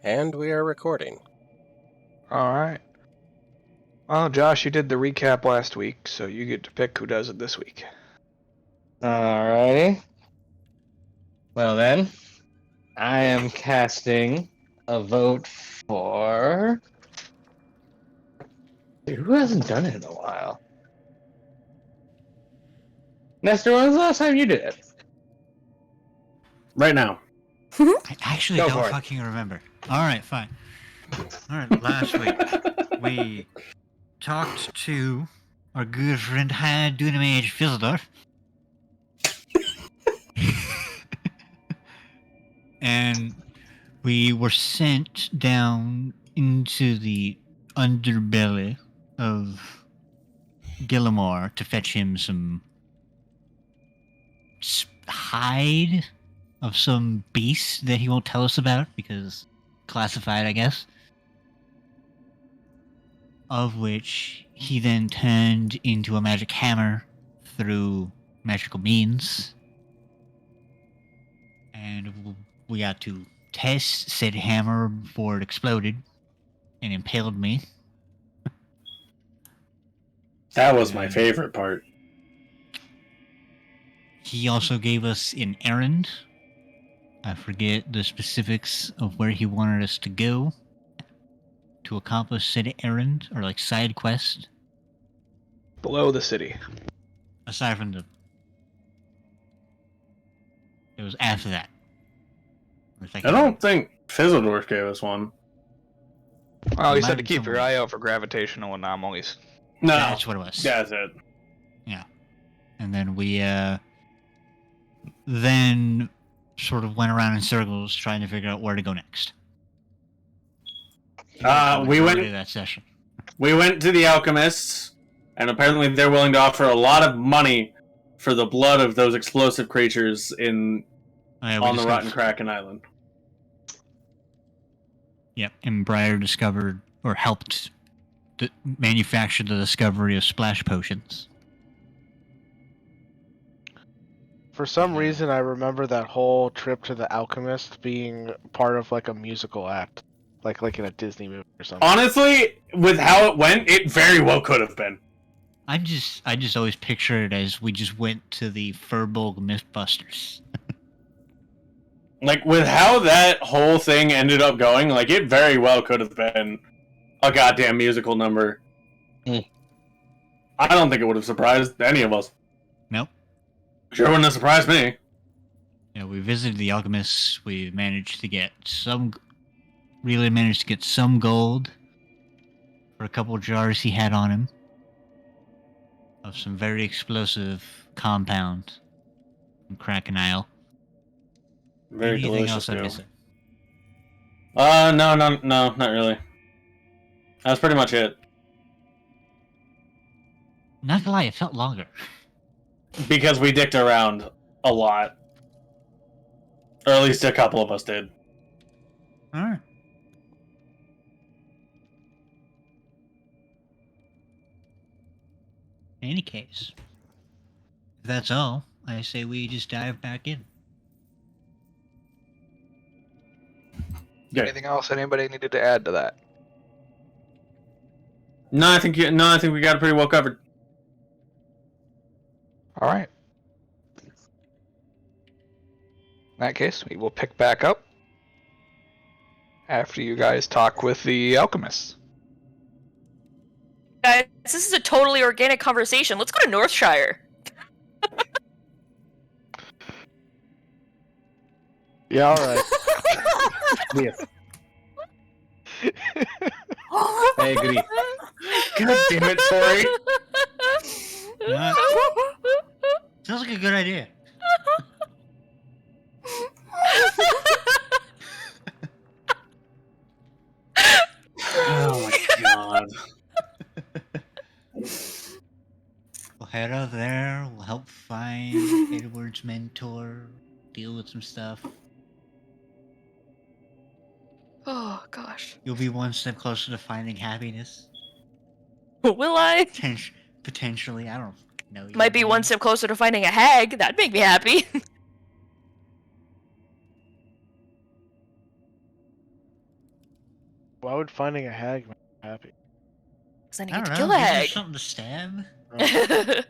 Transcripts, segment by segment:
And we are recording. Alright. Well, Josh, you did the recap last week, so you get to pick who does it this week. Alrighty. Well then, I am casting a vote for... Dude, who hasn't done it in a while? Nestor, when was the last time you did it? Right now. I actually Go don't for it. fucking remember. Alright, fine. Alright, last week we talked to our good friend High Dunamage Fizzledorf. And we were sent down into the underbelly of Gillimore to fetch him some hide of some beast that he won't tell us about because classified, I guess. Of which he then turned into a magic hammer through magical means. And we got to test said hammer before it exploded and impaled me. That was my favorite part. He also gave us an errand. I forget the specifics of where he wanted us to go to accomplish said errand, or like side quest. Below the city. Aside from it was after that. I don't think Fizzledorf gave us one. Well, he Might said to be keep your somewhere. eye out for gravitational anomalies. No, That's what it was. that's it. And then we then sort of went around in circles trying to figure out where to go next. We Majority went of that session. to the alchemists, and apparently they're willing to offer a lot of money for the blood of those explosive creatures on the Rotten Kraken Island. Yep, and Briar discovered, or helped manufacture the discovery of splash potions. For some reason, I remember that whole trip to the Alchemist being part of like a musical act, like in a Disney movie or something. Honestly, with how it went, it very well could have been. I just always picture it as we just went to the Furbolg Mythbusters. Like, with how that whole thing ended up going, like, it very well could have been a goddamn musical number. Mm. I don't think it would have surprised any of us. Nope. Sure wouldn't have surprised me. Yeah, we visited the alchemists. We managed to get some gold for a couple jars he had on him of some very explosive compound from Kraken Isle. Very Anything delicious, else I'm too. missing? No, not really. That's pretty much it. Not gonna lie, it felt longer. Because we dicked around a lot. Or at least a couple of us did. Alright. In any case, if that's all, I say we just dive back in. Okay. Anything else anybody needed to add to that? No, I think we got it pretty well covered. Alright. In that case, we will pick back up after you guys talk with the alchemists. Guys, this is a totally organic conversation. Let's go to Northshire. Yeah, all right. Yes. I agree. God damn it, Tori. Sounds like a good idea. Oh my god. We'll head out there, we'll help find Edward's mentor, deal with some stuff. Oh, gosh. You'll be one step closer to finding happiness. Will I? Potentially, I don't know. Might be one step closer to finding a hag. That'd make me happy. Why would finding a hag make you happy? Because then you I get don't to know. kill a Gives her hag. something to stab.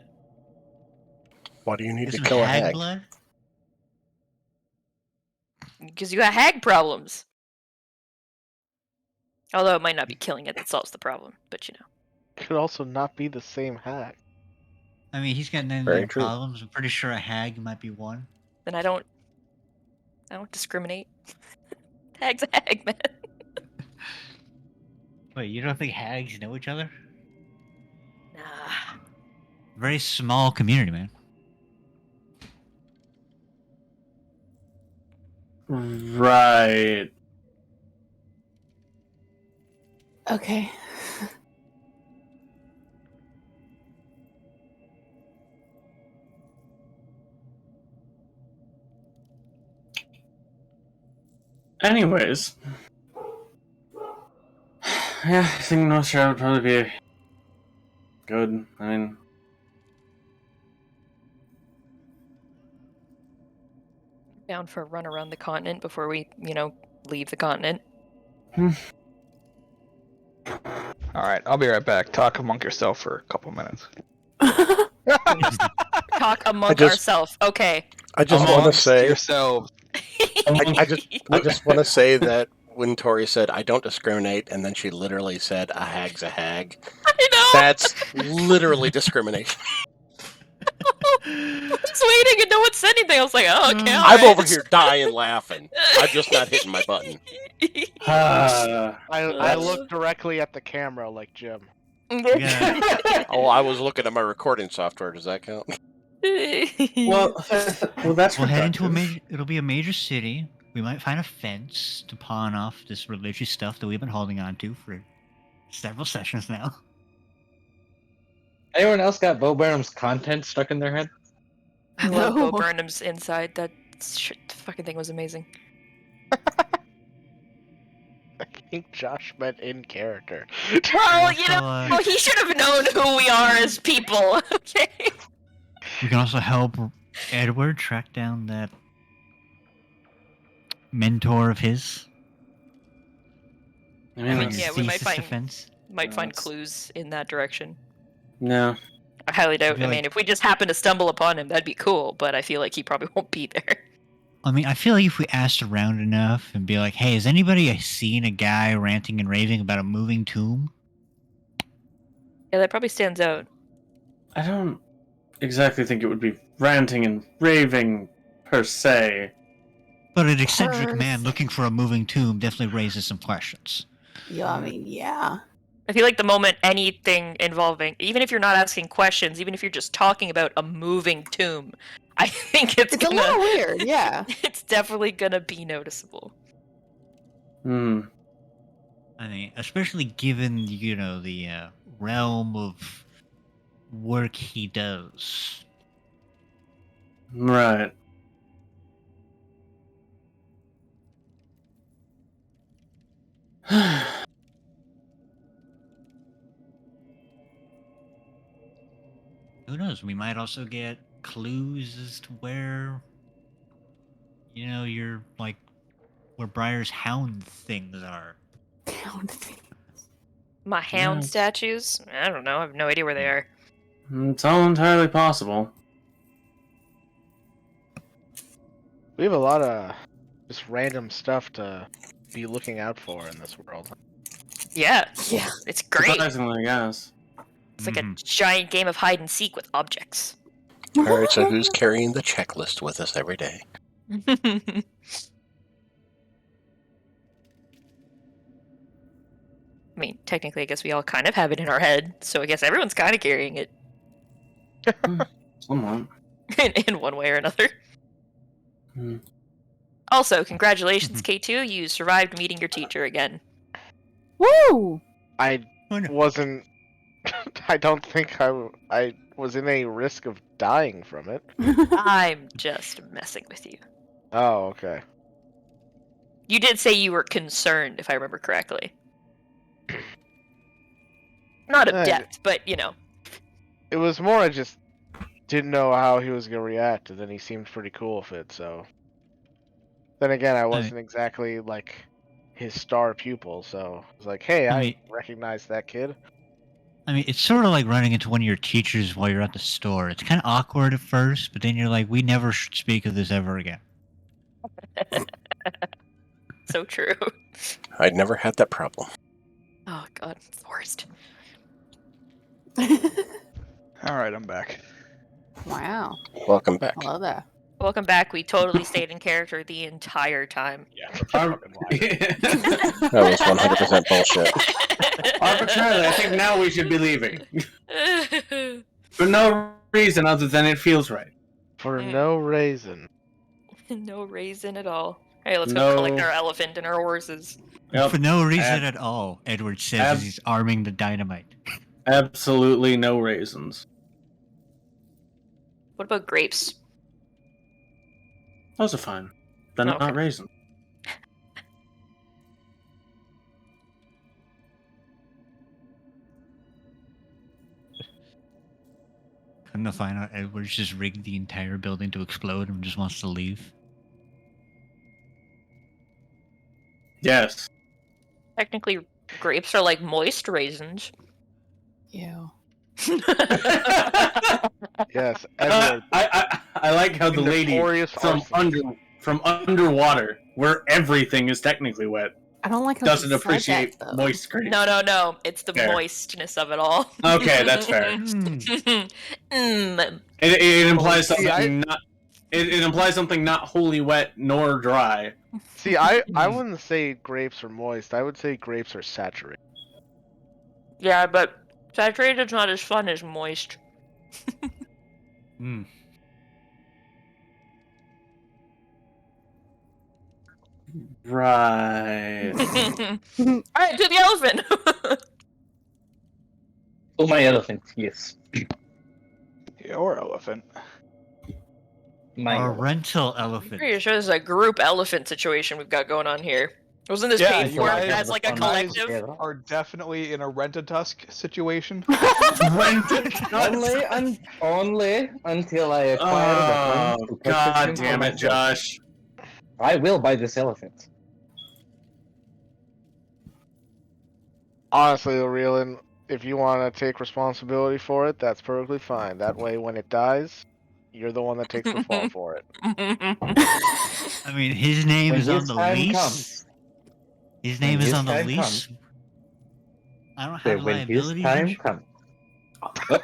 Why do you need Get to some kill a hag hag? blood. Because you got hag problems. Although it might not be killing it that solves the problem, but you know. Could also not be the same hag. I mean, he's got 99 Very true. problems. I'm pretty sure a hag might be one. Then I don't discriminate. Hag's a hag, man. Wait, you don't think hags know each other? Nah. Very small community, man. Right. Okay. Anyways. Yeah, I think North Shore would probably be good. I mean, Down for a run around the continent before we, leave the continent. Alright, I'll be right back. Talk among yourself for a couple minutes. Talk among just- ourselves. Okay. I just want to Amongst say, yourselves. I just want to say that when Tori said I don't discriminate, and then she literally said a hag's a hag, I know. that's literally discrimination. I was waiting and no one said anything. I was like, oh, okay. I'm alright. over here dying laughing. I'm just not hitting my button. I looked directly at the camera like Jim. Oh, I was looking at my recording software. Does that count? well, that's We'll head into a productive. major. It'll be a major city. We might find a fence to pawn off this religious stuff that we've been holding on to for several sessions now. Anyone else got Bo Burnham's content stuck in their head? I love Bo No. Burnham's inside. That fucking thing was amazing. I think Josh meant in character. Well, he should have known who we are as people. Okay. We can also help Edward track down that mentor of his. I mean, Like Yeah, we might thesis find- defense. Might find That's- clues in that direction. no. I highly doubt. feel I mean, like- if we just happen to stumble upon him, that'd be cool. But I feel like he probably won't be there. I mean, I feel like if we asked around enough and be like, "Hey, has anybody seen a guy ranting and raving about a moving tomb?" Yeah, that probably stands out. I don't exactly think it would be ranting and raving per se. But an eccentric Purse. man looking for a moving tomb definitely raises some questions. Yeah, I mean, yeah. I feel like the moment anything involving, even if you're not asking questions, even if you're just talking about a moving tomb, I think it's It's a gonna. little weird, yeah. It's definitely gonna be noticeable. Hmm. I mean, especially given the realm of work he does. Right. Who knows? We might also get clues as to where, your like, where Briar's hound things are. My hound Yeah. statues? I don't know. I have no idea where they are. It's all entirely possible. We have a lot of just random stuff to be looking out for in this world. Yeah, Yeah. it's great. Surprisingly, yes. It's like a Mhm. giant game of hide and seek with objects. All right, so who's carrying the checklist with us every day? I mean, technically, I guess we all kind of have it in our head, so I guess everyone's kind of carrying it Someone. in one way or another. Hmm. Also, congratulations, K2, you survived meeting your teacher again. Woo! I Oh, no. wasn't. I don't think I was in any risk of dying from it. I'm just messing with you. Oh, okay. You did say you were concerned, if I remember correctly. Not of Eh. death, but It was more I just didn't know how he was gonna react, and then he seemed pretty cool with it. So. Then again, I wasn't exactly like his star pupil. So it's like, hey, I I mean- recognize that kid. I mean, it's sort of like running into one of your teachers while you're at the store. It's kind of awkward at first, but then you're like, we never should speak of this ever again. So true. I'd never had that problem. Oh god, it's the worst. All right, I'm back. Wow. Welcome back. Hello there. Welcome back. We totally stayed in character the entire time. Yeah, that's a fucking lie. That was 100% bullshit. Arbitrarily, I think now we should be leaving. For no reason other than it feels right. For no reason. No reason at all. Hey, let's No. go collect our elephant and our horses. Yep. For no reason at all, Edward says Ab- as he's arming the dynamite. Absolutely no raisins. What about grapes? Those are fine. They're Okay. not raisins. Couldn't I find out Edward's just rigged the entire building to explode and just wants to leave? Yes. Technically, grapes are like moist raisins. Ew. Yes, Edward. I like how the lady Notorious from arsonist. underwater, where everything is technically wet, I don't like how doesn't she said appreciate that, though. moist grapes. No. It's the Fair. moistness of it all. Okay, that's fair. Mm. It implies See, something not. It implies something not wholly wet nor dry. See, I wouldn't say grapes are moist. I would say grapes are saturated. Yeah, but saturated's not as fun as moist. Hmm. Right. Alright, to the elephant! Oh, my elephant, yes. Your elephant. My A elephant. rental elephant. Pretty sure this is a group elephant situation we've got going on here. Wasn't this Yeah, paid you for guys as like a are collective? nice. Are definitely in a rent-a-tusk situation. Only until I acquire the funds Oh, to purchase god him for damn it, myself. Josh. I will buy this elephant. Honestly, Aurelian, if you want to take responsibility for it, that's perfectly fine. That way, when it dies, you're the one that takes the fall for it. I mean, his name When is on his the time lease. comes. His When name is his on the time lease. comes. I don't So have when his liability. time insurance. comes.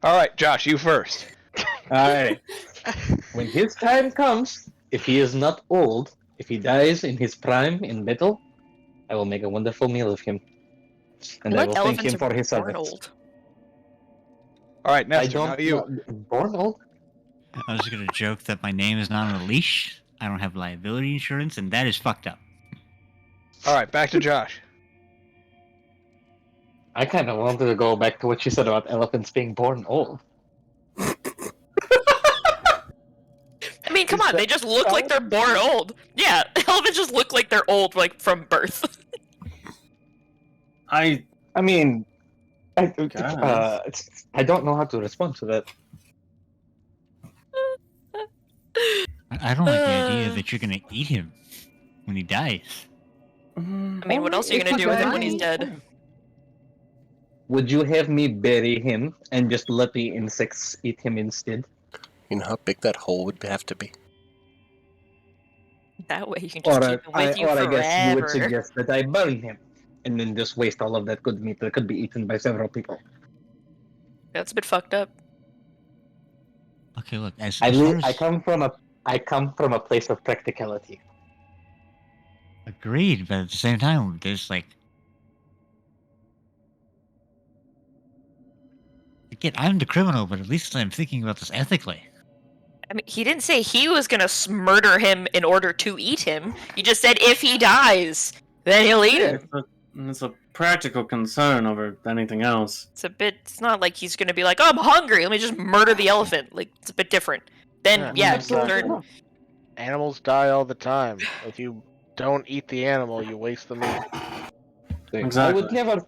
All right, Josh, you first. Alright. When his time comes, if he is not old, if he dies in his prime in battle, I will make a wonderful meal of him. And I Like will thank elephants him for are his born service. old. All right, I Nestor, don't now you. know. Born old? I was gonna joke that my name is not on a leash. I don't have liability insurance, and that is fucked up. All right, back to Josh. I kind of wanted to go back to what you said about elephants being born old. I mean, come on, they just look like they're born old. Yeah, elephants just look like they're old, like, from birth. I mean, I don't know how to respond to that. I don't like the idea that you're gonna eat him when he dies. I mean, what else are you gonna do with him when he's dead? Would you have me bury him and just let the insects eat him instead? You know how big that hole would have to be? That way you can just keep him with you I forever. guess you would suggest that I bury him and then just waste all of that good meat that could be eaten by several people. That's a bit fucked up. Okay, look. As I far as come from a place of practicality. agreed, but at the same time, there's like. Again, I'm the criminal, but at least I'm thinking about this ethically. I mean, he didn't say he was gonna murder him in order to eat him. He just said if he dies, then he'll eat him. it's a practical concern over anything else. It's not like he's gonna be like, oh, I'm hungry, let me just murder the elephant. Like, it's a bit different. Then, yeah, absolutely. Animals die all the time. If you don't eat the animal, you waste the meat. Exactly. I would never.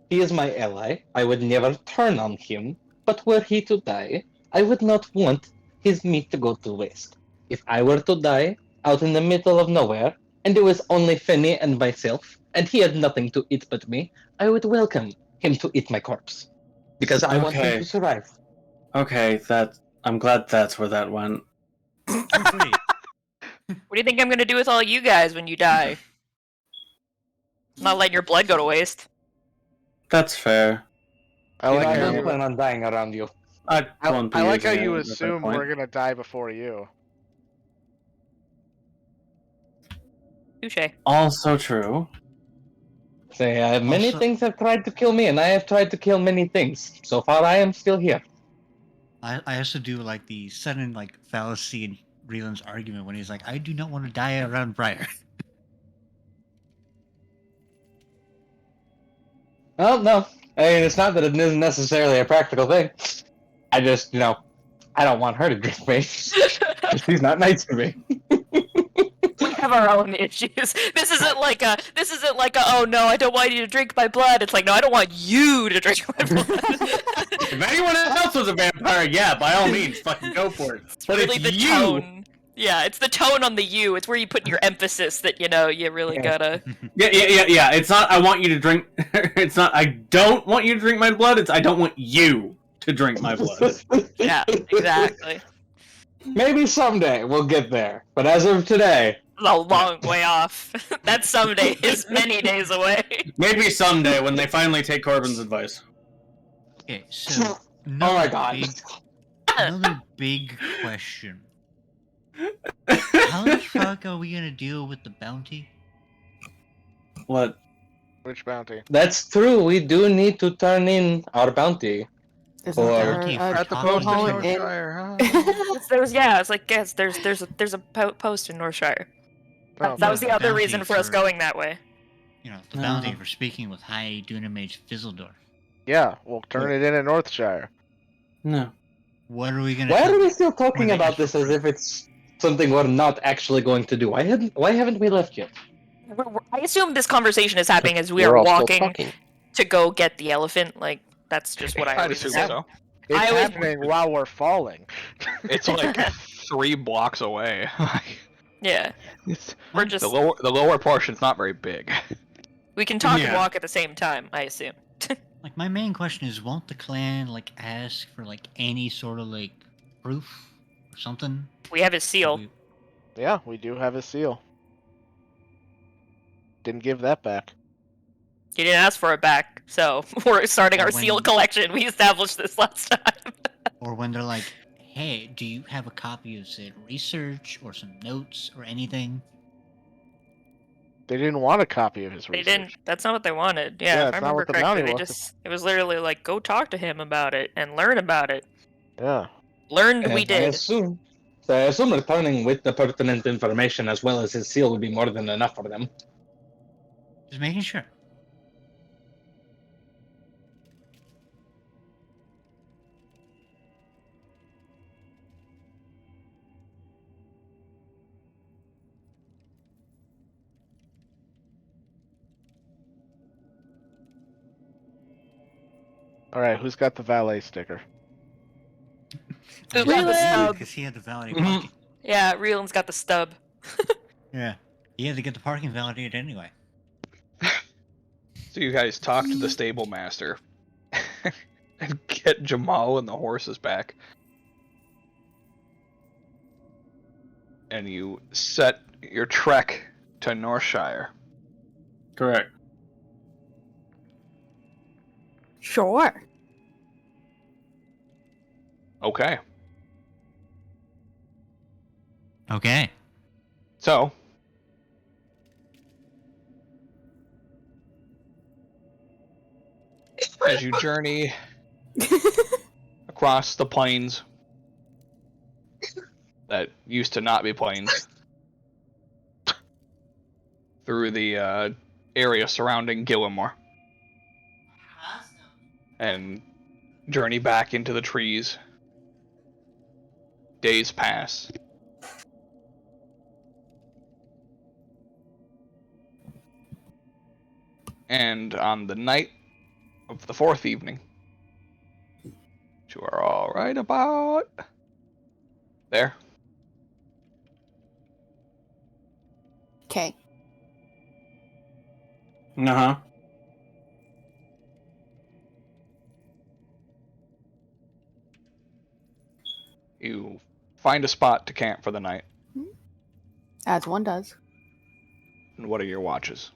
He is my ally. I would never turn on him. But were he to die, I would not want his meat to go to waste. If I were to die out in the middle of nowhere, and it was only Finny and myself, and he had nothing to eat but me, I would welcome him to eat my corpse. Because I want him Okay. to survive. Okay, I'm glad that's where that went. Wait, What do you think I'm gonna do with all you guys when you die? Not letting your blood go to waste. That's fair. I You like know, I how don't you. plan on dying around you. I I won't be like how using you it at that assume point. we're gonna die before you. Touche. Also true. Say, many Also- things have tried to kill me, and I have tried to kill many things. So far, I am still here. I also do like the sudden like fallacy in Reeland's argument when he's like, I do not want to die around Briar. Well, no. I mean, it's not that it isn't necessarily a practical thing. I just, I don't want her to drink me. She's not nice to me. We have our own issues. This isn't like a oh no, I don't want you to drink my blood. It's like, no, I don't want you to drink my blood. If anyone else was a vampire, yeah, by all means, fucking go for it. It's But really it's the you. tone. Yeah, it's the tone on the you. It's where you put your emphasis that, you really gotta. Yeah. It's not I want you to drink. It's not I don't want you to drink my blood. It's I don't want you to drink my blood. Yeah, exactly. Maybe someday we'll get there. But as of today, It's a long way off. That someday is many days away. Maybe someday when they finally take Corbin's advice. Okay, so oh my god. another big question. How the fuck are we gonna deal with the bounty? What? Which bounty? That's true. We do need to turn in our bounty. Isn't Or- there Bounty for At the talking post in hole to- in- Northshire, huh? It's like, yes, there's a post in Northshire. Oh, That was the the other bounty reason for us for- going that way. You know, the bounty Uh-huh. for speaking with High Dunamage Fizzledor. yeah, we'll turn it in at Northshire. No. What are we gonna Why tell are we still talking they about ask for this as proof? if it's something we're not actually going to do? Why haven't we left yet? I assume this conversation is happening as we We're are all still walking talking. to go get the elephant. Like, that's just what I I'd always assume assume. so. It's I always- happening while we're falling. It's like 3 blocks away. Yeah, It's- we're just the lower portion's not very big. we can talk and Yeah. walk at the same time. I assume. Like, my main question is, won't the clan, like, ask for, like, any sort of, like, proof or something? We have his seal. We- Yeah, we do have a seal. Didn't give that back. He didn't ask for it back, so we're starting our When- seal collection. We established this last time. Or when they're like, hey, do you have a copy of, said, research or some notes or anything? They didn't want a copy of his They research. didn't. That's not what they wanted. Yeah, Yeah, if it's I not remember what the correctly, bounty they was. just it was literally like, go talk to him about it and learn about it. Yeah. Learned we I did. assume returning with the pertinent information as well as his seal would be more than enough for them. Just making sure. All right, who's got the valet sticker? Reeland! Because he had the validated Mhm. parking. Yeah, Reeland's got the stub. Yeah. He had to get the parking validated anyway. So you guys talk to the stable master and get Jamal and the horses back. And you set your trek to Northshire. Correct. Sure. Okay. Okay. So, as you journey across the plains that used to not be plains, through the area surrounding Gillimore, and journey back into the trees, days pass. And on the night of the 4th evening, which you are all right about there, Okay. Uh-huh. You find a spot to camp for the night. As one does. And what are your watches?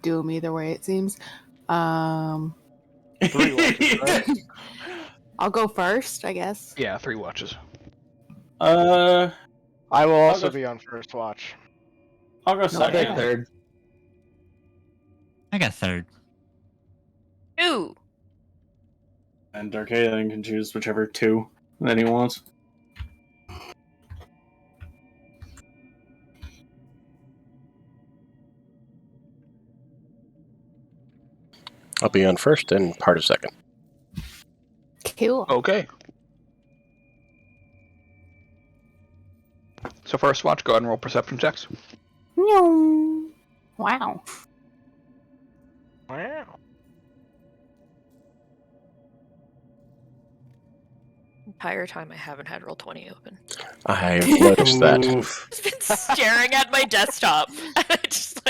Do them either way, it seems. 3 watches, right? I'll go first, I guess. Yeah, 3 watches. I will also go- be on first watch. I'll go I'll second. take third. I got third. 2. And Darkalion can choose whichever 2 that he wants. I'll be on first and part of second. Cool. Okay. So first watch, go ahead and roll perception checks. Wow. Wow. Wow. Entire time I haven't had Roll20 open. I noticed that. Oof. I've been staring at my desktop. I just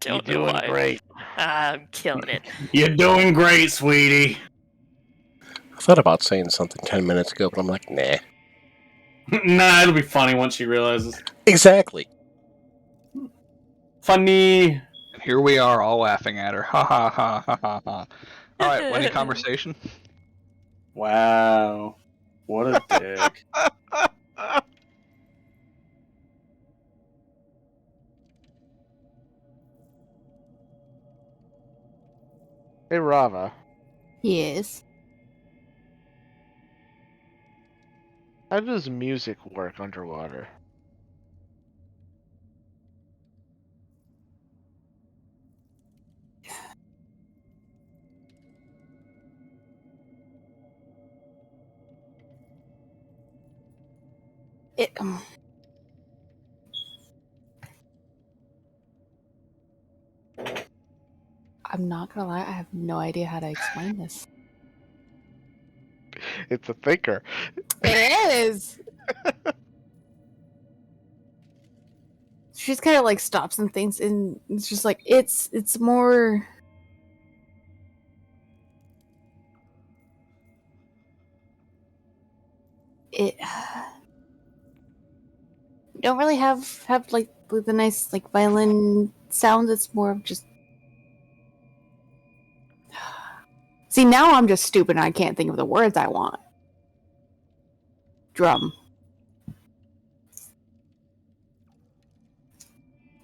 don't know You're doing why. great. I'm killing it. You're doing great, sweetie. I thought about saying something 10 minutes ago, but I'm like, nah. Nah, it'll be funny once she realizes. Exactly. Funny. And here we are, all laughing at her. Ha ha ha ha ha ha. All right, any conversation? Wow. What a dick. Hey, Rava. Yes. How does music work underwater? It. I'm not gonna lie, I have no idea how to explain this. It's a thinker. It is. She just kind of like stops and thinks, and it's just like it's more. It don't really have like the nice like violin sounds. It's more of just. See, now I'm just stupid and I can't think of the words I want. Drum.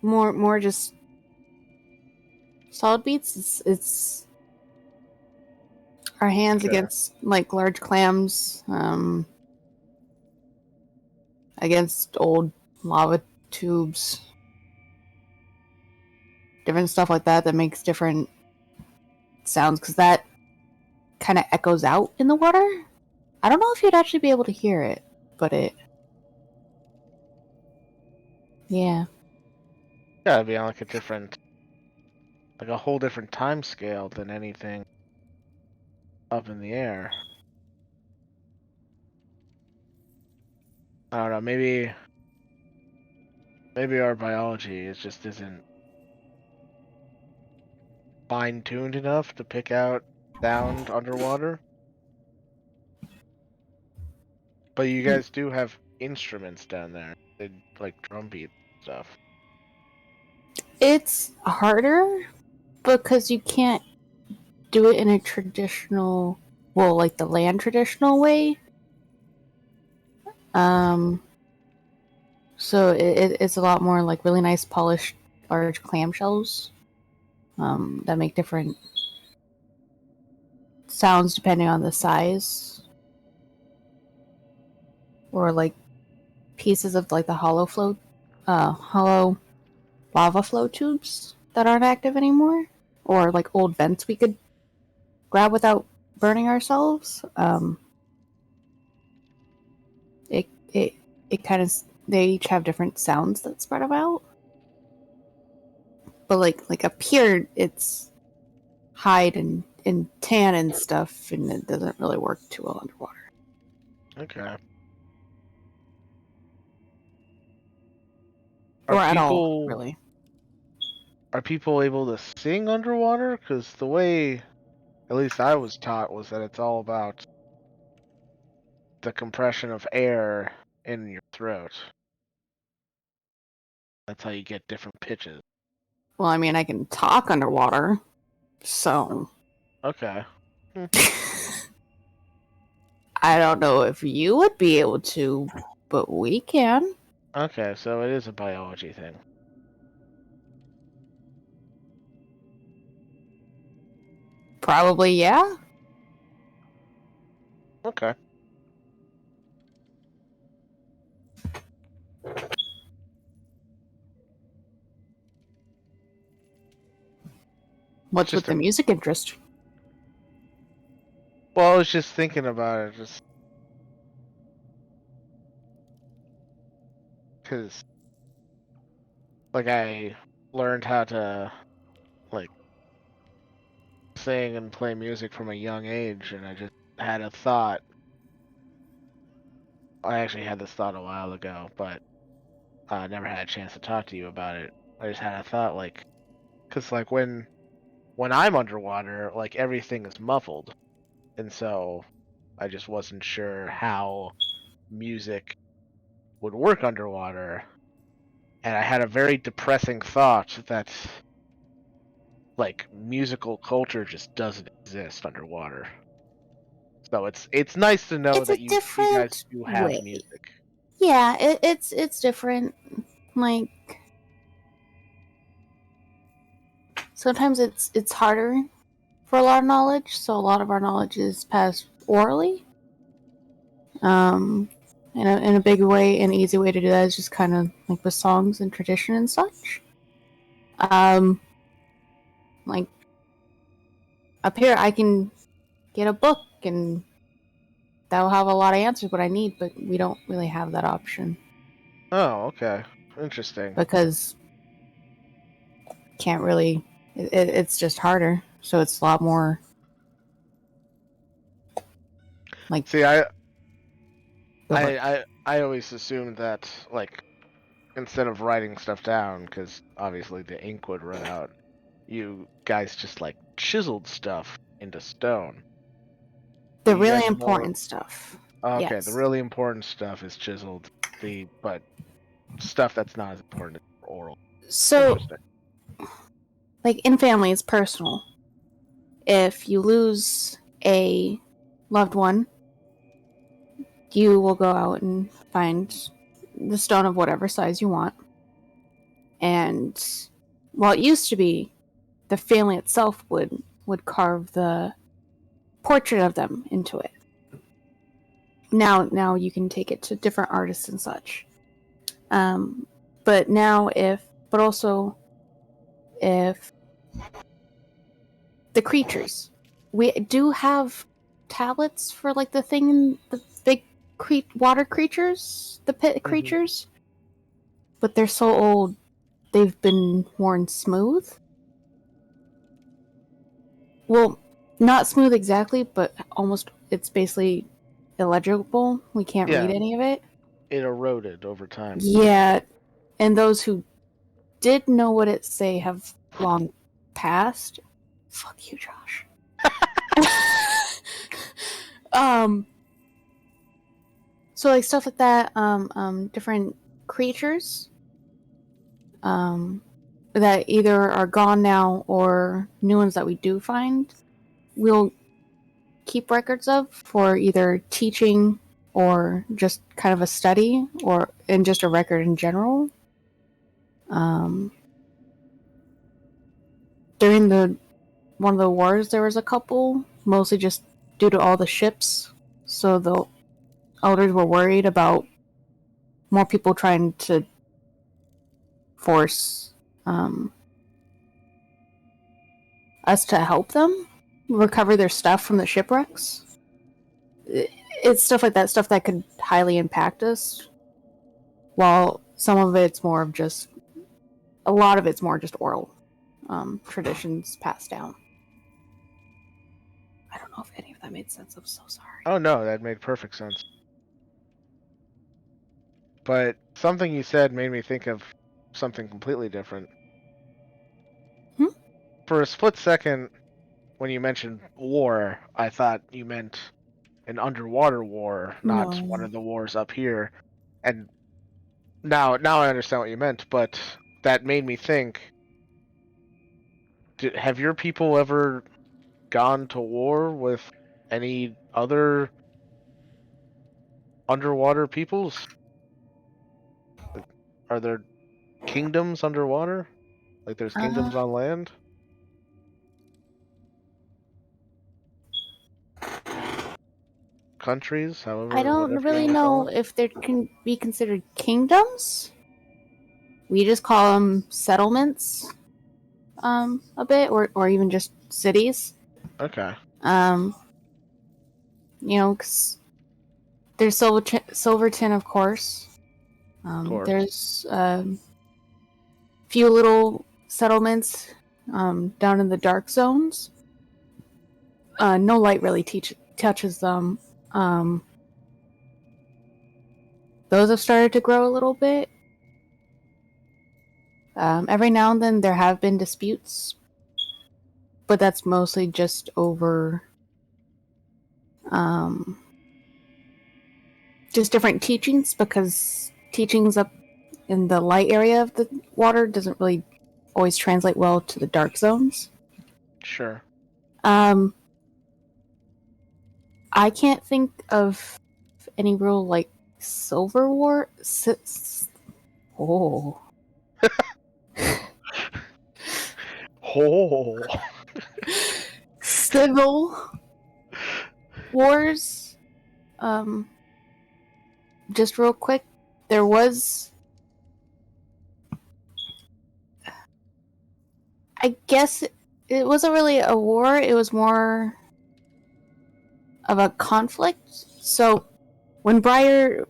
More just solid beats. It's our hands Okay. against like large clams, against old lava tubes, different stuff like that makes different sounds because that kind of echoes out in the water. I don't know if you'd actually be able to hear it, but yeah. Gotta be on like a whole different time scale than anything up in the air. I don't know, maybe our biology just isn't fine-tuned enough to pick out sound underwater. But you guys do have instruments down there, like drum beat stuff. It's harder because you can't do it in a traditional, well, like the land traditional way. So it's a lot more like really nice polished large clamshells that make different sounds depending on the size, or like pieces of like the hollow lava flow tubes that aren't active anymore, or like old vents we could grab without burning ourselves. It kind of, they each have different sounds that spread them out. But like up here, it's hide and tan and stuff, and it doesn't really work too well underwater. Okay. Or at all, people- really. are people able to sing underwater? Because the way, at least I was taught, was that it's all about the compression of air in your throat. That's how you get different pitches. Well, I mean, I can talk underwater, so Okay. I don't know if you would be able to, but we can. Okay, so it is a biology thing. Probably, yeah. Okay. What's Just with the music interest? Well, I was just thinking about it, just because, like, I learned how to, like, sing and play music from a young age, and I just had a thought. I actually had this thought a while ago, but I never had a chance to talk to you about it. I just had a thought, like, because, like, when I'm underwater, like, everything is muffled, and so I just wasn't sure how music would work underwater, and I had a very depressing thought that, like, musical culture just doesn't exist underwater. So it's nice to know It's a that you guys different do have way. music. Yeah, it's different. Like sometimes it's harder for a lot of knowledge, so a lot of our knowledge is passed orally. In a big way, an easy way to do that is just kind of like with songs and tradition and such. Like up here, I can get a book and that'll have a lot of answers what I need, but we don't really have that option Oh, okay. Interesting. because can't really. It's just harder, so it's a lot more. Like, See, I always assumed that, like, instead of writing stuff down, because obviously the ink would run out, you guys just, like, chiseled stuff into stone. the You really guys more... important stuff. Okay, Yes. the really important stuff is chiseled. But stuff that's not as important is oral. So, Interesting. like in family, it's personal. If you lose a loved one, you will go out and find the stone of whatever size you want. And while it used to be, the family itself would carve the portrait of them into it. Now you can take it to different artists and such. But also if the creatures, we do have tablets for like the big water creatures, the pit creatures, but they're so old, they've been worn smooth. Well, not smooth exactly, but almost. It's basically illegible. We can't read any of it. It eroded over time. Yeah, and those who did know what it say have long passed. Fuck you, Josh. So like stuff like that, different creatures, that either are gone now or new ones that we do find, we'll keep records of for either teaching or just kind of a study or in just a record in general. During one of the wars, there was a couple, mostly just due to all the ships. So the elders were worried about more people trying to force us to help them recover their stuff from the shipwrecks. It's stuff like that, stuff that could highly impact us. While some of it's more of just, a lot of it's more just oral traditions passed down. I don't know if any of that made sense. I'm so sorry. Oh no, that made perfect sense. But something you said made me think of something completely different. For a split second, when you mentioned war, I thought you meant an underwater war, not No. one of the wars up here. And now I understand what you meant, but that made me think, have your people ever gone to war with any other underwater peoples? Are there kingdoms underwater? Like there's kingdoms on land? Countries, however, I don't whatever really you wanna call know it. if they can be considered kingdoms. We just call them settlements, a bit, or even just cities. Okay. You know, 'cause there's Silverton, of course. Course. There's few little settlements down in the dark zones. No light really touches them. Those have started to grow a little bit. Every now and then there have been disputes, but that's mostly just over just different teachings, because teachings up in the light area of the water doesn't really always translate well to the dark zones. Sure. I can't think of any real like silver war. Oh. Oh. Civil wars. Just real quick, there was. I guess it wasn't really a war. It was more of a conflict. So when Briar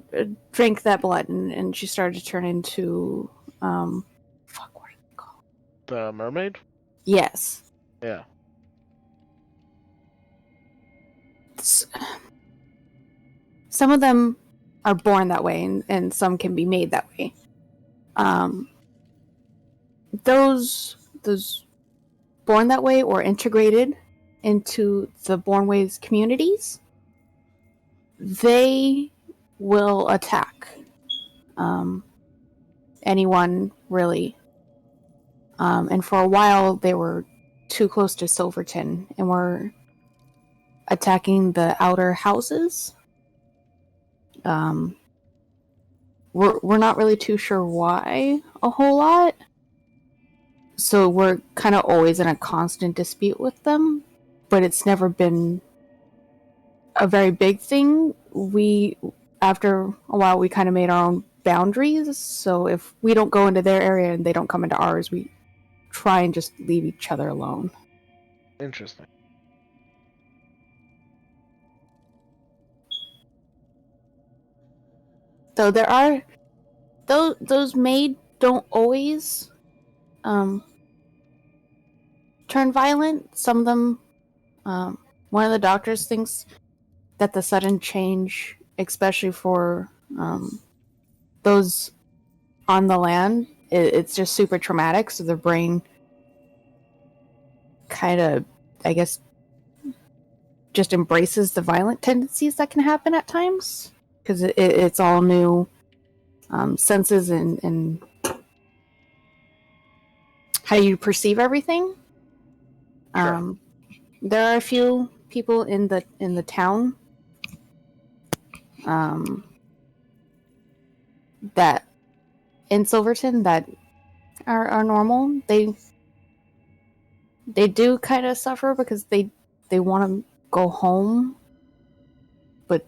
drank that blood and she started to turn into fuck, what are they called? The mermaid? Yes. Yeah. Some of them are born that way, and some can be made that way. Those born that way or integrated into the Born Ways communities, they will attack anyone, really. And for a while, they were too close to Silverton and were attacking the outer houses. We're not really too sure why a whole lot. So we're kind of always in a constant dispute with them, but it's never been a very big thing. After a while, we kind of made our own boundaries. So if we don't go into their area and they don't come into ours, we try and just leave each other alone. Interesting. So there are those made don't always turn violent. Some of them, one of the doctors thinks that the sudden change, especially for those on the land, it's just super traumatic. So their brain kind of, I guess, just embraces the violent tendencies that can happen at times, because it's all new senses and how you perceive everything. Sure. There are a few people in the town that in Silverton that are normal. They do kind of suffer because they want to go home, but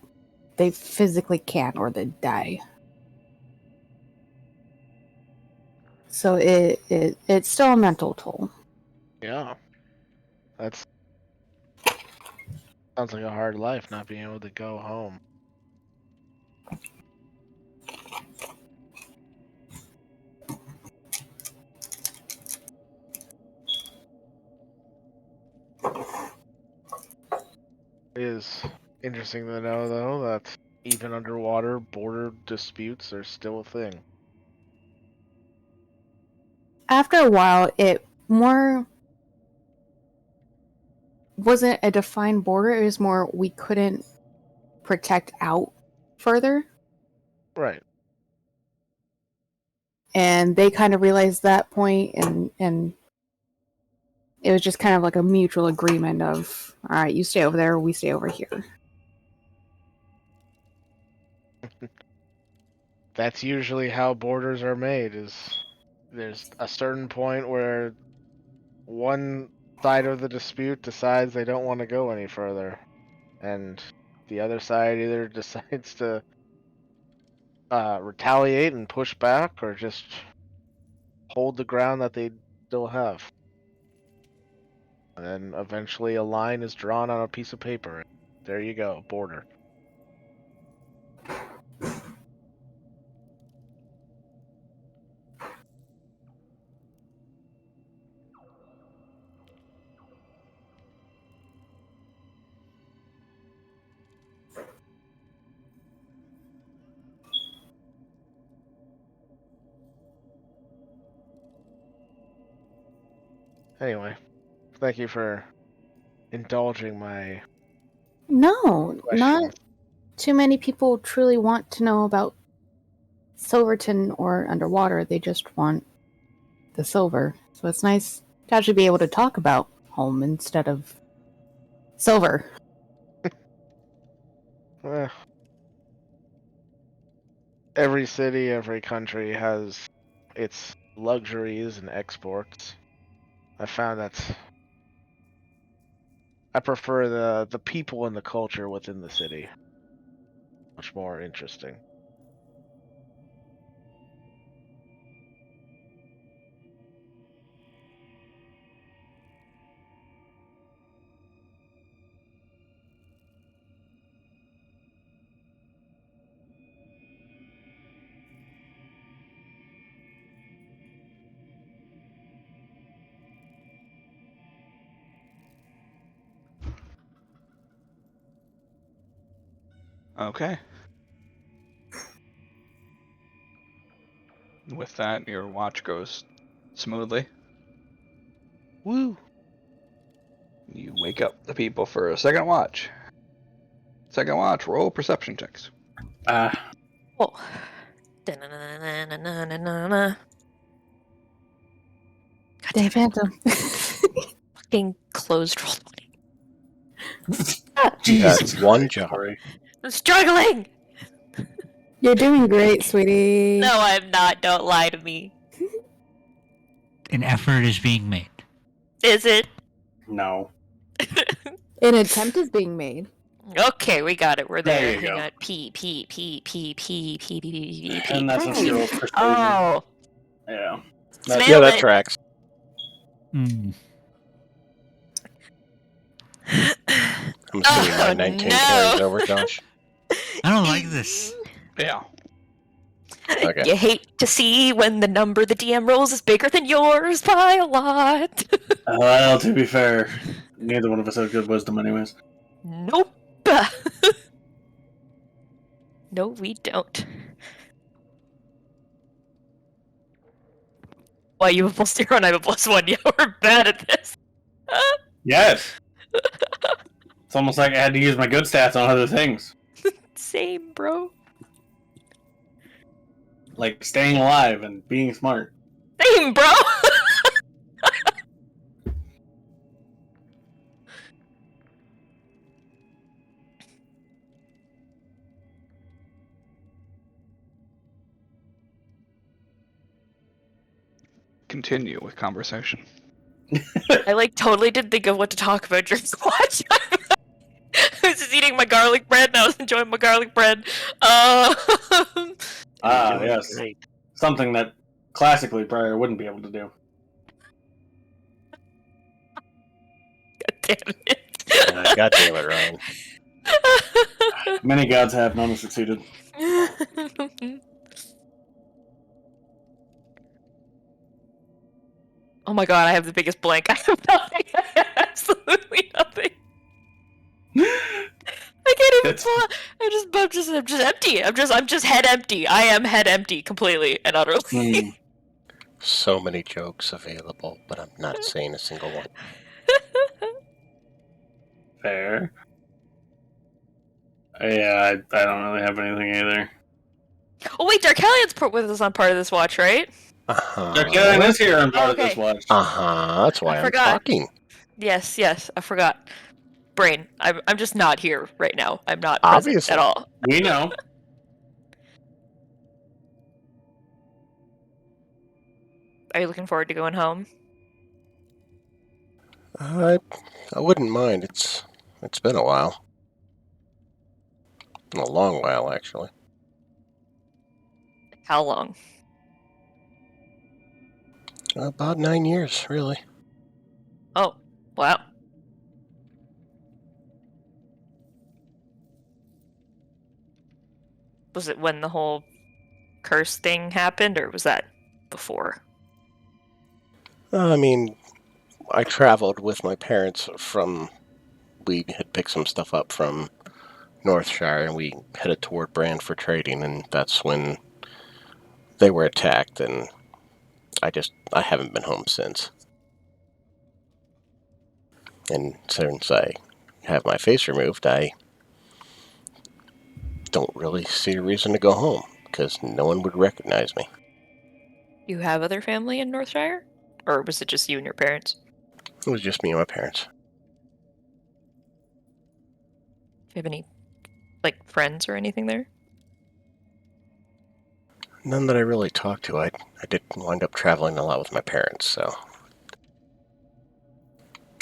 they physically can't, or they die. So it's still a mental toll. Yeah. That's sounds like a hard life, not being able to go home. It is interesting to know, though, that even underwater, border disputes are still a thing. After a while, it more wasn't a defined border. It was more we couldn't protect out further. Right. And they kind of realized that point, and it was just kind of like a mutual agreement of, all right, you stay over there, we stay over here. That's usually how borders are made. Is there's a certain point where one side of the dispute decides they don't want to go any further, and the other side either decides to retaliate and push back, or just hold the ground that they still have. And then eventually a line is drawn on a piece of paper. There you go, border. Anyway, thank you for indulging my No, questions. not too many people truly want to know about Silverton or underwater. They just want the silver. So it's nice to actually be able to talk about home instead of silver. Every city, every country has its luxuries and exports. I found that I prefer the people and the culture within the city. Much more interesting. Okay. With that, your watch goes smoothly. Woo! You wake up the people for a second watch. Second watch, roll perception checks. Oh. Da-na-na-na-na-na-na-na. God Dang damn it. Phantom. Fucking closed roll 20. Jesus, one job. I'm struggling! You're doing great, sweetie. No, I'm not. Don't lie to me. An effort is being made. Is it? No. An attempt is being made. Okay, we got it. We're there. There you Hang go. on. P. And that's what you're persuasion. Oh. Yeah. Yeah, Nailed that it. tracks. Hmm. I'm assuming my 19 carries over, Josh. I don't like this. Yeah. Okay. You hate to see when the number the DM rolls is bigger than yours by a lot. Well, to be fair, neither one of us has good wisdom anyways. Nope. No, we don't. Why, you have a +0 and I have a +1. Yeah, we're bad at this. Yes! It's almost like I had to use my good stats on other things. Same, bro. Like staying alive and being smart. Same, bro. Continue with conversation. I totally didn't think of what to talk about during the watch. I was just eating my garlic bread and I was enjoying my garlic bread. Yes. Great. Something that classically Briar wouldn't be able to do. God damn it. God damn it, Ryan. Many gods have, none have succeeded. Oh my god, I have the biggest blank. I have nothing. I have absolutely nothing. I can't even pull. I'm just empty. I'm just head empty. I am head empty completely and utterly. So many jokes available, but I'm not saying a single one. Fair. Yeah, I don't really have anything either. Oh wait, Darkellion's with us on part of this watch, right? Darkelion is here on part of this watch. That's why I I'm forgot. talking. Yes, I forgot. Brain, I'm just not here right now. I'm not present Obviously. at all. We know. Are you looking forward to going home? I wouldn't mind. It's been a while. A long while, actually. How long? About 9 years, really. Oh, wow. Was it when the whole curse thing happened, or was that before? I mean, I traveled with my parents we had picked some stuff up from Northshire, and we headed toward Brand for trading, and that's when they were attacked, and I haven't been home since. And since I have my face removed, I don't really see a reason to go home, because no one would recognize me. You have other family in Northshire? Or was it just you and your parents? It was just me and my parents. Do you have any, friends or anything there? None that I really talked to. I did wind up traveling a lot with my parents, so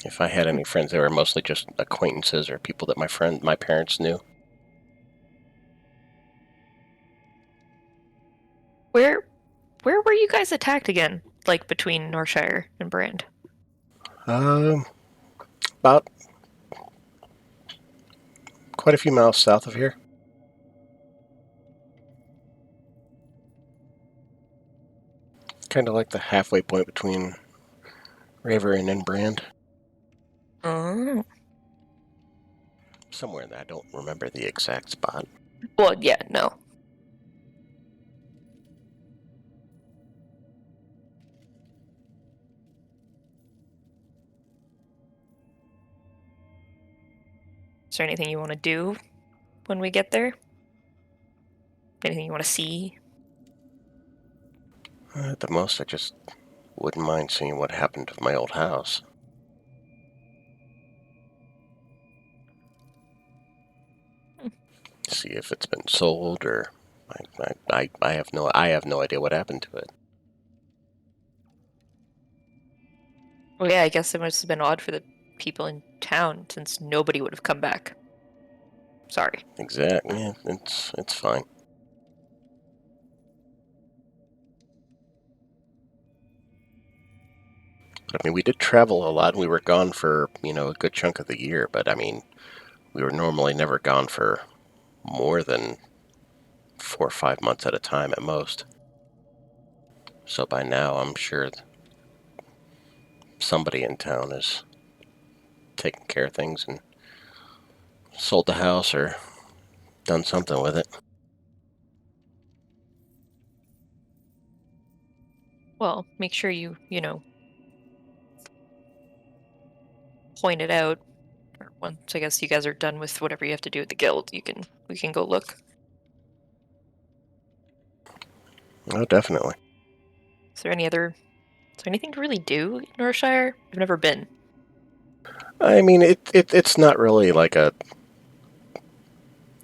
if I had any friends, they were mostly just acquaintances or people that my parents knew. Where were you guys attacked again? Like between Northshire and Brand? About quite a few miles south of here. Kind of like the halfway point between Raver and Brand. Oh. Somewhere in there. I don't remember the exact spot. Well, yeah, no. Is there anything you want to do when we get there? Anything you want to see? At the most, I just wouldn't mind seeing what happened to my old house. See if it's been sold, or I have no idea what happened to it. Well, yeah, I guess it must have been odd for the people in town, since nobody would have come back. Sorry. Exactly. Yeah, it's fine. But I mean, we did travel a lot. We were gone for a good chunk of the year. But I mean, we were normally never gone for more than 4 or 5 months at a time at most. So by now, I'm sure somebody in town is taking care of things and sold the house or done something with it. Well, make sure you point it out. Or once I guess you guys are done with whatever you have to do with the guild, we can go look. Oh, definitely. Is there anything to really do in Northshire? I've never been. I mean, it's not really like a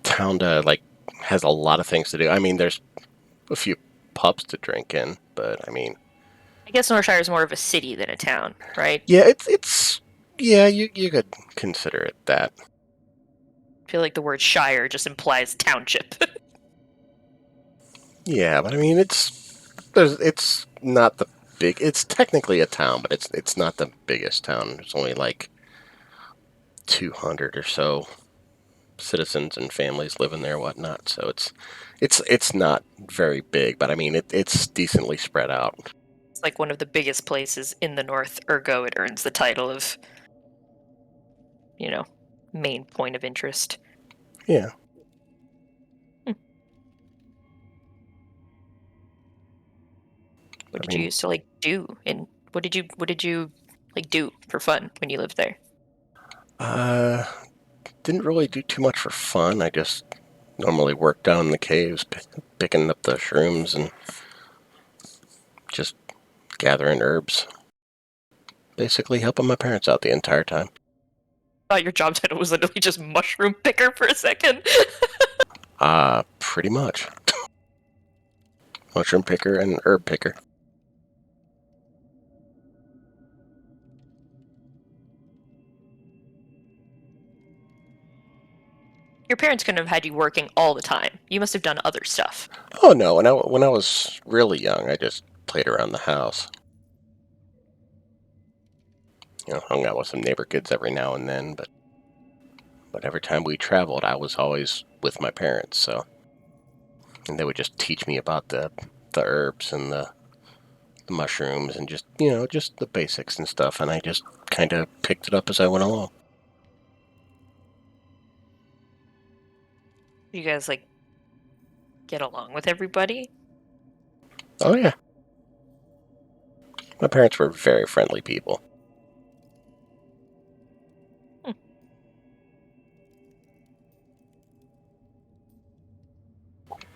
town to has a lot of things to do. I mean, there's a few pubs to drink in, but I mean, I guess Northshire is more of a city than a town, right? yeah, it's yeah, you could consider it that. I feel like the word shire just implies township. Yeah, but I mean, it's not the big. It's technically a town, but it's not the biggest town. There's only 200 or so citizens and families living there, whatnot. So it's not very big, but I mean, it's decently spread out. It's like one of the biggest places in the north, ergo it earns the title of, main point of interest. Yeah. What did you used to do, and what did you do for fun when you lived there? didn't really do too much for fun. I just normally worked down in the caves, picking up the shrooms and just gathering herbs. Basically helping my parents out the entire time. I thought your job title was literally just mushroom picker for a second. Pretty much. Mushroom picker and herb picker. Your parents couldn't have had you working all the time. You must have done other stuff. Oh no, when I was really young, I just played around the house. You know, hung out with some neighbor kids every now and then, but every time we traveled, I was always with my parents, so. And they would just teach me about the herbs and the mushrooms and just, you know, just the basics and stuff, and I just kind of picked it up as I went along. You guys, like, get along with everybody? Oh yeah. My parents were very friendly people.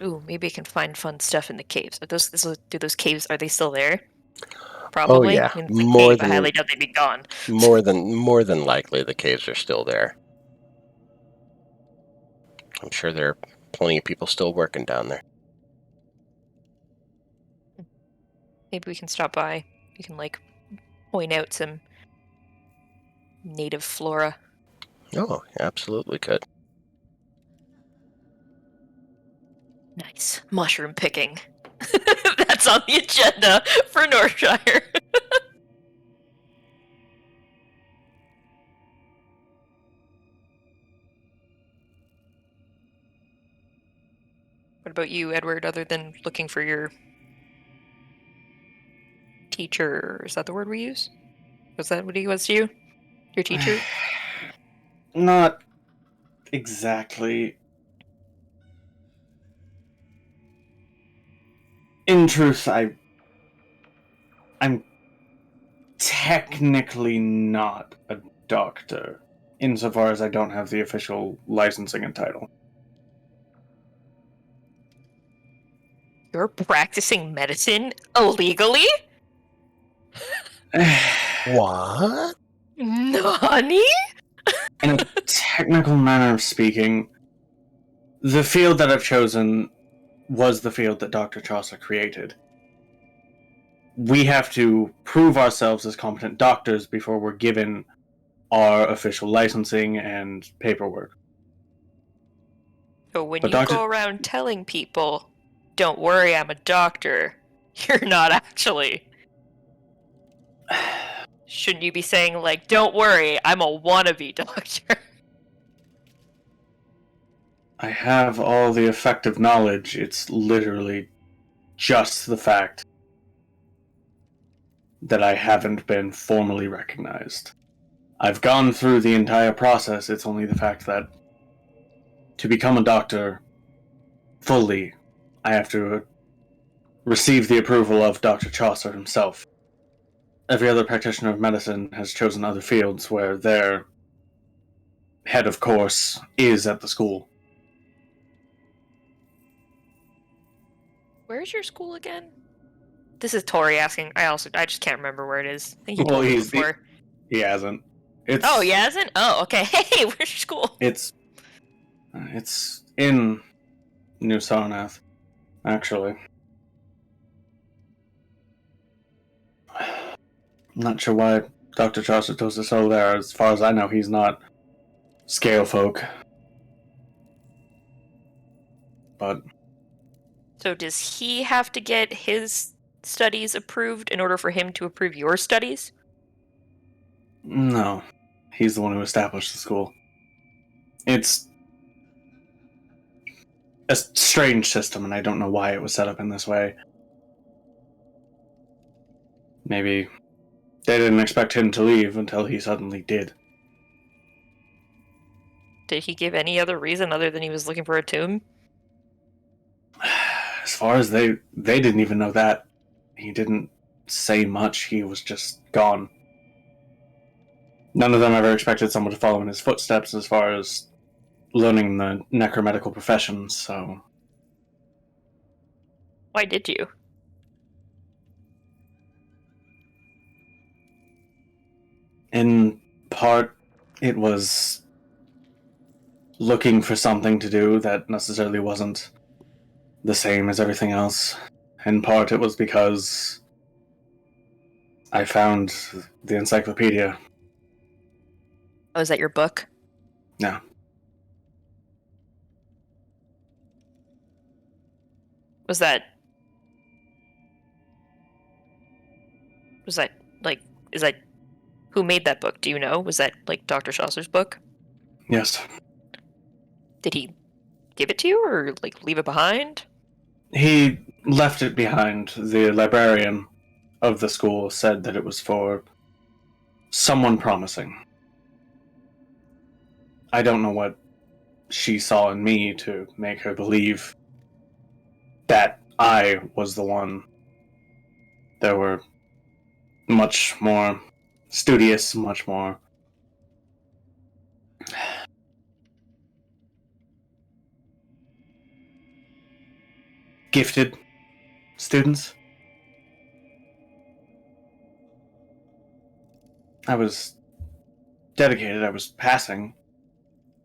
Ooh, maybe I can find fun stuff in the caves. Do those caves, are they still there? Probably. Oh yeah, I mean, it's a cave. I than highly doubt they'd be gone. more than likely the caves are still there. I'm sure there are plenty of people still working down there. Maybe we can stop by. You can, like, point out some native flora. Oh, absolutely could. Nice. Mushroom picking. That's on the agenda for Northshire. What about you, Edward, other than looking for your teacher? Is that the word we use? Was that what he was to you? Your teacher? Not exactly. In truth, I'm technically not a doctor, insofar as I don't have the official licensing and title. You're practicing medicine illegally? What? Nani? In a technical manner of speaking, the field that I've chosen was the field that Dr. Chaucer created. We have to prove ourselves as competent doctors before we're given our official licensing and paperwork. So when But you go around telling people, don't worry, I'm a doctor, you're not actually. Shouldn't you be saying, like, don't worry, I'm a wannabe doctor? I have all the effective knowledge. It's literally just the fact that I haven't been formally recognized. I've gone through the entire process. It's only the fact that to become a doctor fully, I have to receive the approval of Dr. Chaucer himself. Every other practitioner of medicine has chosen other fields where their head of course is at the school. Where's your school again? This is Tori asking. I just can't remember where it is. I think you Well, told me before. He hasn't. Oh, he hasn't? Oh, okay. Hey, where's your school? It's in New Sarnath, actually. I'm not sure why Dr. Chaucer chose to settle there. As far as I know, he's not scale folk. But So does he have to get his studies approved in order for him to approve your studies? no, he's the one who established the school. It's a strange system, and I don't know why it was set up in this way. Maybe they didn't expect him to leave until he suddenly did. Did he give any other reason other than he was looking for a tomb? As far as they didn't even know that. He didn't say much. He was just gone. None of them ever expected someone to follow in his footsteps as far as learning the necromedical profession, so Why did you? in part it was looking for something to do that necessarily wasn't the same as everything else. In part it was because I found the encyclopedia. Oh, is that your book? No. Was that like, is that, who made that book? Do you know? Was that like Dr. Chaucer's book? Yes. Did he give it to you or like leave it behind? He left it behind. The librarian of the school said that it was for someone promising. I don't know what she saw in me to make her believe that I was the one. There were much more studious, much more gifted students. I was dedicated, I was passing,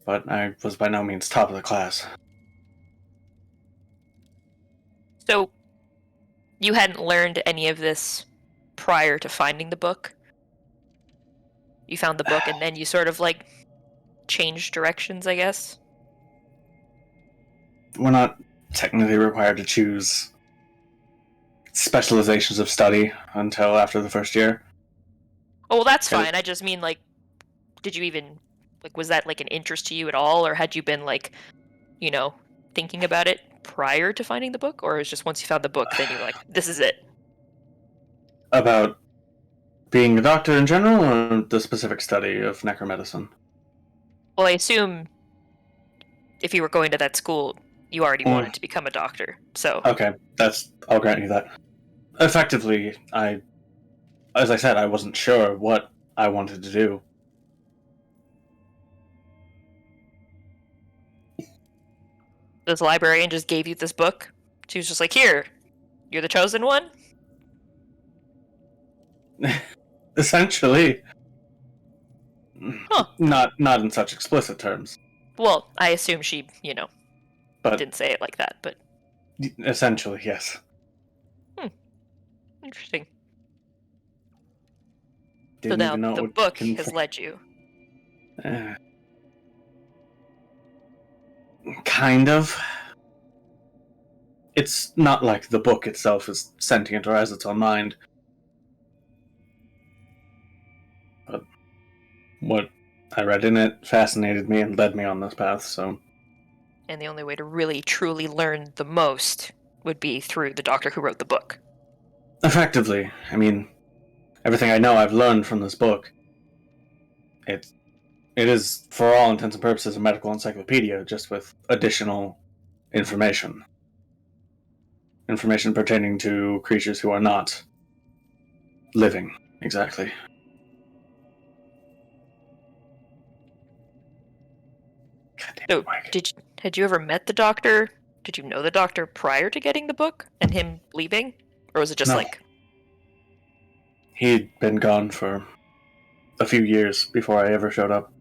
but I was by no means top of the class. So, you hadn't learned any of this prior to finding the book? You found the book and then you sort of like changed directions, I guess? We're not technically required to choose specializations of study until after the first year. Oh, well, that's Okay. fine. I just mean, like, did you even, like, was that like an interest to you at all? Or had you been, like, you know, thinking about it prior to finding the book? Or it was just once you found the book, then you were like, this is it? About being a doctor in general, or the specific study of necromedicine? Well, I assume if you were going to that school, you already wanted to become a doctor. So, Okay, I'll grant you that. Effectively, as I said, I wasn't sure what I wanted to do. this librarian just gave you this book? She was just like, here, you're the chosen one? Essentially. Huh. Not in such explicit terms, Well, I assume she, but didn't say it like that, but essentially, yes. interesting. Didn't so now even know it the would book has led you. Kind of. It's not like the book itself is sentient or has its own mind. But what I read in it fascinated me and led me on this path, so... And the only way to really, truly learn the most would be through the doctor who wrote the book. Effectively. I mean, everything I know I've learned from this book. It is, for all intents and purposes, a medical encyclopedia, just with additional information. Information pertaining to creatures who are not living, exactly. So, had you ever met the doctor? Did you know the doctor prior to getting the book and him leaving? Or was it just No. like... He'd been gone for a few years before I ever showed up.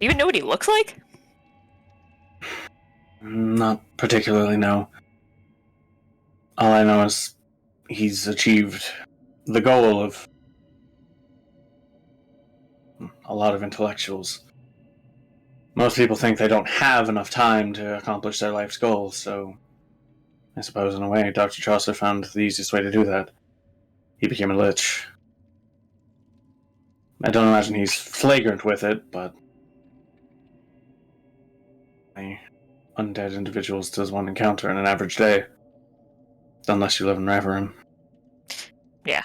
Do you even know what he looks like? Not particularly, no. All I know is he's achieved the goal of a lot of intellectuals. Most people think they don't have enough time to accomplish their life's goals, so I suppose in a way Dr. Chaucer found the easiest way to do that. He became a lich. I don't imagine he's flagrant with it, but many undead individuals does one encounter in an average day. Unless you live in Reverum. Yeah.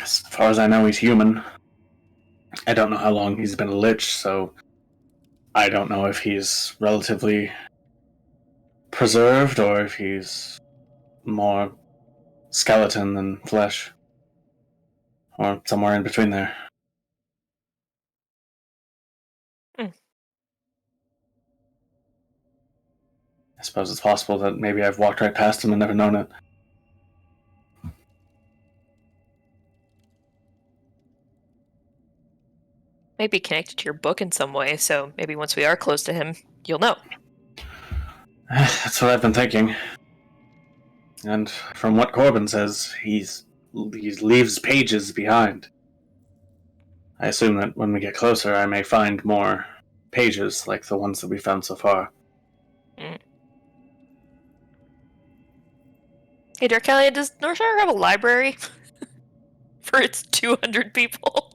As far as I know, he's human. I don't know how long he's been a lich, so I don't know if he's relatively preserved or if he's more skeleton than flesh. Or somewhere in between there. Hmm. I suppose it's possible that maybe I've walked right past him and never known it. Maybe connected to your book in some way, so maybe once we are close to him, you'll know. That's what I've been thinking. And from what Corbin says, he leaves pages behind. I assume that when we get closer, I may find more pages like the ones that we found so far. Mm. Hey, Dark Callie, does Northshire have a library for its 200 people?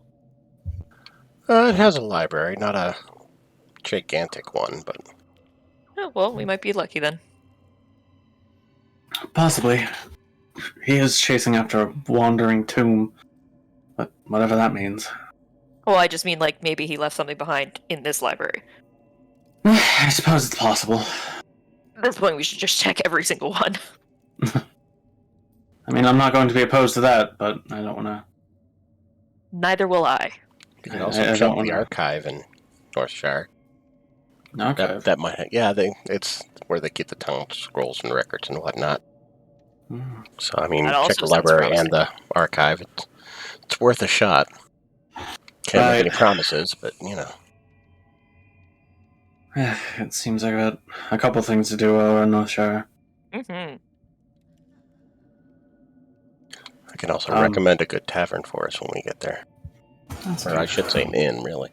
It has a library, not a gigantic one, but Oh, well, we might be lucky then. Possibly. He is chasing after a wandering tomb, but whatever that means. Well, I just mean, like, maybe he left something behind in this library. I suppose it's possible. At this point, we should just check every single one. I mean, I'm not going to be opposed to that, but I don't want to... Neither will I. you can I also don't check wanna- the archive in Northshire. Okay. That might, it's where they keep the tongue scrolls and records and whatnot. Mm. So I mean, That check also the sounds library promising. and the archive. It's worth a shot. Can't Right. make any promises, but It seems like I've got a couple things to do while we're in Northshire. Mm-hmm. I can also Um, recommend a good tavern for us when we get there. Or I should say an inn, really.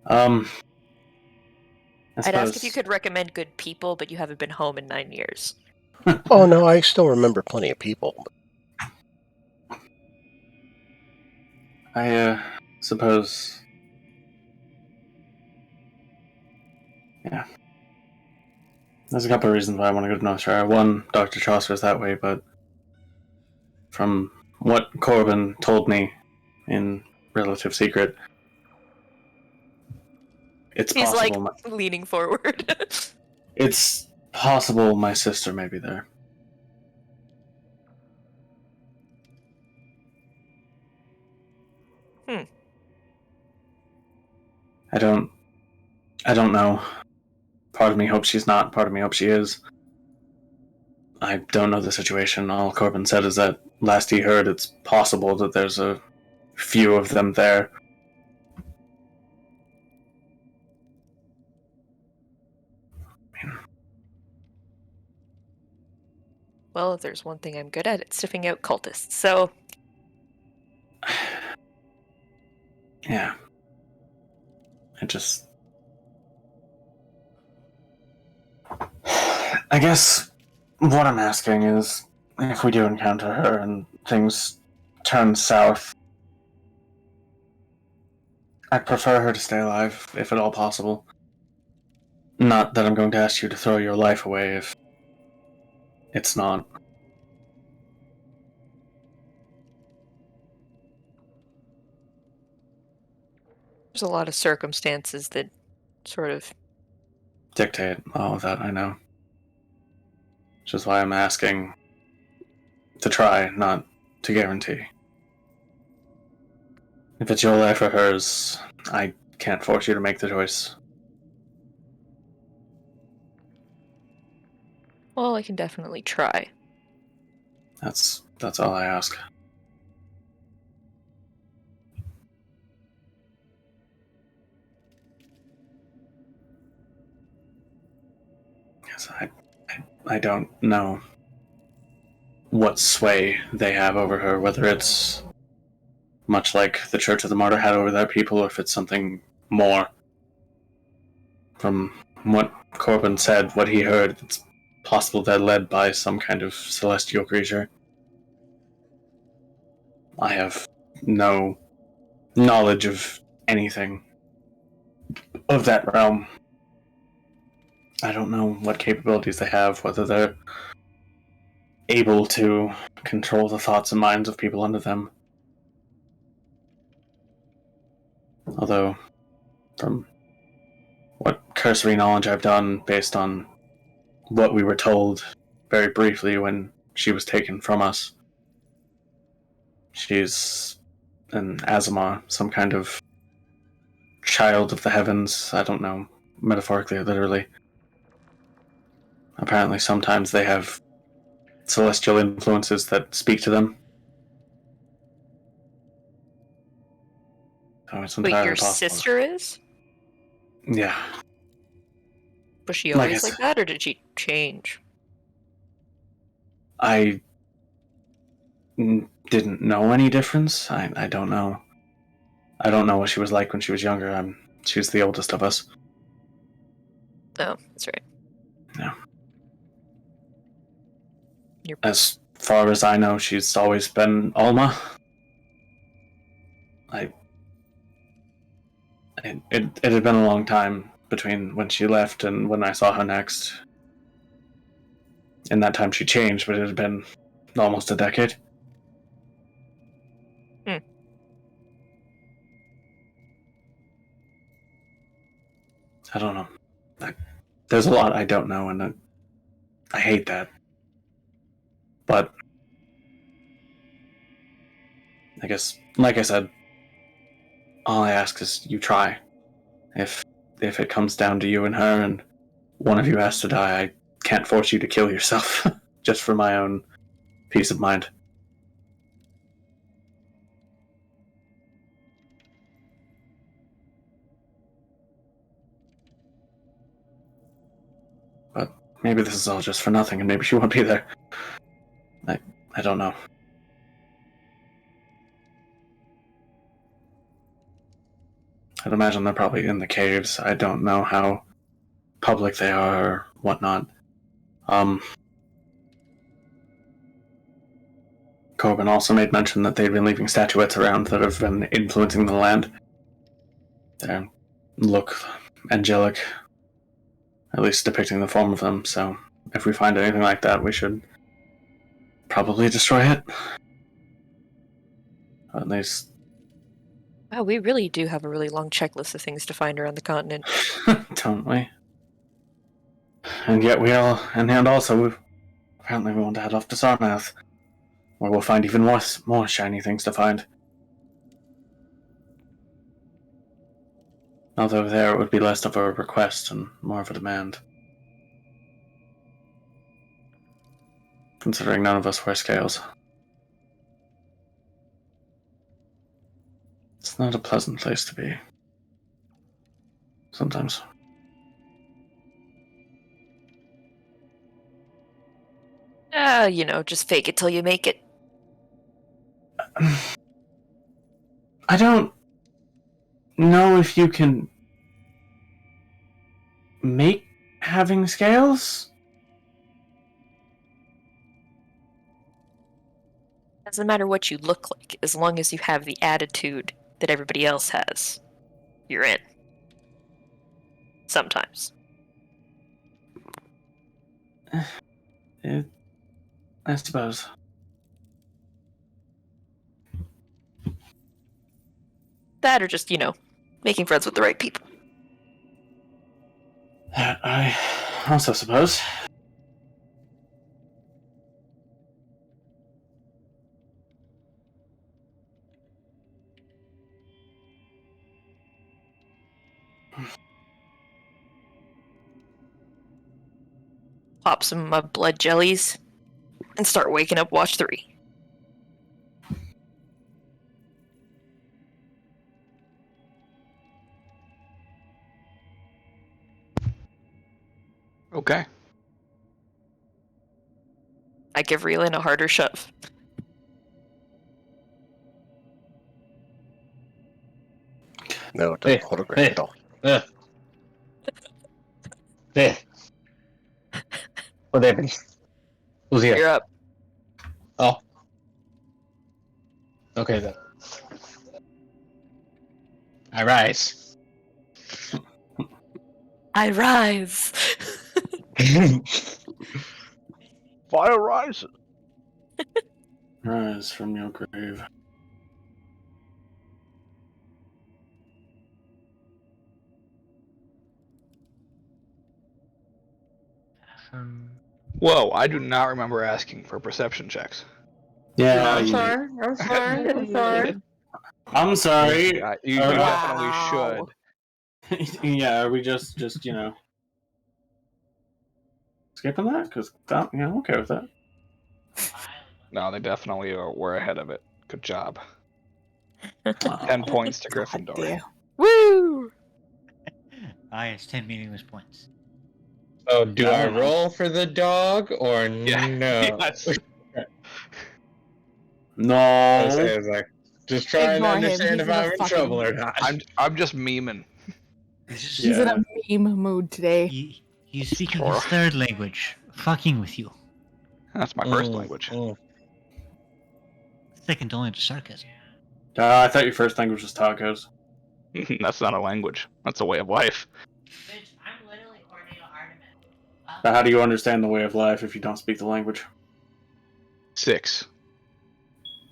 I I'd ask if suppose- you could recommend good people, but you haven't been home in 9 years. Oh no, I still remember plenty of people. I suppose... Yeah. There's a couple of reasons why I want to go to Northshire. One, Dr. Chaucer's that way, but from what Corbin told me in relative secret, it's He's possible. like leaning forward. It's possible my sister may be there. Hmm. I don't know. Part of me hopes she's not, part of me hopes she is. I don't know the situation. All Corbin said is that last he heard, it's possible that there's a few of them there. Well, if there's one thing I'm good at, it's sniffing out cultists. So, Yeah. I guess what I'm asking is, if we do encounter her and things turn south, I'd prefer her to stay alive, if at all possible. Not that I'm going to ask you to throw your life away if it's not. there's a lot of circumstances that sort of... Dictate all of that, I know. Which is why I'm asking to try, not to guarantee. If it's your life or hers, I can't force you to make the choice. Well, I can definitely try. That's all I ask. Yes, I don't know what sway they have over her, whether it's much like the Church of the Martyr had over their people, or if it's something more. From what Corbin said, what he heard, it's possible they're led by some kind of celestial creature. I have no knowledge of anything of that realm. I don't know what capabilities they have, whether they're able to control the thoughts and minds of people under them. Although, from what cursory knowledge I've done based on what we were told very briefly when she was taken from us. She's an Azamar, some kind of child of the heavens. I don't know, metaphorically or literally. Apparently, sometimes they have celestial influences that speak to them. So it's Wait, entirely your possible. sister is? Yeah. Was she Like always I like said- that, or did she change? I didn't know any difference. I don't know. I don't know what she was like when she was younger. She's the oldest of us. Oh, that's right. Yeah. You're... As far as I know, she's always been Alma. It had been a long time between when she left and when I saw her next. In that time she changed, but it had been almost a decade. Hmm. I don't know. There's a lot I don't know, and I hate that. But I guess, like I said, all I ask is you try. If it comes down to you and her, and one of you has to die, I can't force you to kill yourself, just for my own peace of mind. But maybe this is all just for nothing, and maybe she won't be there. I don't know. I'd imagine they're probably in the caves. I don't know how public they are or whatnot. Corbin also made mention that they'd been leaving statuettes around that have been influencing the land. They look angelic, at least depicting the form of them, so if we find anything like that, we should probably destroy it. At least... Wow, we really do have a really long checklist of things to find around the continent. Don't we? And yet and also, apparently we want to head off to Sarnath, where we'll find even more shiny things to find. Although there it would be less of a request and more of a demand. Considering none of us wear scales. It's not a pleasant place to be. Sometimes. Just fake it till you make it. I don't know if you can make having scales. Doesn't matter what you look like, as long as you have the attitude that everybody else has. You're in. Sometimes. I suppose. That or just, making friends with the right people. That I also suppose. Pop some of my blood jellies and start waking up watch 3. Okay. I give Reelin a harder shove. No, it doesn't hold a grip at all. There. What happened? Who's here? You're up. Oh. Okay then. I rise. I rise. Fire rises. Rise from your grave. Whoa, I do not remember asking for perception checks. Yeah, I'm you did. sorry. I'm sorry. I'm sorry. I'm sorry. You Are- definitely Wow. should. yeah, are we just skipping that? Because I'm okay with that. No, they definitely were ahead of it. Good job. 10 points to God Gryffindor. damn. Woo! It's 10 meaningless points. Oh, do I I don't know. roll for the dog or Yeah. no? Yes. No. I was like, just trying to Ignore him. understand He's if in a I'm in fucking- trouble or not. I'm just memeing. He's He's in a meme mood today. he's speaking Sure. his third language, fucking with you. That's my first language. Second only to sarcasm. I thought your first language was tacos. That's not a language. That's a way of life. Bitch, I'm literally Corneo Artemis. But how do you understand the way of life if you don't speak the language? 6.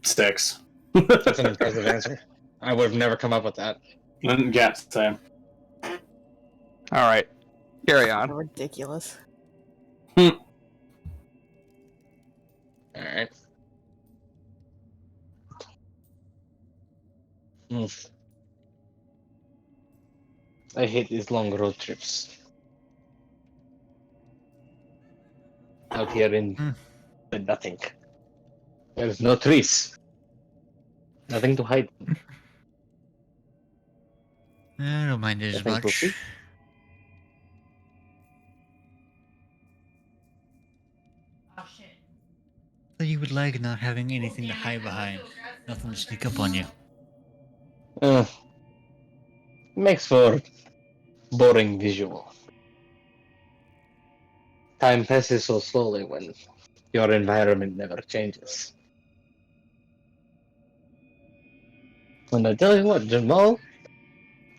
Sticks. That's an impressive answer. I would have never come up with that. Yeah, same. All right. Carry on. Ridiculous. Alright. I hate these long road trips. Out here in nothing. There's no trees. Nothing to hide. I don't mind it I as think we'll see. much. Oh shit. So you would like not having anything to hide behind. Nothing to sneak up on you. Makes for boring visual. Time passes so slowly when your environment never changes. And I tell you what, Jamal,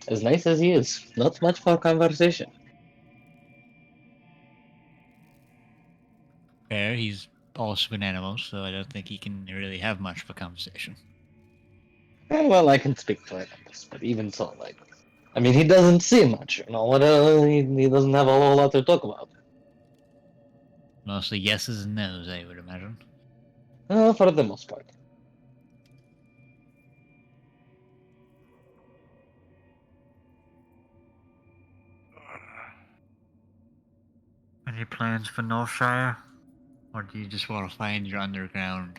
as nice as he is, not much for conversation. Fair, he's also an animal, so I don't think he can really have much of a conversation. Well, I can speak for animals, but even so, I mean, he doesn't see much, What? He doesn't have a whole lot to talk about. Mostly yeses and nos, I would imagine. For the most part. Any plans for Northshire? Or do you just want to find your underground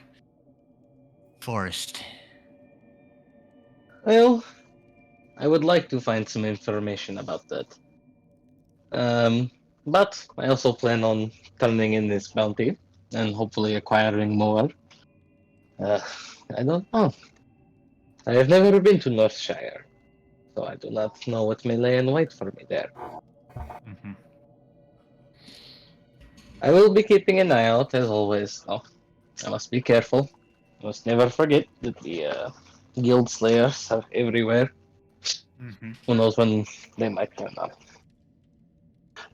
forest? Well, I would like to find some information about that. But I also plan on turning in this bounty and hopefully acquiring more. I don't know. I have never been to Northshire, so I do not know what may lay in wait for me there. Mm-hmm. I will be keeping an eye out as always, though. I must be careful. I must never forget that the guild slayers are everywhere. Mm-hmm. Who knows when they might turn up.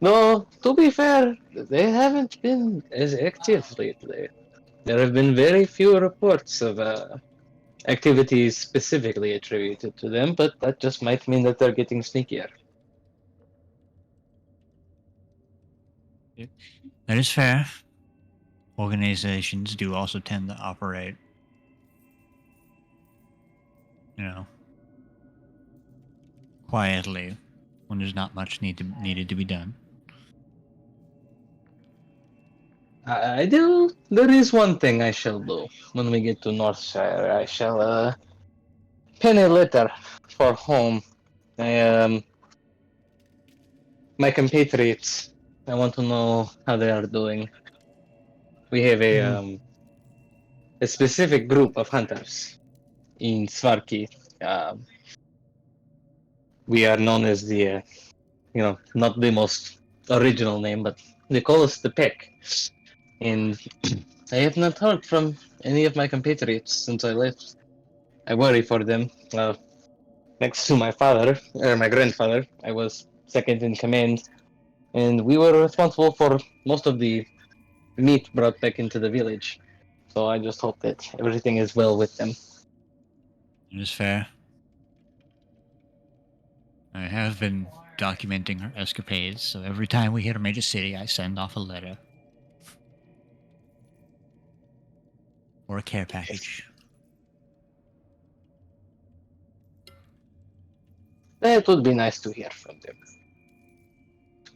No, to be fair, they haven't been as active lately. There have been very few reports of activities specifically attributed to them, but that just might mean that they're getting sneakier. That is fair. Organizations do also tend to operate, quietly when there's not much needed to be done. I do. There is one thing I shall do when we get to Northshire. I shall pen a letter for home. My compatriots. I want to know how they are doing. We have a specific group of hunters in Svarki. We are known as the, not the most original name, but they call us the Peck. And I have not heard from any of my compatriots since I left. I worry for them. Next to my father, or my grandfather, I was second in command, and we were responsible for most of the meat brought back into the village. So I just hope that everything is well with them. It is fair. I have been documenting her escapades. So every time we hit a major city, I send off a letter or a care package. That would be nice to hear from them.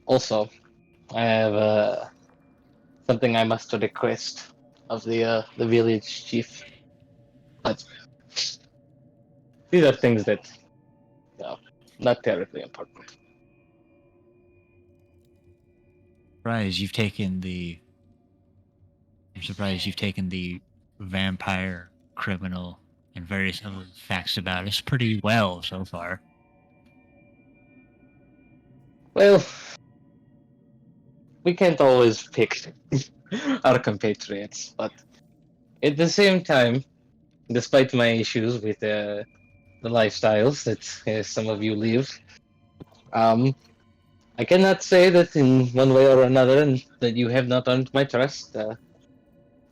Also, I have something I must request of the village chief. But these are things that, not terribly important. I'm surprised you've taken the vampire, criminal, and various other facts about us pretty well so far. Well, we can't always pick our compatriots, but at the same time, despite my issues with the lifestyles that some of you live, I cannot say that in one way or another and that you have not earned my trust.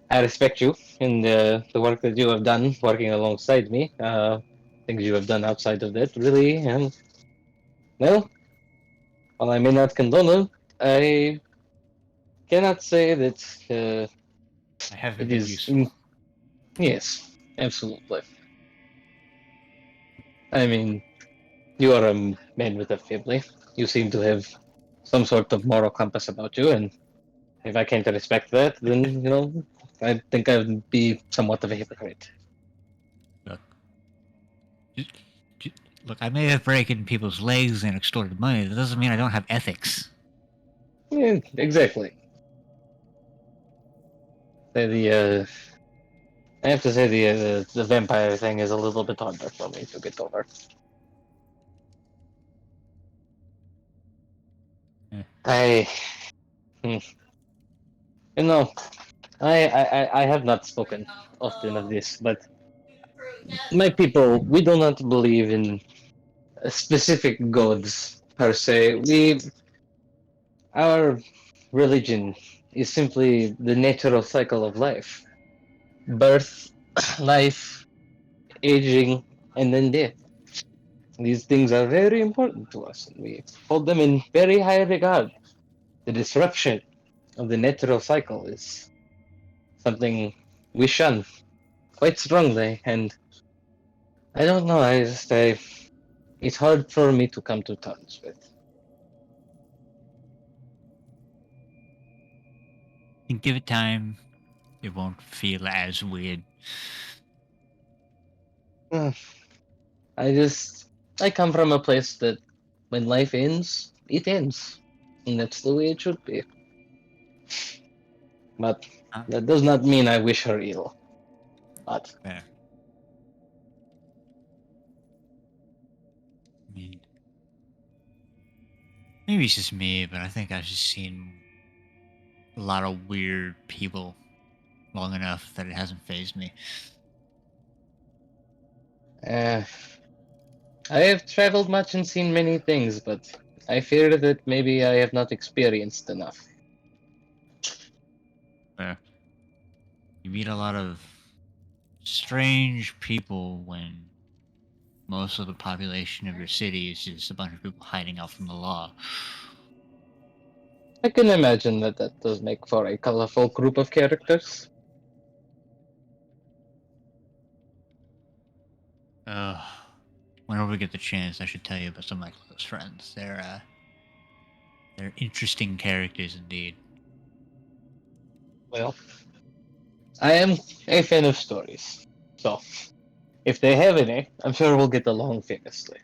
I respect you and the work that you have done working alongside me. Things you have done outside of that, really. And, well, while I may not condone them, I cannot say that I haven't it been is. useful. Yes, absolutely. I mean, you are a man with a family. You seem to have some sort of moral compass about you, and if I can't respect that, then, I think I would be somewhat of a hypocrite. Look, I may have broken people's legs and extorted money. That doesn't mean I don't have ethics. Yeah, exactly. I have to say the vampire thing is a little bit harder for me to get over. Yeah. I have not spoken often of this, but my people, we do not believe in specific gods per se. Our religion is simply the natural cycle of life: birth, life, aging, and then death. These things are very important to us, and we hold them in very high regard. The disruption of the natural cycle is something we shun quite strongly, and I don't know, it's hard for me to come to terms with. And give it time, it won't feel as weird. I come from a place that when life ends, it ends. And that's the way it should be. But that does not mean I wish her ill. But Fair. I mean, maybe it's just me, but I think I've just seen a lot of weird people long enough that it hasn't fazed me. I have traveled much and seen many things, but I fear that maybe I have not experienced enough. Fair. You meet a lot of strange people when most of the population of your city is just a bunch of people hiding out from the law. I can imagine that does make for a colorful group of characters. Whenever we get the chance, I should tell you about some of my close friends. They're interesting characters indeed. Well, I am a fan of stories, so if they have any, I'm sure we'll get along famously.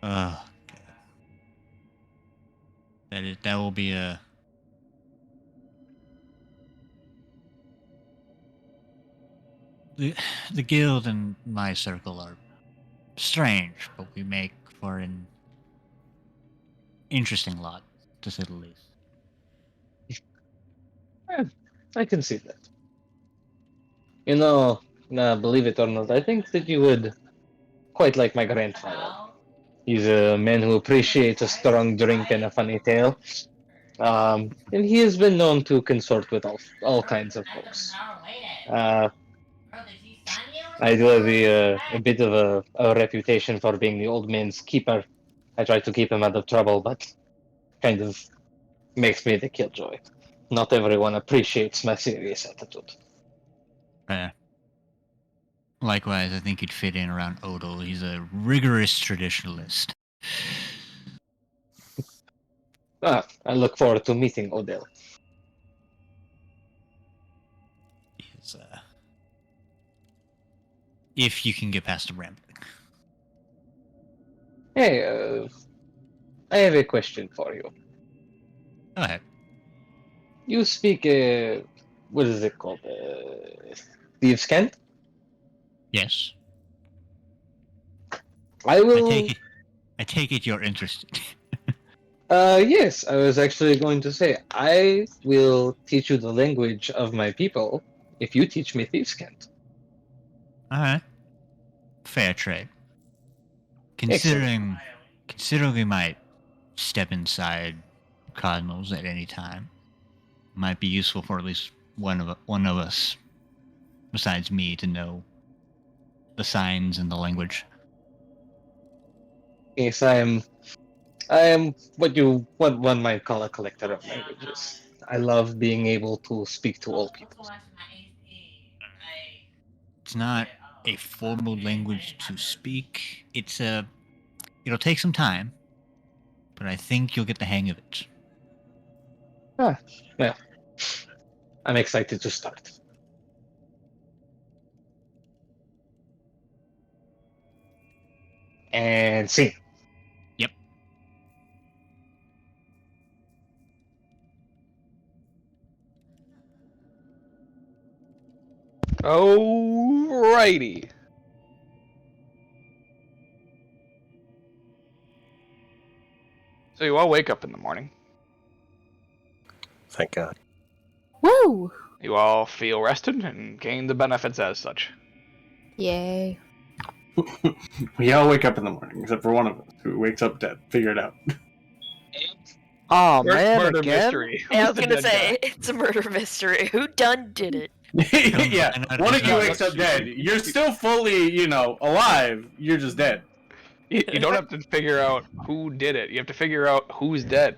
God. That will be a. The guild and my circle are strange, but we make for an interesting lot, to say the least. I can see that. Believe it or not, I think that you would quite like my grandfather. He's a man who appreciates a strong drink and a funny tale. And he has been known to consort with all kinds of folks. I do have a bit of a reputation for being the old man's keeper. I try to keep him out of trouble, but kind of makes me the killjoy. Not everyone appreciates my serious attitude. Likewise, I think you'd fit in around Odal. He's a rigorous traditionalist. I look forward to meeting Odell. He's, if you can get past the rambling. Hey, I have a question for you. Go ahead. You speak, what is it called? Thieves' Cant? Yes. I will. I take it you're interested. Yes, I was actually going to say, I will teach you the language of my people if you teach me Thieves' Cant. Alright. Fair trade. Considering we might step inside Cosmos at any time, might be useful for at least one of us, besides me, to know the signs and the language. Yes, I am what one might call a collector of languages. I love being able to speak to all people. It's not a formal language to speak. It'll take some time, but I think you'll get the hang of it. Well, I'm excited to start. And see. Yep. Alrighty. So you all wake up in the morning. Thank God. Woo! You all feel rested and gain the benefits as such. Yay. We all wake up in the morning, except for one of us who wakes up dead. Figure it out. Oh man, Murder again? mystery. I Who's was the gonna dead say, guy? it's a murder mystery. Who done did it? Yeah, one of you wakes up dead. You're still fully, alive. You're just dead. You don't have to figure out who did it. You have to figure out who's dead.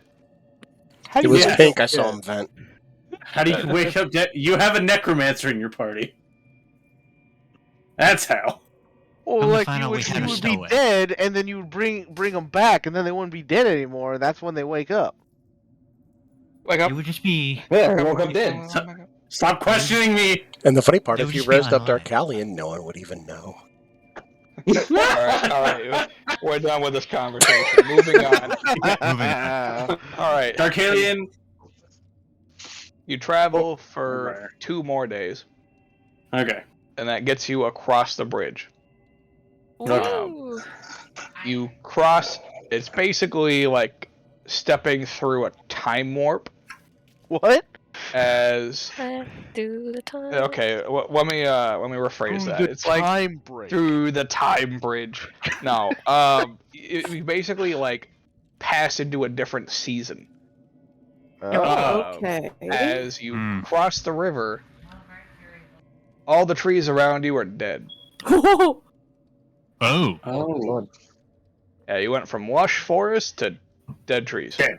How do It you was wake pink. up I saw dead? him vent. How do you wake up dead? You have a necromancer in your party. That's how. Well, Come to like find you out, we would, had you a would be stowaway. dead, and then you would bring them back, and then they wouldn't be dead anymore. That's when they wake up. Wake up. It would just be Yeah, I woke up dead. Stop questioning me. And the funny part, They if would you just be raised up unalive. Darkalion, no one would even know. Alright. We're done with this conversation. Moving on. Alright. Darkalion. You travel Oh, for right. 2 more days, Okay. and that gets you across the bridge. Ooh. You cross. It's basically like stepping through a time warp. What? As Back through the time. okay, let me rephrase that. It's like time break. through the time bridge. No, you basically like pass into a different season. Oh, okay. As you cross the river, all the trees around you are dead. Oh, Oh, Lord. Yeah, you went from lush forest to dead trees. Okay.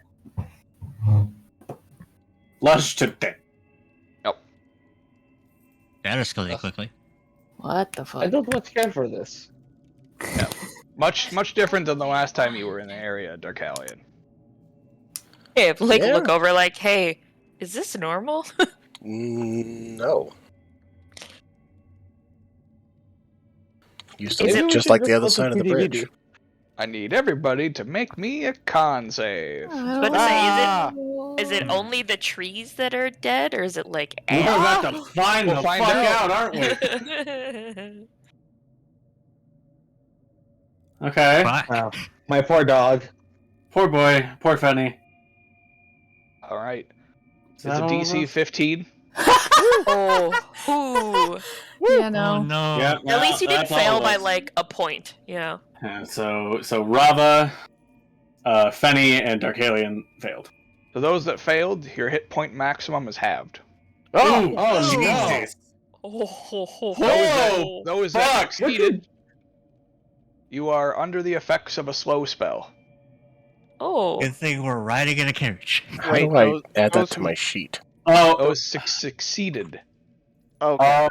Lush to dead. that escalated quickly. What the I fuck? don't much care for this. Much different than the last time you were in the area, Darkalion. Hey, if like Yeah. look over, like, hey, is this normal? No. Used to Is look it- just like the other side of the bridge. I need everybody to make me a con save. I was about to say, Ah! is it only the trees that are dead, or is it like We're about to find We'll the find fuck out. out, aren't we? ants? Okay. Fuck. My poor dog. Poor boy. Poor Fenny. All right. Is It's a that all of DC us? 15. Oh, Yeah, Oh no. no. Yeah, at least you didn't that's all fail of by us. like a point. Yeah. Yeah, so Rava, Fenny, and Darkalion failed. For those that failed, your hit point maximum is halved. Oh, Ooh, Oh, Jesus. Whoa! Those that Fuck! succeeded, you are under the effects of a slow spell. Oh. Good thing we're riding in a carriage. How Wait, do I those- add that those to who- my sheet? Oh, Those succeeded. Okay.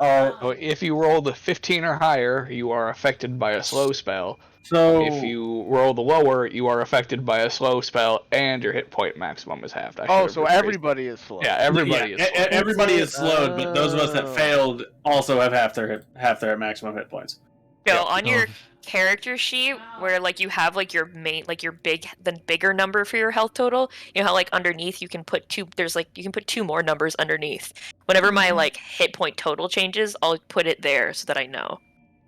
So if you roll the 15 or higher, you are affected by a slow spell. so If you roll the lower, you are affected by a slow spell, and your hit point maximum is halved. So everybody is slow. Yeah, everybody is slow. everybody is slowed, but those of us that Oh. failed also have half their maximum hit points. So Yeah. on your Oh. character sheet, where like you have like your main, like your bigger number for your health total, you know how like underneath you can put two. There's like you can put two more numbers underneath. Whenever my like hit point total changes, I'll put it there so that I know.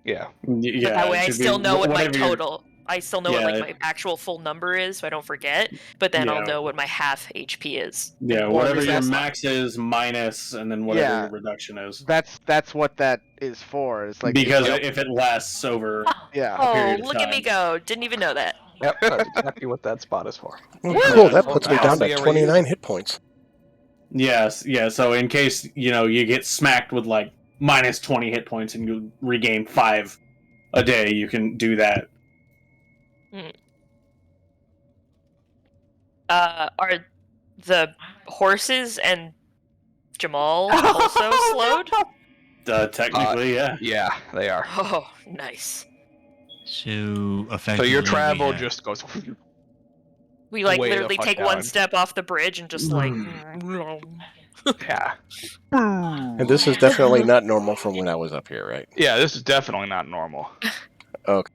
Yeah. Yeah, That way I it should still be know what my whatever your- total. I still know what like Yeah. my actual full number is, so I don't forget. But then I'll Yeah. know what my half HP is. Yeah, Well, whatever is your that- max is minus, and then whatever Yeah. your reduction is. That's what that is for. It's like Because it's- if it lasts over, yeah. Oh, period of look at me time. go! Didn't even know that. Yep, that's exactly what that spot is for. Oh, cool, that Well, puts me I down hardly to ever 29 use it. hit points. yes, yeah. So in case you get smacked with like minus 20 hit points and you regain 5 a day, you can do that. Are the horses and Jamal also slowed? Technically, yeah. Yeah, they are. Oh, nice. So So effectively, your travel we, just goes. We like Way the literally fuck take one down. step off the bridge and just like. Yeah. And this is definitely not normal from when I was up here, right? Yeah, this is definitely not normal. Let's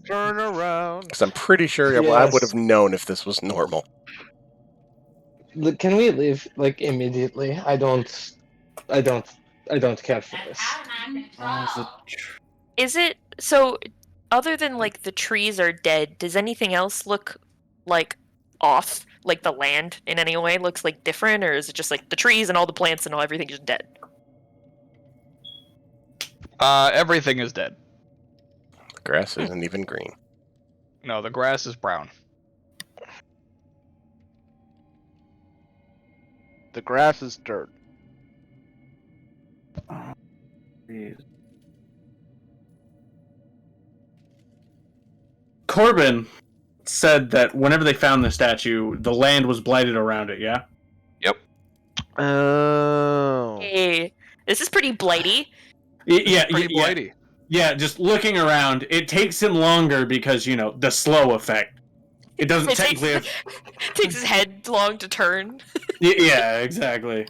turn around. Because I'm pretty sure I Yes. would have known if this was normal. Can we leave like immediately? I don't care for this. Is it so? Other than like the trees are dead, does anything else look like off? Like the land in any way looks like different, or is it just like the trees and all the plants and all everything just dead? Everything is dead. The grass isn't even green. No, the grass is brown. The grass is dirt. Corbin said that whenever they found the statue, the land was blighted around it. Yeah. Oh. Hey, this is pretty blighty. Yeah. Pretty blighty. Yeah, just looking around, it takes him longer because, the slow effect. It doesn't It takes, technically... takes his head long to turn. Yeah, exactly.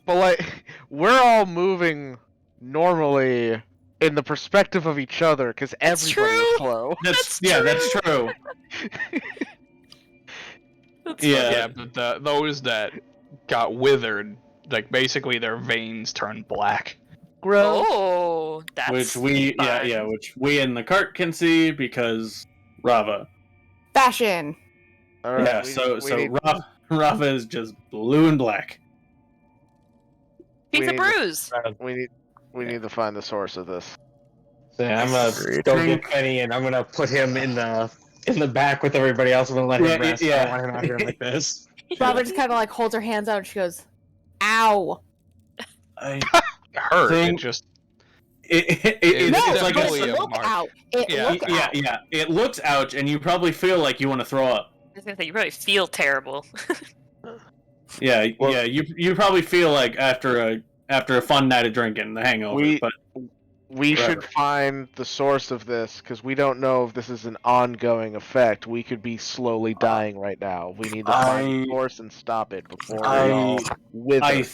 But like, we're all moving normally in the perspective of each other because That's everybody true. is slow. That's That's true. That's Yeah. Yeah, but those that got withered, like basically their veins turned black. Gross. Oh, that's Which we fun. which we in the cart can see because Rava. Fashion. All right, Yeah, we so need- Rava is just blue and black. Keep we the need to- bruise. we need to find the source of this. So I'm gonna go get Penny and I'm gonna put him in the back with everybody else. I'm gonna let him Yeah, rest. yeah. I don't want him out here like this. Robert just kind of like holds her hands out and she goes, "Ow." I It hurt. Think- It just it's No, it's like but a- it look Mark. out. It Yeah, look out. yeah. It looks ouch, and you probably feel like you want to throw up. I was gonna say, you probably feel terrible. Yeah, Well- yeah. You probably feel like after a fun night of drinking, the hangover. But We Forever. should find the source of this because we don't know if this is an ongoing effect. We could be slowly dying right now. We need to find the source and stop it before we all wither.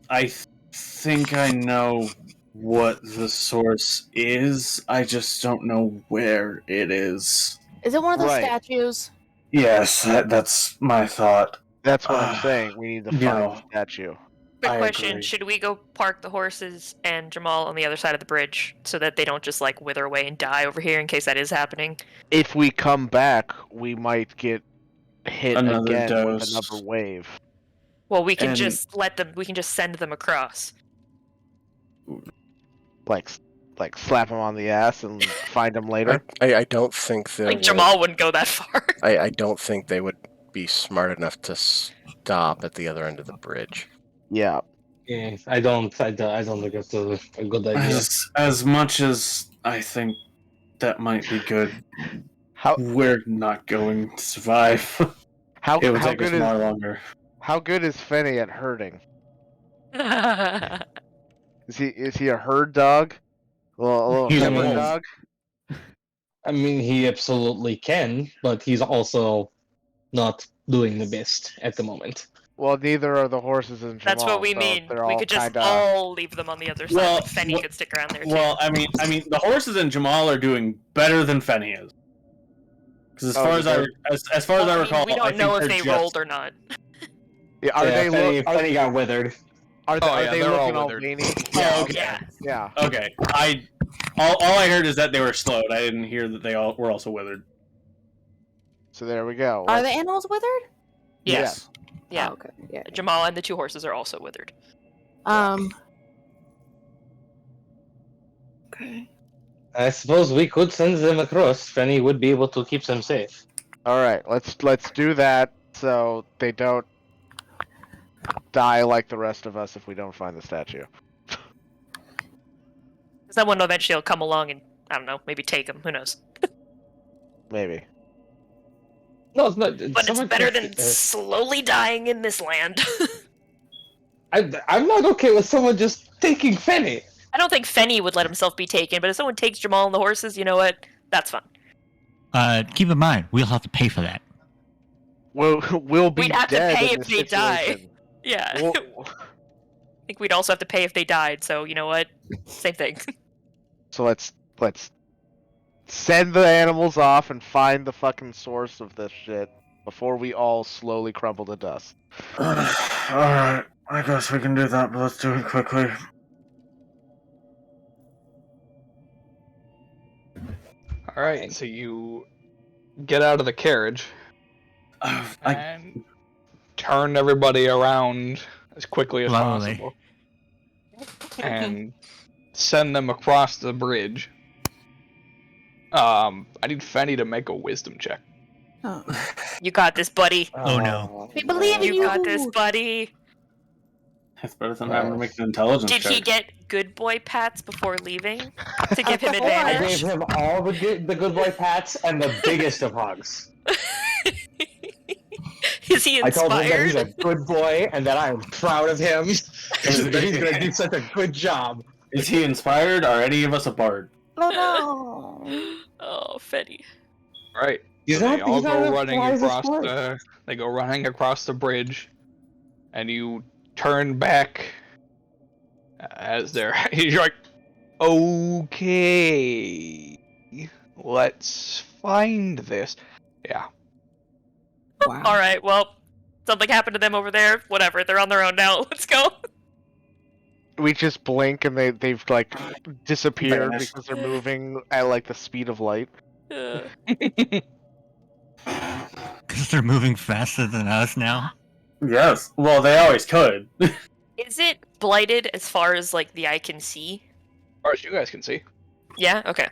I think I know what the source is. I just don't know where it is. Is it one of those Right. statues? Yes, that's my thought. That's what I'm saying. We need to find yeah. the statue. Quick I question: agree. should we go park the horses and Jamal on the other side of the bridge so that they don't just like wither away and die over here in case that is happening? If we come back, we might get hit Another again with dose. another wave. Well, we can And- just let them. We can just send them across. Like slap him on the ass and find him later. I don't think they Like Jamal wouldn't go that far. I don't think they would be smart enough to stop at the other end of the bridge. Yeah. Yeah, I don't think it's a good idea. As much as I think that might be good, How we're not going to survive. It would take us good more is longer. how good is Fenny at herding? Is he a herd dog? A little He's a shepherd wolf. dog? I mean, he absolutely can, but he's also not doing the best at the moment. Well, neither are the horses in Jamal. That's what we so mean. They're We all could just kinda... all leave them on the other side. Well, Like Fenny wh- could stick around there too. Well, I mean, the horses in Jamal are doing better than Fenny is. Because as far as I recall, we I don't think know if they're they just- rolled or not. Yeah, are they Fenny got withered. are Oh, yeah, they they're all looking all withered. veiny? Oh, okay. Yeah. Yeah. Okay. All I heard is that they were slowed. I didn't hear that they all were also withered. So there we go. Are the animals withered? Yes. Yeah. Oh, okay. Yeah. Jamal and the 2 horses are also withered. Okay. I suppose we could send them across. Fenny would be able to keep them safe. All right, let's do that so they don't die like the rest of us if we don't find the statue. Someone eventually will come along and, I don't know, maybe take them. Who knows? Maybe. No, it's not. But it's better than slowly dying in this land. I'm not okay with someone just taking Fenny. I don't think Fenny would let himself be taken, but if someone takes Jamal and the horses, you know what? That's fun. Keep in mind, we'll have to pay for that. We'll be We'd have to dead pay in if this they die. situation. Yeah. We'll- I think we'd also have to pay if they died, so you know what? Same thing. So let's send the animals off and find the fucking source of this shit before we all slowly crumble to dust. Alright, I guess we can do that, but let's do it quickly. Alright, so you get out of the carriage I and turn everybody around as quickly as Slowly. possible. And send them across the bridge. I need Fenny to make a wisdom check. Oh. You got this, buddy. Oh, no. We believe in You got this, buddy. That's better than having to make an intelligence Did check. he get good boy pats before leaving to give him I advantage? gave him all the good boy pats and the biggest of hugs. Is he I told him that he's inspired? a good boy and that I am proud of him. And that he's going to do such a good job. Is he inspired? Are any of us a bard? Oh no. Oh, Fenny. Right. He's So not- they all he's not go as running wise as across Forrest. they go running across the bridge, and you turn back as they're. You're like, okay, let's find this. Yeah. Wow. All right, well, something happened to them over there. Whatever, they're on their own now. Let's go. We just blink and they've like disappeared Vanished. because they're moving at like the speed of light. Because they're moving faster than us now. Yes. Well, they always could. Is it blighted as far as like the eye can see? As far as you guys can see. Yeah. Okay.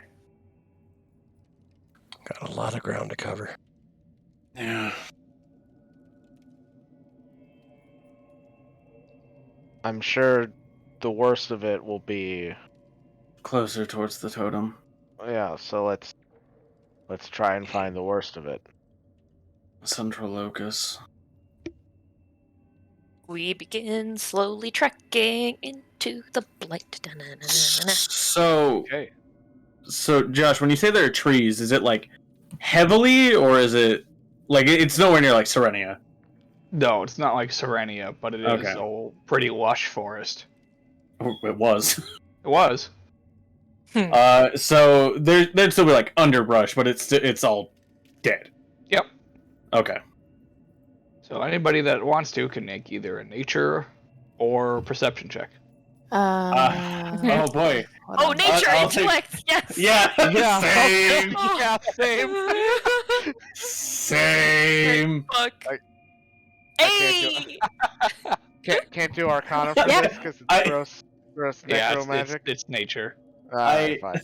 Got a lot of ground to cover. Yeah. I'm sure the worst of it will be Closer towards the totem. yeah, so let's try and find the worst of it. Central locus. We begin slowly trekking into the blight. Da-na-na-na-na. So, Okay. Josh, when you say there are trees, is it like heavily, or is it like it's nowhere near like Serenia? No, it's not like Serenia, but it is Okay. a pretty lush forest. Oh, it was. It was. So there'd still be like underbrush, but it's all dead. Yep. Okay. So anybody that wants to can make either a nature or perception check. Oh boy. Hold Oh, on. nature, I'll take- intellect. Yes. Yeah. Yeah. Same. Yeah, same. Same. Fuck. I Hey. Can't do Arcana for Yeah. this because it's Oh, gross Yeah, necro magic. it's nature. Alright, fine.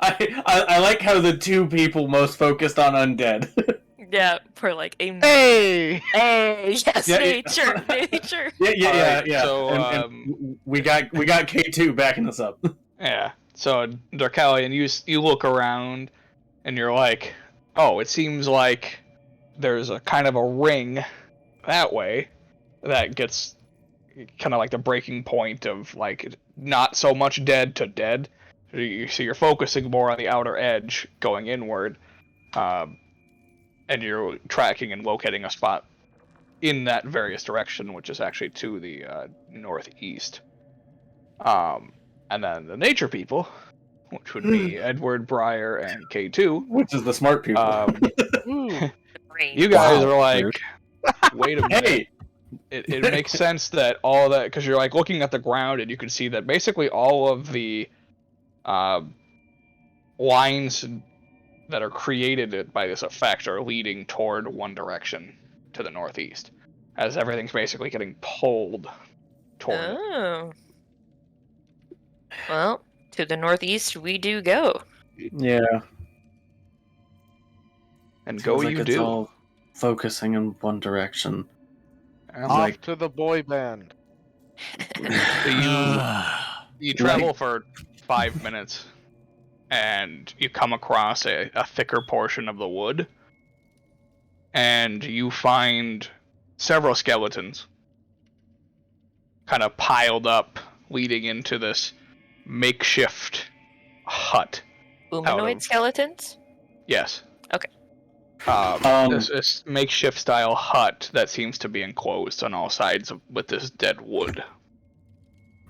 I like how the two people most focused on undead. Yeah, for like a Hey! Hey, yes, Yeah, nature, nature. Yeah. So, and we got K2 backing us up. yeah. So, Darkalion, you look around, and you're like, oh, it seems like there's a kind of a ring that way that gets kind of like the breaking point of like not so much dead to dead. So you're focusing more on the outer edge going inward, and you're tracking and locating a spot in that various direction, which is actually to the northeast. And then the nature people, which would be Edward, Breyer, and K2. Which is the smart people. You guys Wow, are like, rude. wait a minute. Hey! It makes sense that all that, because you're like looking at the ground and you can see that basically all of the lines that are created by this effect are leading toward one direction to the northeast, as everything's basically getting pulled toward it. Oh. Well, to the northeast we do go. Yeah. And Feels go like you it's do. all focusing in one direction. And Off Like- to the boy band. you travel for 5 minutes, and you come across a thicker portion of the wood, and you find several skeletons kind of piled up, leading into this makeshift hut. Humanoid of- skeletons? Yes. Okay. This makeshift style hut that seems to be enclosed on all sides with this dead wood.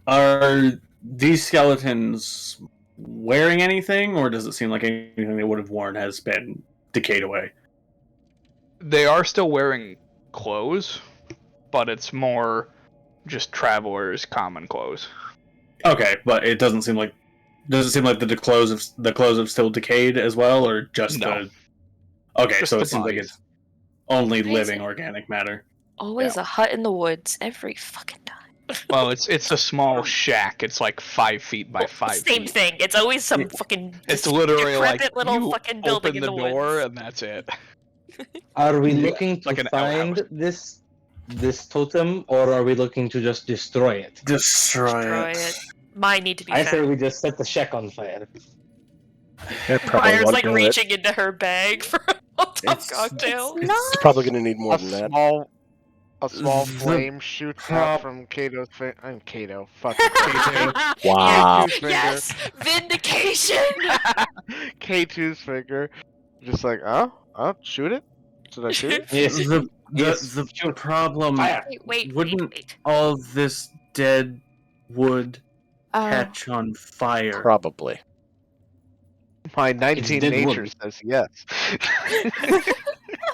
Are these skeletons wearing anything, or does it seem like anything they would have worn has been decayed away? They are still wearing clothes, but it's more just travelers' common clothes. Okay, but it doesn't seem like. Does it seem like the clothes have still decayed as well, or just No. the? Okay, Just so the it seems like bodies. it's only Crazy. living organic matter. Always a hut in the woods every fucking time. Well, it's a small shack. It's like 5 feet by 5 Same feet. thing. It's always some fucking It's literally like decrepit little you fucking building open in the the door woods. and that's it. Are we Yeah, looking to like an find outhouse. this totem, or are we looking to just destroy it? Destroy it. Mine need to be I found. say we just set the shack on fire. They're probably Briar's won't like do it. reaching into her bag for a Molotov It's- cocktail. It's probably going to need more A than that. small The flame shoots prob- out from Kato's finger. I'm Kato. Fucking K2. Wow. K2's finger. Yes! Vindication! K2's finger. Just like, oh, shoot it? Should I shoot it? Yes. The problem. Fire. Wait. Wouldn't all this dead wood catch on fire? Probably. My 19 dead nature wood. says yes.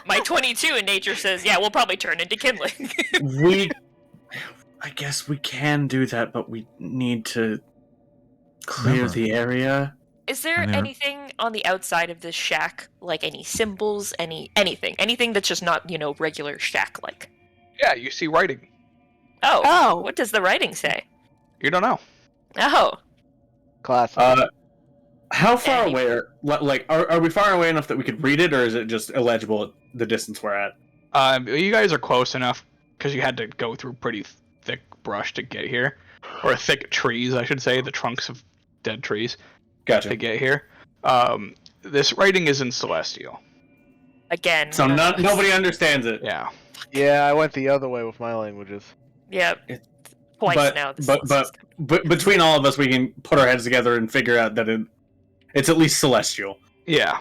My 22 in nature says, yeah, we'll probably turn into kindling. I guess we can do that, but we need to clear Remember. the area. Is there I mean- anything on the outside of this shack, like any symbols, anything that's just not, regular shack-like? Yeah, you see writing. Oh, Oh. what does the writing say? You don't know. Oh, Classic. How far Any- away? Are we far away enough that we could read it, or is it just illegible at the distance we're at? You guys are close enough because you had to go through pretty thick brush to get here, or thick trees, I should say, the trunks of dead trees Gotcha. to get here. This writing is in Celestial. again. So nobody understands it. Yeah. Yeah, I went the other way with my languages. Yep. It- Twice but- now. This but- is- but- But between all of us, we can put our heads together and figure out that it's at least celestial. Yeah.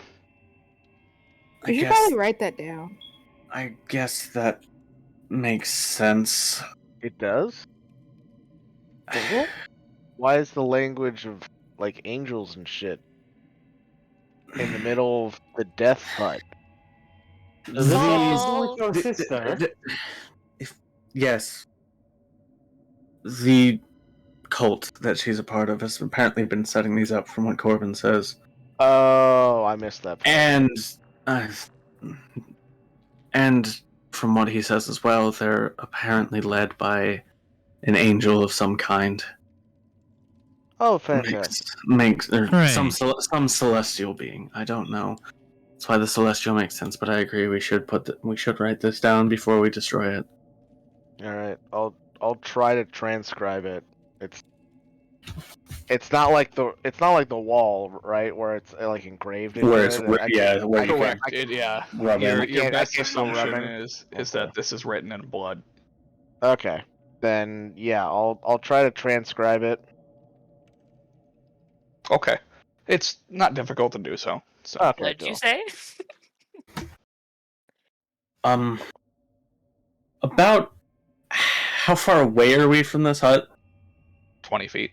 We should probably write that down. I guess that makes sense. It does? Why is the language of, like, angels and shit in the middle of the death hut? Oh. Your sister. Yes. The cult that she's a part of has apparently been setting these up, from what Corbin says. Oh, I missed that part. And from what he says as well, they're apparently led by an angel of some kind. Oh, fantastic. Makes or Right. some celestial being. I don't know. That's why the celestial makes sense. But I agree. We should write this down before we destroy it. All right, I'll try to transcribe it. It's not like the wall, right, where it's like engraved into Where it's it. where you Correct. can Your, rub in. your I best can't still rub assumption in. is Okay. that this is written in blood. Okay, then yeah, I'll try to transcribe it. Okay. It's not difficult to do so. Okay, What'd you cool. say? About how far away are we from this hut? 20 feet.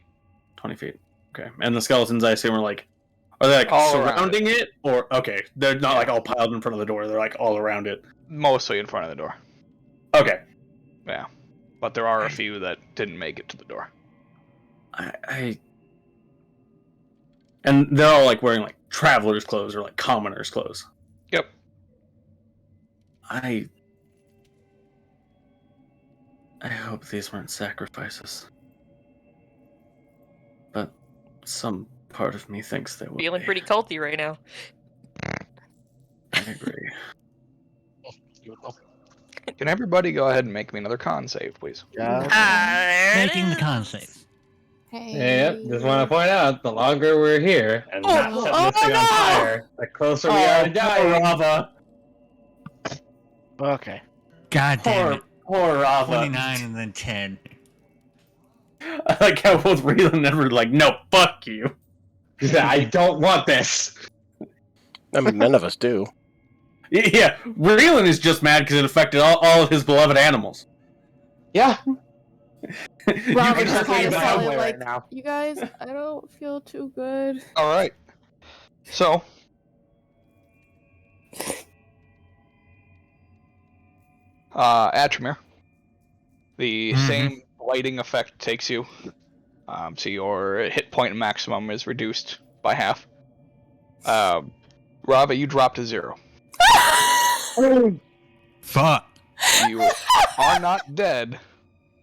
20 feet. Okay. And the skeletons, I assume, are they like All around surrounding it? Or, okay, they're not like all piled in front of the door, they're like all around it. Mostly in front of the door. Okay. Yeah. But there are a few that didn't make it to the door. And they're all like wearing like traveler's clothes or like commoner's clothes. Yep. I hope these weren't sacrifices. But some part of me thinks they will. Feeling pretty culty right now. I agree. Can everybody go ahead and make me another con save, please? Yeah. Making the con save. Hey. Yep, just want to point out, the longer we're here and not setting this thing on fire, the closer we are to dying. Rava. Okay. God damn it. Poor Rava. 29 and then 10. I like how both Real and Edward are like, no, fuck you. He said, I don't want this. I mean, none of us do. Yeah, Reelan is just mad because it affected all of his beloved animals. Yeah. You Robert can just just kinda leave it said, out like, there right now. You guys, I don't feel too good. All right. So, Atramir, the same lighting effect takes you. So your hit point maximum is reduced by half. Rava, you drop to 0. Fuck. You are not dead,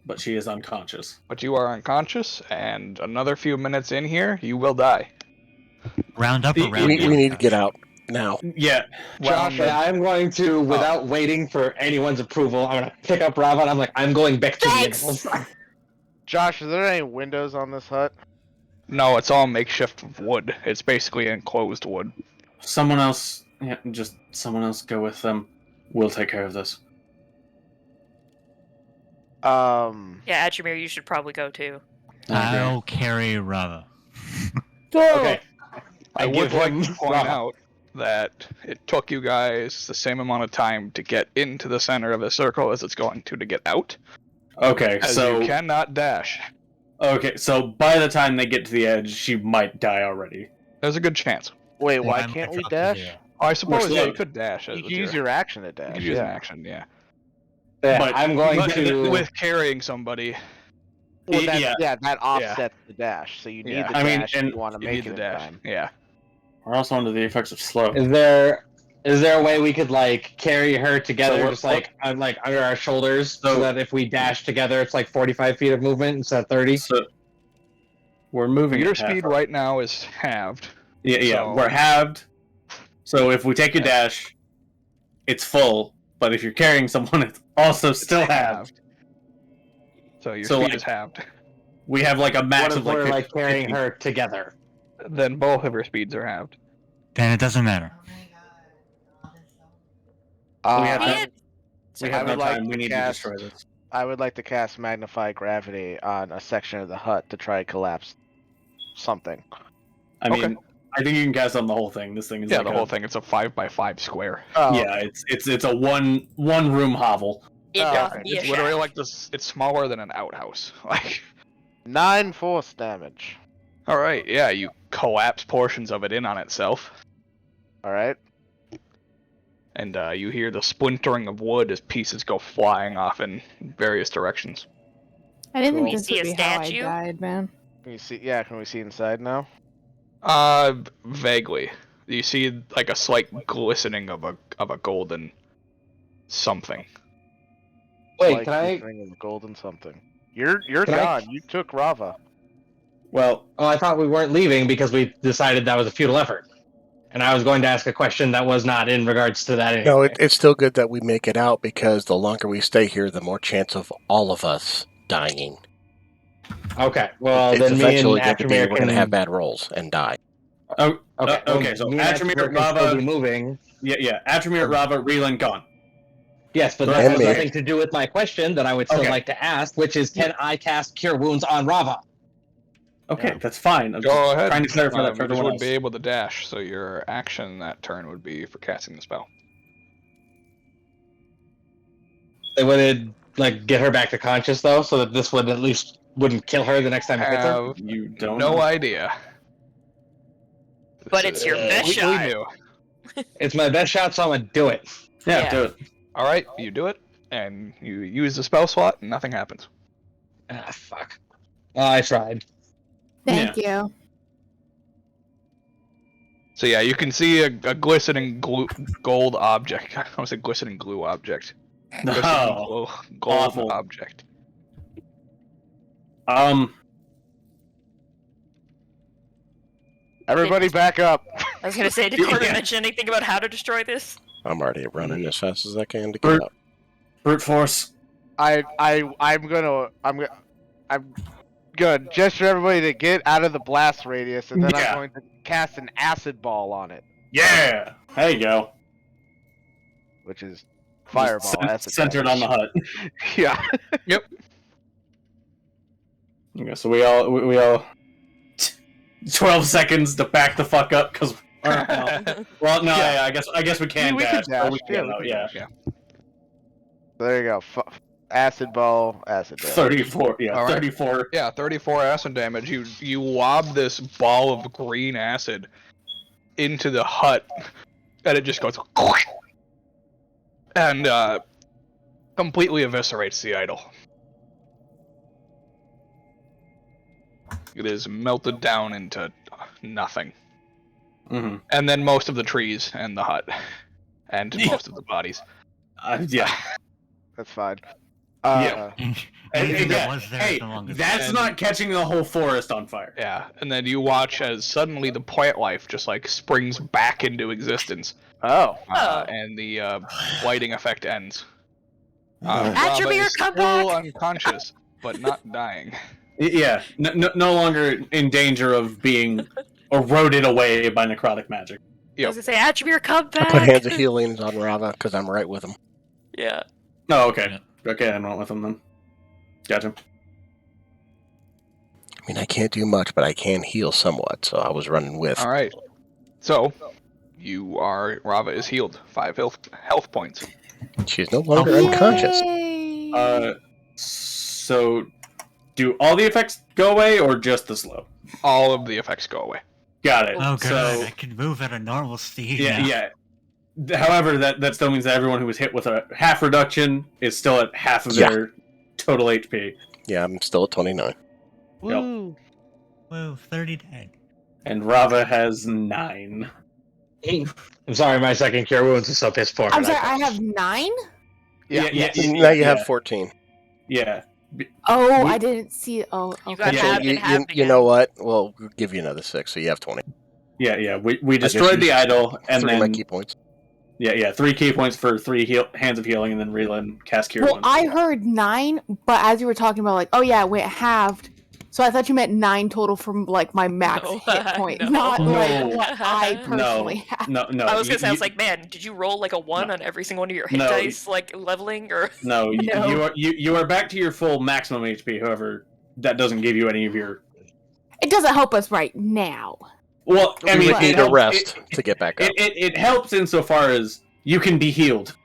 But she is unconscious. but you are unconscious, and another few minutes in here, you will die. Round up or round We down? need to get out now. Yeah. Josh, I'm going to, without waiting for anyone's approval, I'm going to pick up Rava and I'm like, I'm going back to Thanks! the Josh, is there any windows on this hut? No, it's all makeshift wood. It's basically enclosed wood. Someone else go with them. We'll take care of this. Yeah, Atramir, you should probably go too. I'll carry Rava. Okay. I would give like him to point Rava. out that it took you guys the same amount of time to get into the center of the circle as it's going to get out. Okay, As so you cannot dash. okay, so by the time they get to the edge, she might die already. There's a good chance. Wait, why I'm can't gonna we drop to dash? 0. I suppose slow. you could dash. You can use your action to dash. You could use an yeah. action, yeah. Yeah, But- I'm going but- to... With carrying somebody, Well, that, Yeah. yeah, that offsets the dash. So you need Yeah. the I mean, dash if and you want to you make need it the in dash. time. Yeah. We're also under the effects of slow. Is there a way we could like carry her together, So just like under our shoulders, so So- that if we dash together, it's like 45 feet of movement instead of 30? So we're moving. Your at half speed our- right now is halved. Yeah, so- we're halved. So if we take a Yeah. dash, it's full. But if you're carrying someone, it's also It's still halved. So your So, speed like, is halved. We have like a What max if of like we're 50, like carrying 50. her together? Then both of your speeds are halved. Then it doesn't matter. We have I, Can't- We I have no would like time. We to need to cast- destroy this. I would like to cast Magnify Gravity on a section of the hut to try and collapse something. I Okay. mean, I think you can cast on the whole thing. This thing is Yeah, like the whole thing. It's a 5x5 square. Oh, Yeah, it's a one room hovel. It Oh, doth okay. be a It's literally shack. like this. It's smaller than an outhouse. Like, 9 force damage. all right, yeah, you collapse portions of it in on itself, All right. and you hear the splintering of wood as pieces go flying off in various directions. I didn't Cool. think this See would a be how I statue? died, man. Can you see? Yeah. Can we see inside now? Vaguely. You see like a slight glistening of a golden something. Wait, Like can I? this thing of golden something. You're Can I- gone. You took Rava. Well, Oh, I thought we weren't leaving because we decided that was a futile effort. And I was going to ask a question that was not in regards to that anyway. No, it's still good that we make it out because the longer we stay here, the more chance of all of us dying. Okay, well, It's then me and eventually going to be Atramir we're going to have can... bad rolls and die. Oh, Okay, okay. So me and Atramir, Atramir can still be Rava, moving. Atramir, Rava, Reelan, gone. Yes, but And that has me. nothing to do with my question that I would still Okay. like to ask, which is, can I cast Cure Wounds on Rava? Okay, that's fine. I'm Go just ahead. trying to clarify that You for just everyone wouldn't else. be able to dash, so your action that turn would be for casting the spell. They would like get her back to conscious though, so that this would at least wouldn't kill her the next time it hits her. Have You don't no know. idea. But This it's is your best completely shot. new. It's my best shot, so I'm gonna do it. Yeah, Yeah. do it. All right, you do it, and you use the spell slot, and nothing happens. Ah, fuck. I tried. Thank you. So yeah, you can see a glistening gold object. I want to say glistening glue object. Glistening No. gold Awful. object. Everybody back up. I was gonna say, did Corbin Yeah. mention anything about how to destroy this? I'm already running as fast as I can to get Brute. up. Brute force. I'm gonna gesture everybody to get out of the blast radius, and then Yeah. I'm going to cast an acid ball on it, Yeah. There you go. which is fireball acid Centered on the damage. hut. Yeah. Okay, so we all 12 seconds to back the fuck up because well no Yeah. yeah, I guess we can We dash. can dash. We Yeah, can, we can yeah. dash. So there you go. Acid ball, acid damage. 34. Yeah, All right. 34. Yeah, 34 acid damage. You lob this ball of green acid into the hut, and it just goes and completely eviscerates the idol. It is melted down into nothing. Mm-hmm. And then most of the trees and the hut. And Yeah. most of the bodies. Yeah. That's fine. Yeah. Anything that Yeah, was there hey, is no longer that's And- not catching the whole forest on fire. Yeah, and then you watch as suddenly the plant life just like springs back into existence. Oh. And the lighting effect ends. Atramir, Rava is come still back! unconscious, but not dying. Yeah, no longer in danger of being eroded away by necrotic magic. I was gonna say, Atramir, come I back! put hands of healing on Rava because I'm right with him. Yeah. Oh, okay. Okay, I'm not with him then. Gotcha. I mean, I can't do much, but I can heal somewhat, so I was running with. All right. So, Rava is healed. 5 health points. She's no longer unconscious. Yay! So, do all the effects go away or just the slow? All of the effects go away. Got it. Oh, good. So, I can move at a normal speed. yeah, now. yeah. However, that still means that everyone who was hit with a half reduction is still at half of Yeah. their total HP. Yeah, I'm still at 29. Woo. Whoa, 30 dead. And Rava has 9. I'm sorry, my second Cure Wounds is so piss poor. I'm sorry, I have 9? Yeah, Now you have 14. Yeah. Oh, We- I didn't see. Oh, You okay. got Yeah, half you, and half you again. know what? We'll give you another 6, so you have 20. Yeah. We just destroyed the used idol, and 3 of my then key points. 3 key points for 3 hands of healing, and then Relan cast Cure Well, Wounds. I heard 9, but as you were talking about, like, oh yeah, it went halved. So I thought you meant 9 total from like my max No, hit point, no. not No. like what I No. personally have. No. I was gonna say, I you- was like, man, did you roll like a 1 No. on every single one of your hit No. dice, like leveling, or? No, No. you are back to your full maximum HP. However, that doesn't give you any of your. It doesn't help us right now. Well, I We mean, would it need a helps- rest to get back up. It helps insofar as you can be healed.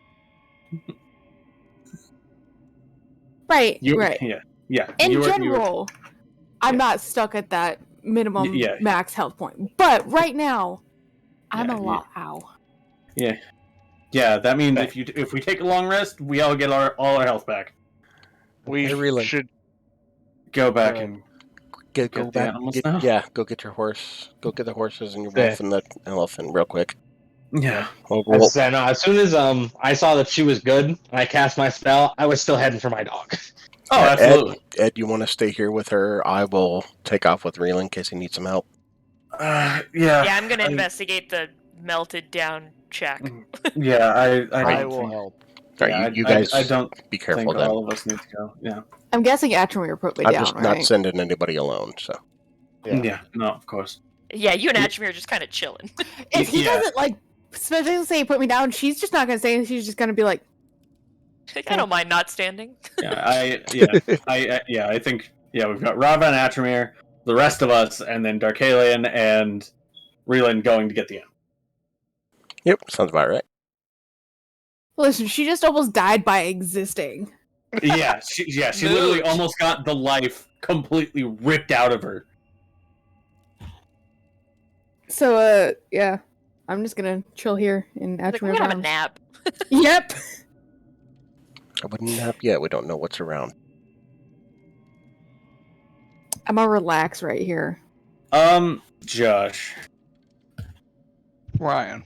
Right, You, right. Yeah. In you are- general, I'm Yeah. not stuck at that minimum Yeah. max health point. But right now, I'm Yeah, a lot. Ow. Yeah, that means if we take a long rest, we all get all our health back. We Hey, Relan. should. Go back Uh, and Go Get the back. animals now? Yeah, go get your horse. Go get the horses and your Yeah. wolf and the elephant real quick. yeah. We'll- As soon as I saw that she was good and I cast my spell, I was still heading for my dog. Oh, absolutely. Ed, you want to stay here with her? I will take off with Reelan in case he needs some help. Yeah. Yeah, I'm gonna I- investigate the melted down check. Yeah, I I don't will think. help. All Yeah, right, you guys I don't be careful think then. all of us need to go. Yeah. I'm guessing Atrimir put me I'm down, just right? not sending anybody alone, so. Yeah. No, of course. Yeah, you and Atrimir are just kind of chilling. If he Yeah. doesn't like specifically say put me down, she's just not gonna say anything. She's just gonna be like, I don't mind not standing. I think we've got Rava and Atrimir, the rest of us, and then Darkalion and Reland going to get the end. Yep, sounds about right. listen, she just almost died by existing. Yeah, she literally Mooch. almost got the life completely ripped out of her. So, yeah. I'm just gonna chill here in Like, we're Atrimir's gonna have a arms. nap. Yep. I wouldn't have yet. We don't know what's around. I'm gonna relax right here. Josh, Ryan.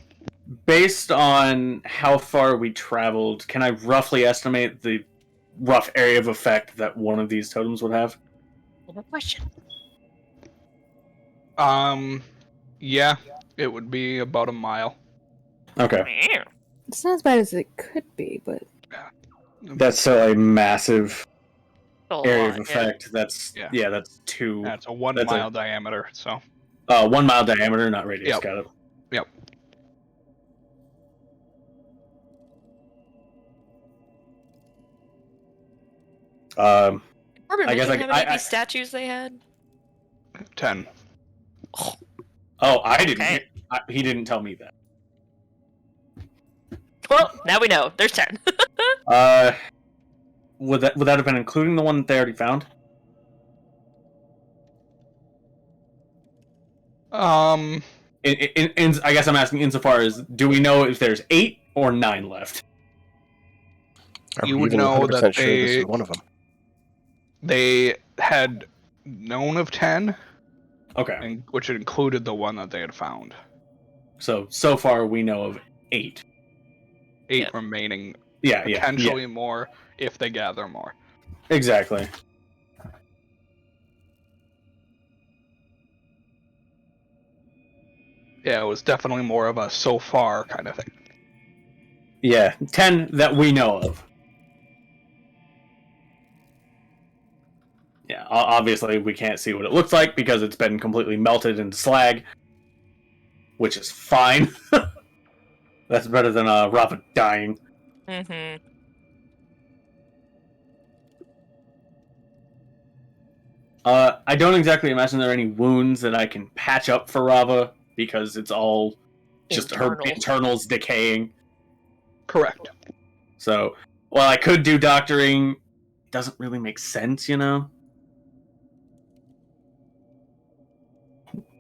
based on how far we traveled, can I roughly estimate the rough area of effect that one of these totems would have? No question. Yeah, it would be about a mile. Okay. It's not as bad as it could be, but That's still a massive A area lot, of effect. That's Yeah. that's two. That's a 1 That's mile diameter, so 1 mile diameter, not radius. Yep. Got it. yep. Um, Corbin, I guess mentioned how many of I- these statues they had? 10. I didn't. Okay. He didn't tell me that. Well, now we know. There's 10. Would that have been including the one that they already found? I guess I'm asking insofar as, do we know if there's 8 or 9 left? Are You we would even know 100% that sure this they- is one of them? They had known of 10, Okay. and which included the one that they had found. So far we know of 8. 8 Yeah. remaining, Yeah, potentially more if they gather more. exactly. Yeah, it was definitely more of a so far kind of thing. Yeah, 10 that we know of. Yeah, obviously we can't see what it looks like because it's been completely melted into slag, which is fine. That's better than Rava dying. Mm-hmm. I don't exactly imagine there are any wounds that I can patch up for Rava because it's all just her Internal. internals decaying. Correct. So, while I could do doctoring, it doesn't really make sense, you know?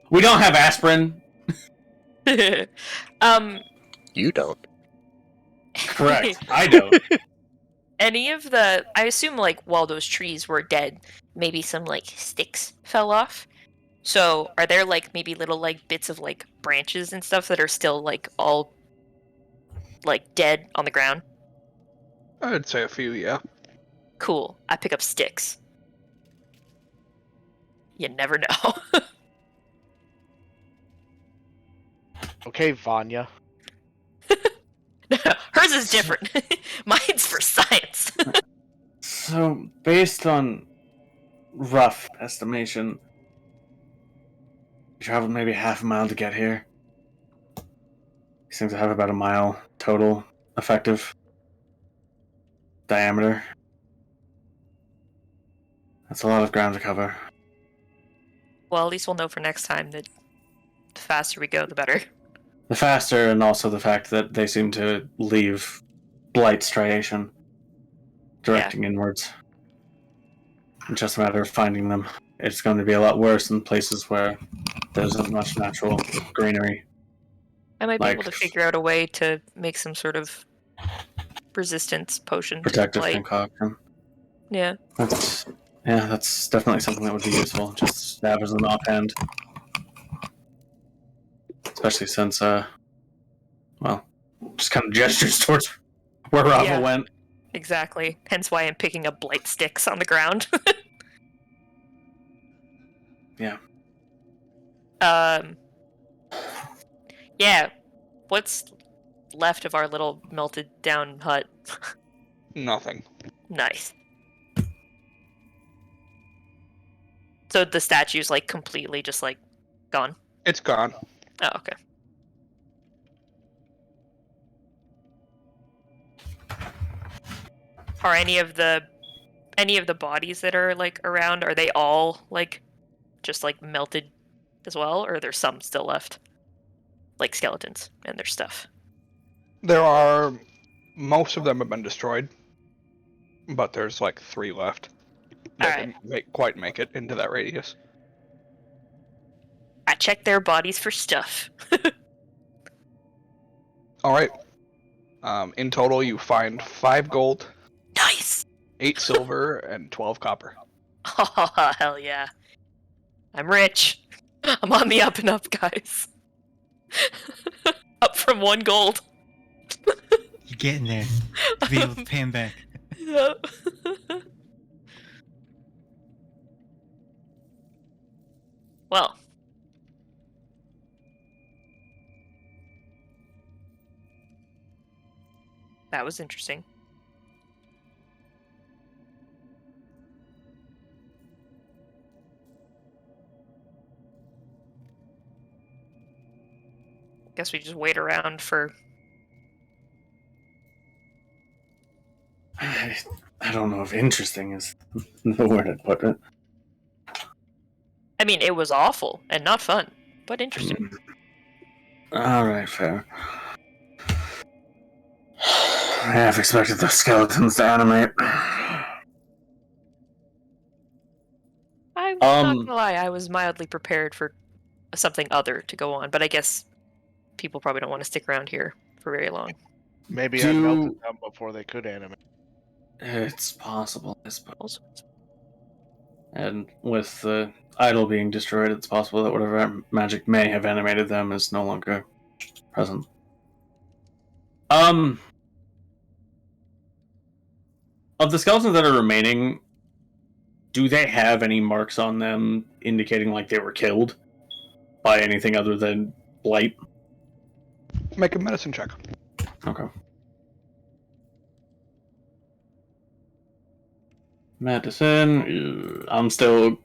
We don't have aspirin. You don't. Correct. I don't. Any of the, I assume, like, while those trees were dead, maybe some, like, sticks fell off. So, are there, like, maybe little, like, bits of, like, branches and stuff that are still, like, all, like, dead on the ground? I'd say a few, yeah. Cool. I pick up sticks. You never know. Okay, Vanya. Hers is different. Mine's for science. So, based on rough estimation, we traveled maybe half a mile to get here. These things have about a mile total effective diameter. That's a lot of ground to cover. Well, at least we'll know for next time that the faster we go, the better. The faster, and also the fact that they seem to leave blight striation directing inwards. It's just a matter of finding them. It's going to be a lot worse in places where there isn't much natural greenery. I might be Like- able to figure out a way to make some sort of resistance potion. to Protective blight. concoction. Yeah. That's definitely something that would be useful. Just stab as an offhand. Especially since, just kind of gestures towards where Rava Yeah. went. Exactly. Hence why I'm picking up blight sticks on the ground. Yeah. Yeah. what's left of our little melted down hut? Nothing. Nice. So the statue's like completely just like gone. It's gone. Oh, okay. Are any of the bodies that are like around, are they all like just like melted as well, or there's some still left? Like skeletons and their stuff. There are... Most of them have been destroyed. But there's like 3 left. That Alright. didn't quite make it into that radius. I checked their bodies for stuff. Alright. In total, you find 5 gold, Nice! 8 silver, and 12 copper. Oh, hell yeah. I'm rich. I'm on the up and up, guys. Up from 1 gold. You're getting there. To be able to pay him back. Yep. Well. That was interesting. Guess we just wait around for... I don't know if interesting is the word I'd put it. I mean, it was awful and not fun, but interesting. Alright, fair. I half expected the skeletons to animate. I'm not gonna lie, I was mildly prepared for something other to go on, but I guess people probably don't want to stick around here for very long. Maybe I melted them before they could animate. It's possible, I suppose. And with the idol being destroyed, it's possible that whatever magic may have animated them is no longer present. Of the skeletons that are remaining, do they have any marks on them indicating like they were killed by anything other than blight? Make a medicine check. Okay. Medicine. I'm still...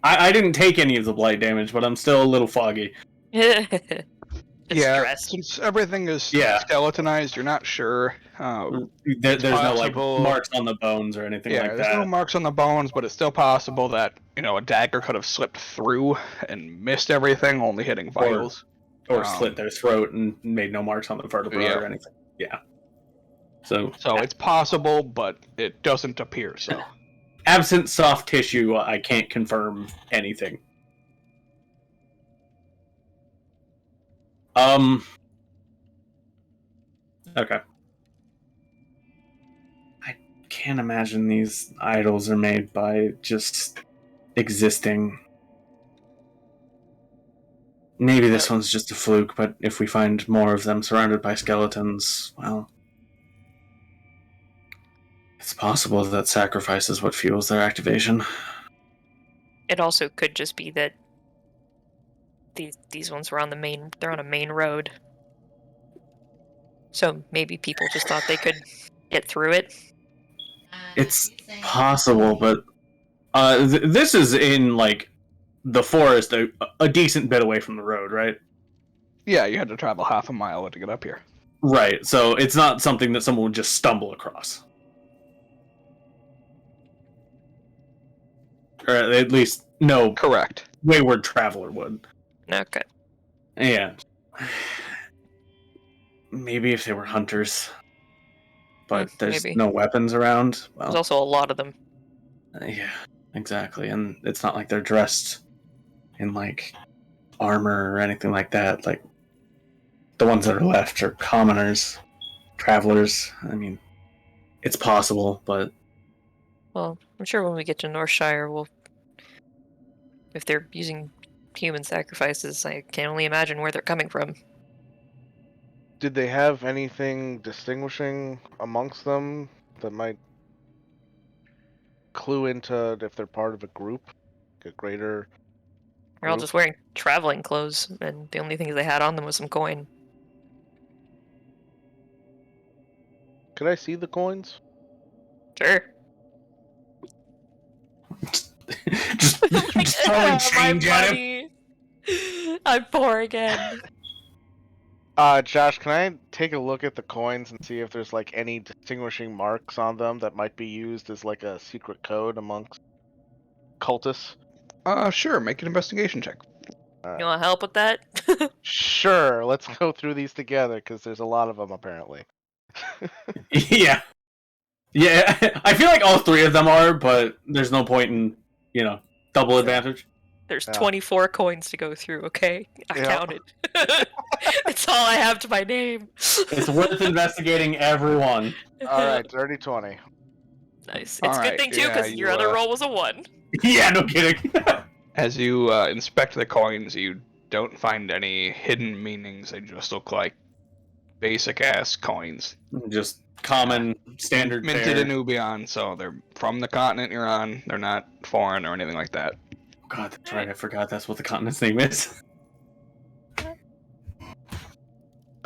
I didn't take any of the blight damage, but I'm still a little foggy. Stress. Since everything is skeletonized, you're not sure. There's no like marks on the bones or anything like that. There's no marks on the bones, but it's still possible that a dagger could have slipped through and missed everything, only hitting vitals, or slit their throat and made no marks on the vertebrae or anything. Yeah. So it's possible, but it doesn't appear so. Absent soft tissue, I can't confirm anything. Okay. I can't imagine these idols are made by just existing. Maybe this one's just a fluke, but if we find more of them surrounded by skeletons, well... It's possible that sacrifice is what fuels their activation. It also could just be that these ones were on they're on a main road. So maybe people just thought they could get through it. It's possible, but this is in like the forest, a decent bit away from the road, right? Yeah, you had to travel half a mile to get up here. Right, so it's not something that someone would just stumble across. Or at least no correct wayward traveler would. Okay. Yeah. Maybe if they were hunters. But there's no weapons around. Well, there's also a lot of them. Yeah, exactly. And it's not like they're dressed in like armor or anything like that. Like the ones that are left are commoners, travelers. I mean, it's possible, but well, I'm sure when we get to Northshire, if they're using human sacrifices, I can only imagine where they're coming from. Did they have anything distinguishing amongst them that might clue into if they're part of a group? A greater They're all just wearing traveling clothes, and the only things they had on them was some coin. Could I see the coins? Sure. just throwing My change at him. money. I'm poor again. Josh, can I take a look at the coins and see if there's like any distinguishing marks on them that might be used as like a secret code amongst cultists? Sure. Make an investigation check. You want help with that? Sure, let's go through these together because there's a lot of them apparently. Yeah. Yeah, I feel like all three of them are, but there's no point in, double advantage. There's Yeah. 24 coins to go through, okay? I Yeah. counted. It's all I have to my name. It's worth investigating every one. Alright, dirty 20. Nice. It's All a good right, thing, too, yeah, because your you, other roll was a 1. Yeah, no kidding. As you inspect the coins, you don't find any hidden meanings. They just look like basic ass coins. Just common, standard Minted fare. in Ubeon, so they're from the continent you're on. They're not foreign or anything like that. God, that's right. I forgot that's what the continent's name is.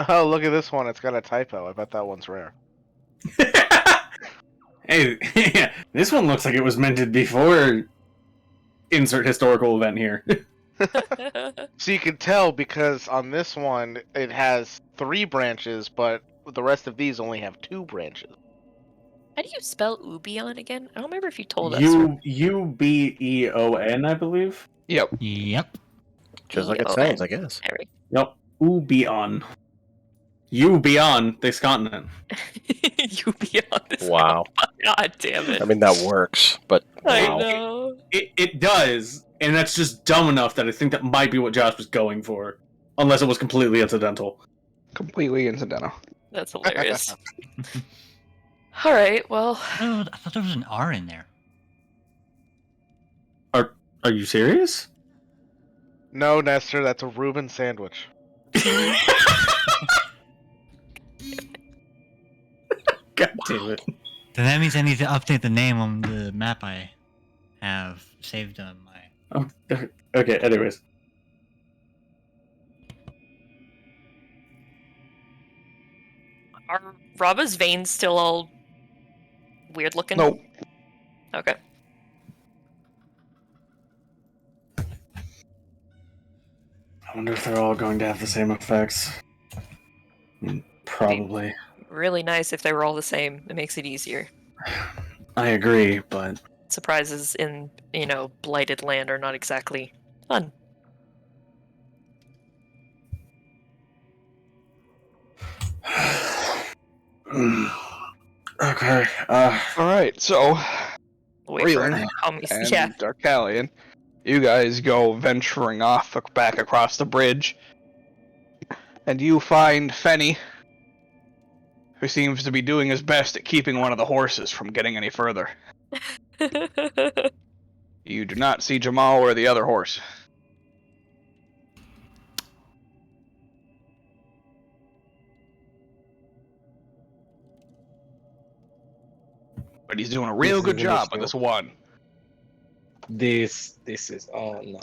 Oh, look at this one. It's got a typo. I bet that one's rare. Hey, this one looks like it was minted before. Insert historical event here. So you can tell because on this one it has 3 branches, but the rest of these only have 2 branches. How do you spell Ubeon again? I don't remember if you told us. Ubeon, I believe. Yep. Yep. Just like it sounds, I guess. Yep. Ubeon. Ubeon this continent. Ubeon this. Wow. God damn it. I mean, that works, but I wow. know. It does, and that's just dumb enough that I think that might be what Josh was going for, unless it was completely incidental. Completely incidental. That's hilarious. Alright, well. Oh, I thought there was an R in there. Are you serious? No, Nestor, that's a Reuben sandwich. God damn it. Then that means I need to update the name on the map I have saved on my. Oh, okay, anyways. Are Raba's veins still all weird looking? Nope. Okay. I wonder if they're all going to have the same effects. Probably. Really nice if they were all the same. It makes it easier. I agree, but Surprises in, blighted land are not exactly fun. okay. Alright, so Wait for Raylan homies. and Yeah. Darkalion, you guys go venturing off back across the bridge, and you find Fenny, who seems to be doing his best at keeping one of the horses from getting any further. You do not see Jamal or the other horse. But he's doing a real This good is an job with issue. this one. This is no.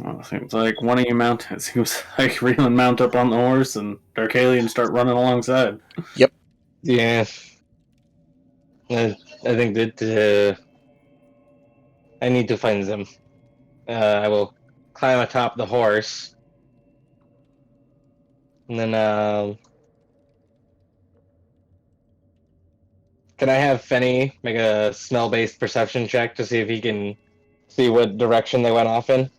Well, it seems like one of you mount. It seems like Reelan mount up on the horse and Darkalion start running alongside. Yeah. I think that I need to find them. I will climb atop the horse, and then can I have Fenny make a smell-based perception check to see if he can see what direction they went off in?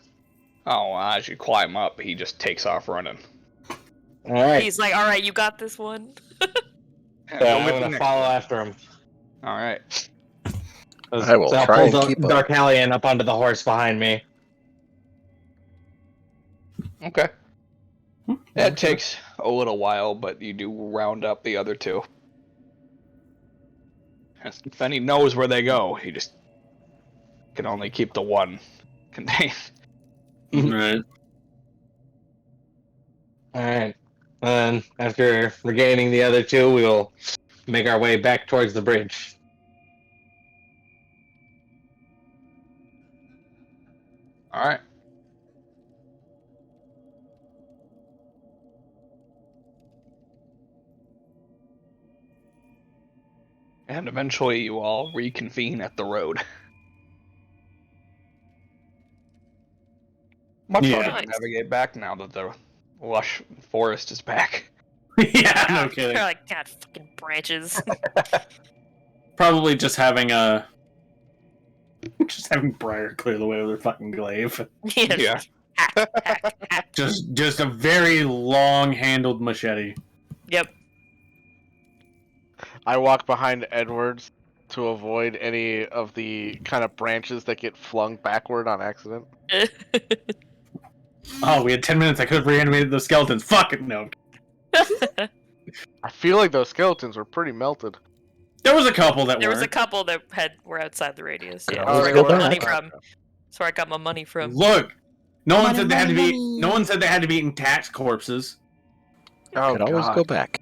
Oh, as you climb up, he just takes off running. All right. He's like, alright, you got this one. I'm gonna follow after him. Alright. I will I'll try pull and keep up. Darkalion up onto the horse behind me. Okay. That takes a little while, but you do round up the other two. Fenny knows where they go. He just can only keep the one contained. Right. All right. And after regaining the other two, we will make our way back towards the bridge. Alright. And eventually you all reconvene at the road. Much harder Nice. to navigate back now that the lush forest is back. Yeah, no They're kidding. like, God, fucking branches. Probably just having Briar clear the way with her fucking glaive. Yeah. Hack, hack, hack. Just a very long-handled machete. Yep. I walk behind Edwards to avoid any of the kind of branches that get flung backward on accident. Oh, we had 10 minutes. I could have reanimated those skeletons. Fuck it, no. I feel like those skeletons were pretty melted. There was a couple that There was a weren't. couple that were outside the radius. Yeah, Oh, that's where I go got my back. money from. That's where I got my money from. Look, no one Money, said they had to money, be. money. No one said they had to be eating tax corpses. Oh, Could always God. go back.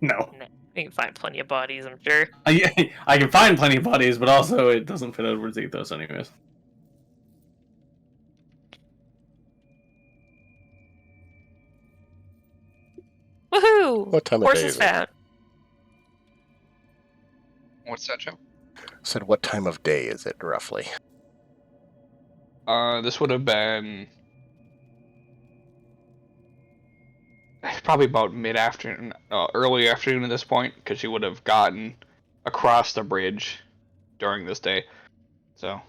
No, You can find plenty of bodies, I'm sure. I can find plenty of bodies, but also it doesn't fit Edward's ethos, anyways. Woohoo! What time of day Horses is it? found. What's that, Joe? Said what time of day is it roughly? This would have been probably about mid-afternoon, early afternoon at this point, because you would have gotten across the bridge during this day. So,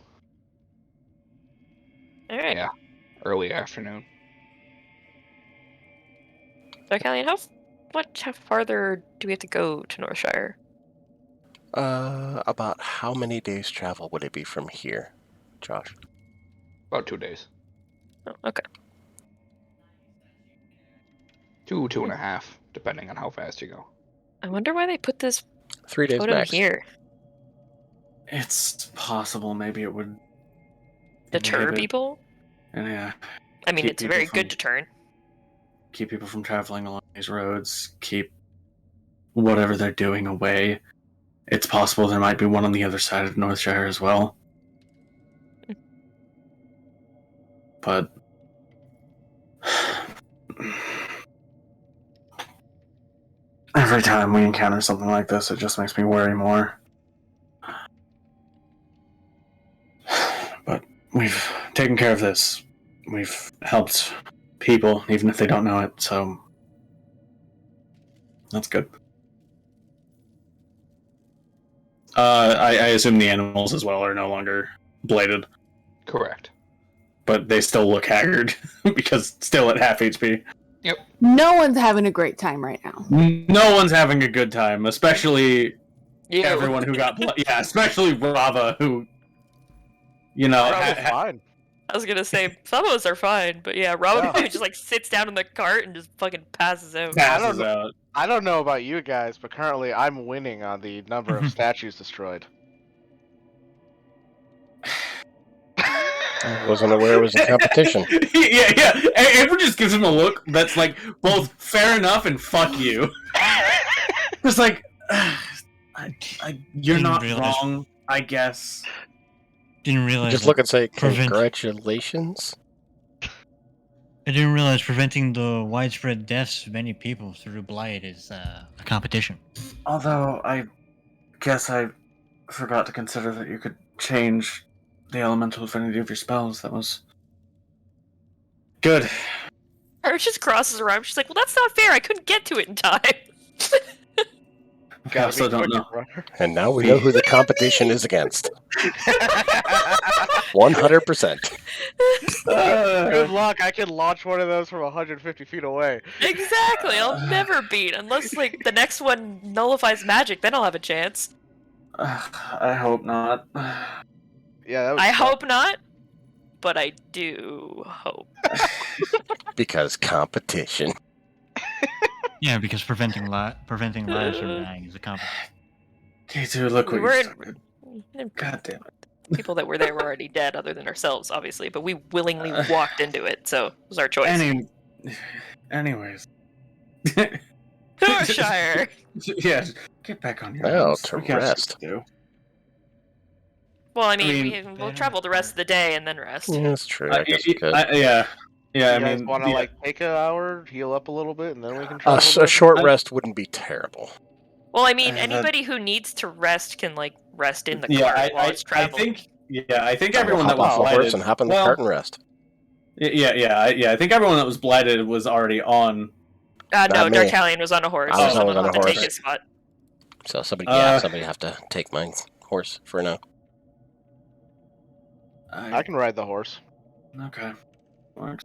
Alright. yeah, early afternoon. So, Callian, how farther do we have to go to Northshire? About how many days travel would it be from here, Josh? About 2 days. Oh, okay. 2.5, depending on how fast you go. I wonder why they put this 3 days totem max. here. It's possible. Maybe it would Deter inhibit- people? And yeah, I mean, keep it's a people very from- good deterrent. keep people from traveling along these roads. Keep whatever they're doing away. It's possible there might be one on the other side of Northshire as well. But every time we encounter something like this, it just makes me worry more. But we've taken care of this. We've helped people, even if they don't know it, so that's good. I assume the animals as well are no longer bladed, Correct. but they still look haggard because still at half HP. No one's having a great time right now. No one's having a good time, especially You. everyone who got yeah, especially Rava, who Probably fine. I was gonna say, some of us are fine, but yeah, Robin Yeah. just like sits down in the cart and just fucking passes out. passes out. I don't know about you guys, but currently I'm winning on the number of statues destroyed. I wasn't aware it was a competition. yeah. Edward just gives him a look that's like both fair enough and fuck you. It's like, you're Didn't not realize- wrong, I guess. Didn't realize. Just look and say, Prevent- congratulations. I didn't realize preventing the widespread deaths of many people through blight is a competition. Although, I guess I forgot to consider that you could change the elemental affinity of your spells. That was good. Her just crosses her arms. She's like, "Well, that's not fair. I couldn't get to it in time." I also don't know. And now we know who the competition is against. 100%. Good luck. I can launch one of those from 150 feet away. Exactly. I'll never beat unless like the next one nullifies magic. Then I'll have a chance. I hope not. Yeah, that was I fun. hope not, but I do hope. Because competition. Yeah, because preventing lives from dying is a competition. Okay, dude, look We what you were started. God damn it. people that were there were already dead, other than ourselves, obviously. But we willingly walked into it, so it was our choice. Anyways. Northshire. Yeah, get back on your Well, ass. to We got shit rest. to do. Well, I mean, mean, we'll travel the rest of the day and then rest. Yeah, that's true. I guess we could. Yeah, You I guys mean, want to yeah. like take an hour, heal up a little bit, and then we can A travel. short rest wouldn't be terrible. Well, I mean, that- anybody who needs to rest can like rest in the Yeah, cart while it's I traveling. think We'll everyone that hop was off the blighted. horse and hop in the cart and rest. I think everyone that was blighted was already on. No, Not me. Darkalion was on a horse, I so was someone always will on have a to take horse. his spot. So somebody have to take my horse for now. I can ride the horse. Okay. Works.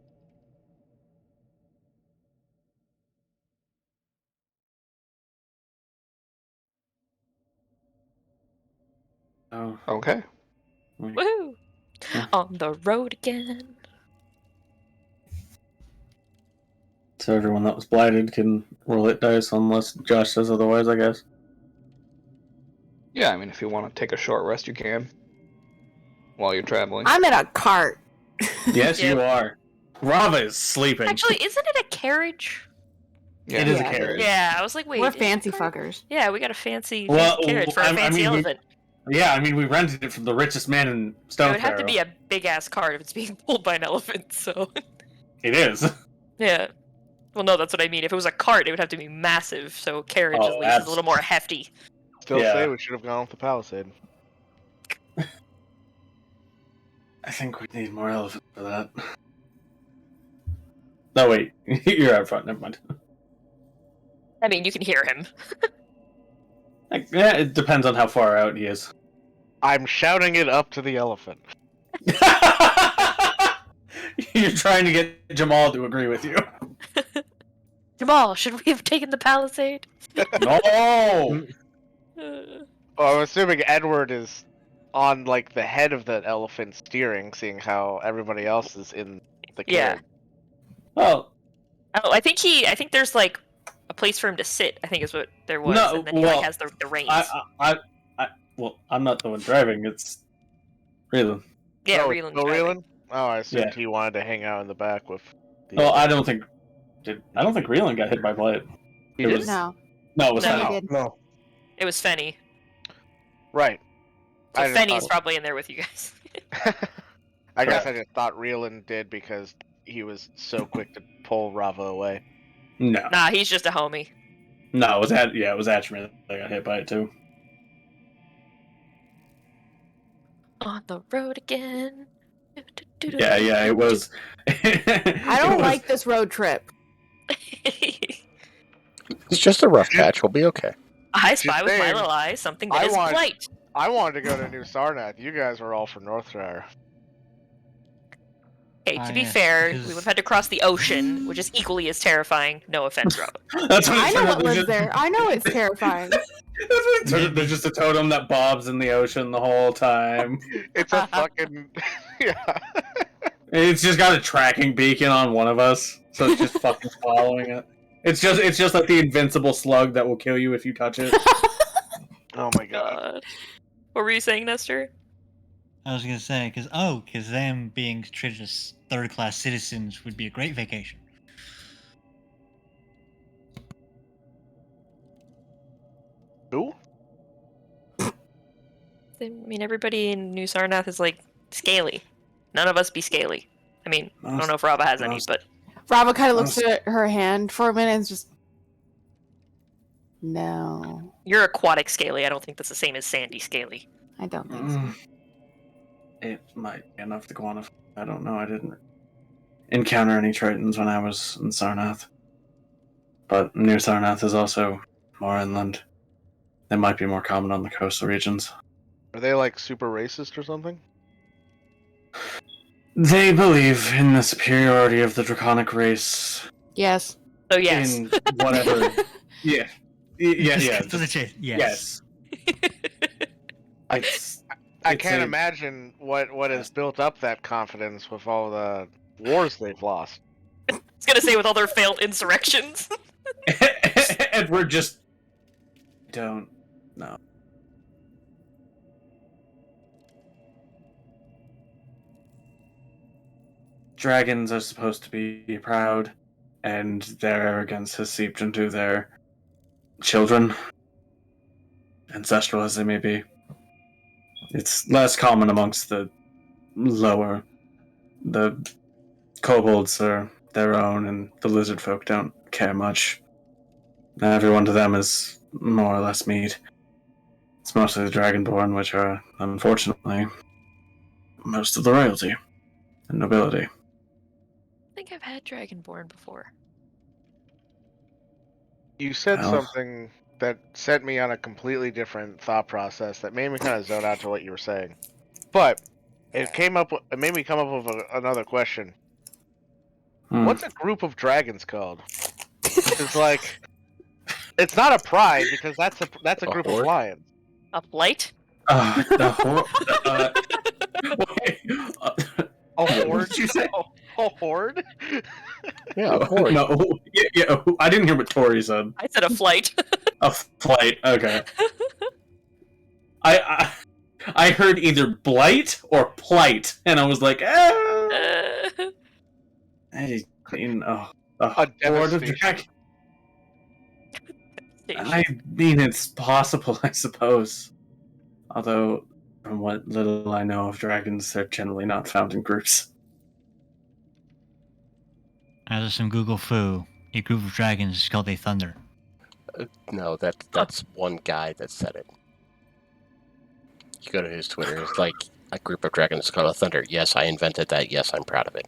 Oh. Okay. Woohoo! Yeah. On the road again. So everyone that was blighted can roll hit dice unless Josh says otherwise, I guess. Yeah, I mean, if you want to take a short rest, you can. While you're traveling. I'm in a cart. Yes, Yep. you are. Rava is sleeping. Actually, isn't it a carriage? Yeah. It is a Yeah. carriage. Yeah, I was like, wait. We're is it fancy a cart? fuckers. Yeah, we got a fancy Well, carriage for a I fancy mean, elephant. Yeah, I mean, we rented it from the richest man in It Stone would have to be a big ass cart if it's being pulled by an elephant. So It is. yeah. Well, no, that's what I mean. If it was a cart, it would have to be massive. So carriage Oh, at least is a little more hefty. Still Yeah. say we should have gone with the Palisade. I think we need more elephant for that. No, wait. You're out front. Never mind. I mean, you can hear him. Yeah, it depends on how far out he is. I'm shouting it up to the elephant. You're trying to get Jamal to agree with you. Jamal, should we have taken the Palisade? No! Uh, Well, I'm assuming Edward is on like the head of the elephant steering, seeing how everybody else is in the Yeah. carriage. Well, Oh, I think there's like a place for him to sit. I think is what there was, No, and then he well, like has the reins. well, I'm not the one driving. It's Reelan. Yeah, oh, Reeland's oh, driving. Reeland? Oh, I assumed Yeah. he wanted to hang out in the back with. The Well, other- I don't think Reelan got hit by Blight. He it did? was- No. No, it was No. not. He did. No. It was Fenny. Right. So I just Fenny's thought- probably in there with you guys. I guess Correct. I just thought Reeland did because he was so quick to pull Rava away. No, Nah, he's just a homie. no, it was Ashman that got hit by it too. On the road again. Yeah, it was. I don't like this road trip. It's just a rough patch. We'll be okay. I spy Just with my saying. little eye something I that is want- blight. I wanted to go to New Sarnath. You guys were all for Northshire. Okay, Ah, to be yes, fair, because- we would have had to cross the ocean, which is equally as terrifying. No offense, Rob. That's what I it know turned out. what lives there. I know it's terrifying. That's what it turned out. There's just a totem that bobs in the ocean the whole time. It's a fucking yeah. It's just got a tracking beacon on one of us, so it's just fucking following it. It's just like the invincible slug that will kill you if you touch it. Oh my god. God. What were you saying, Nestor? I was gonna say, because them being treated as third-class citizens would be a great vacation. Who? I mean, everybody in New Sarnath is like scaly. None of us be scaly. I mean, I don't know if Rava has any, but Rava kind of looks at her hand for a minute and is just. No, you're aquatic scaly. I don't think that's the same as sandy scaly. I don't think so. It might be enough to quantify. I don't know. I didn't encounter any Tritons when I was in Sarnath. But near Sarnath is also more inland. They might be more common on the coastal regions. Are they like super racist or something? They believe in the superiority of the draconic race Yes. So yes. in whatever. Yeah. Yeah. To the chase. Yes. It's, I It's can't a- imagine what has built up that confidence with all the wars they've lost. I was gonna say with all their failed insurrections. and we're just don't know. Dragons are supposed to be proud, and their arrogance has seeped into their children, ancestral as they may be. It's less common amongst the lower. The kobolds are their own, and the lizard folk don't care much. Everyone to them is more or less meet. It's mostly the Dragonborn, which are, unfortunately, most of the royalty and nobility. I think I've had Dragonborn before. You said Well. something that sent me on a completely different thought process that made me kind of zone out to what you were saying. But it made me come up with another question. What's a group of dragons called? It's like, it's not a pride because that's a A group of horde? lions. A flight? Wait, A what horde? did you say? A horde? Yeah, a horde. No, yeah, I didn't hear what Tori said. I said a flight. A flight, okay. I heard either blight or plight, and I was like, a horde of devastation. dragons. I mean, it's possible, I suppose. Although, from what little I know of dragons, they're generally not found in groups. As of some Google foo, a group of dragons is called a thunder. No, that's one guy that said it. You go to his Twitter, it's like a group of dragons called a thunder. Yes, I invented that. Yes, I'm proud of it.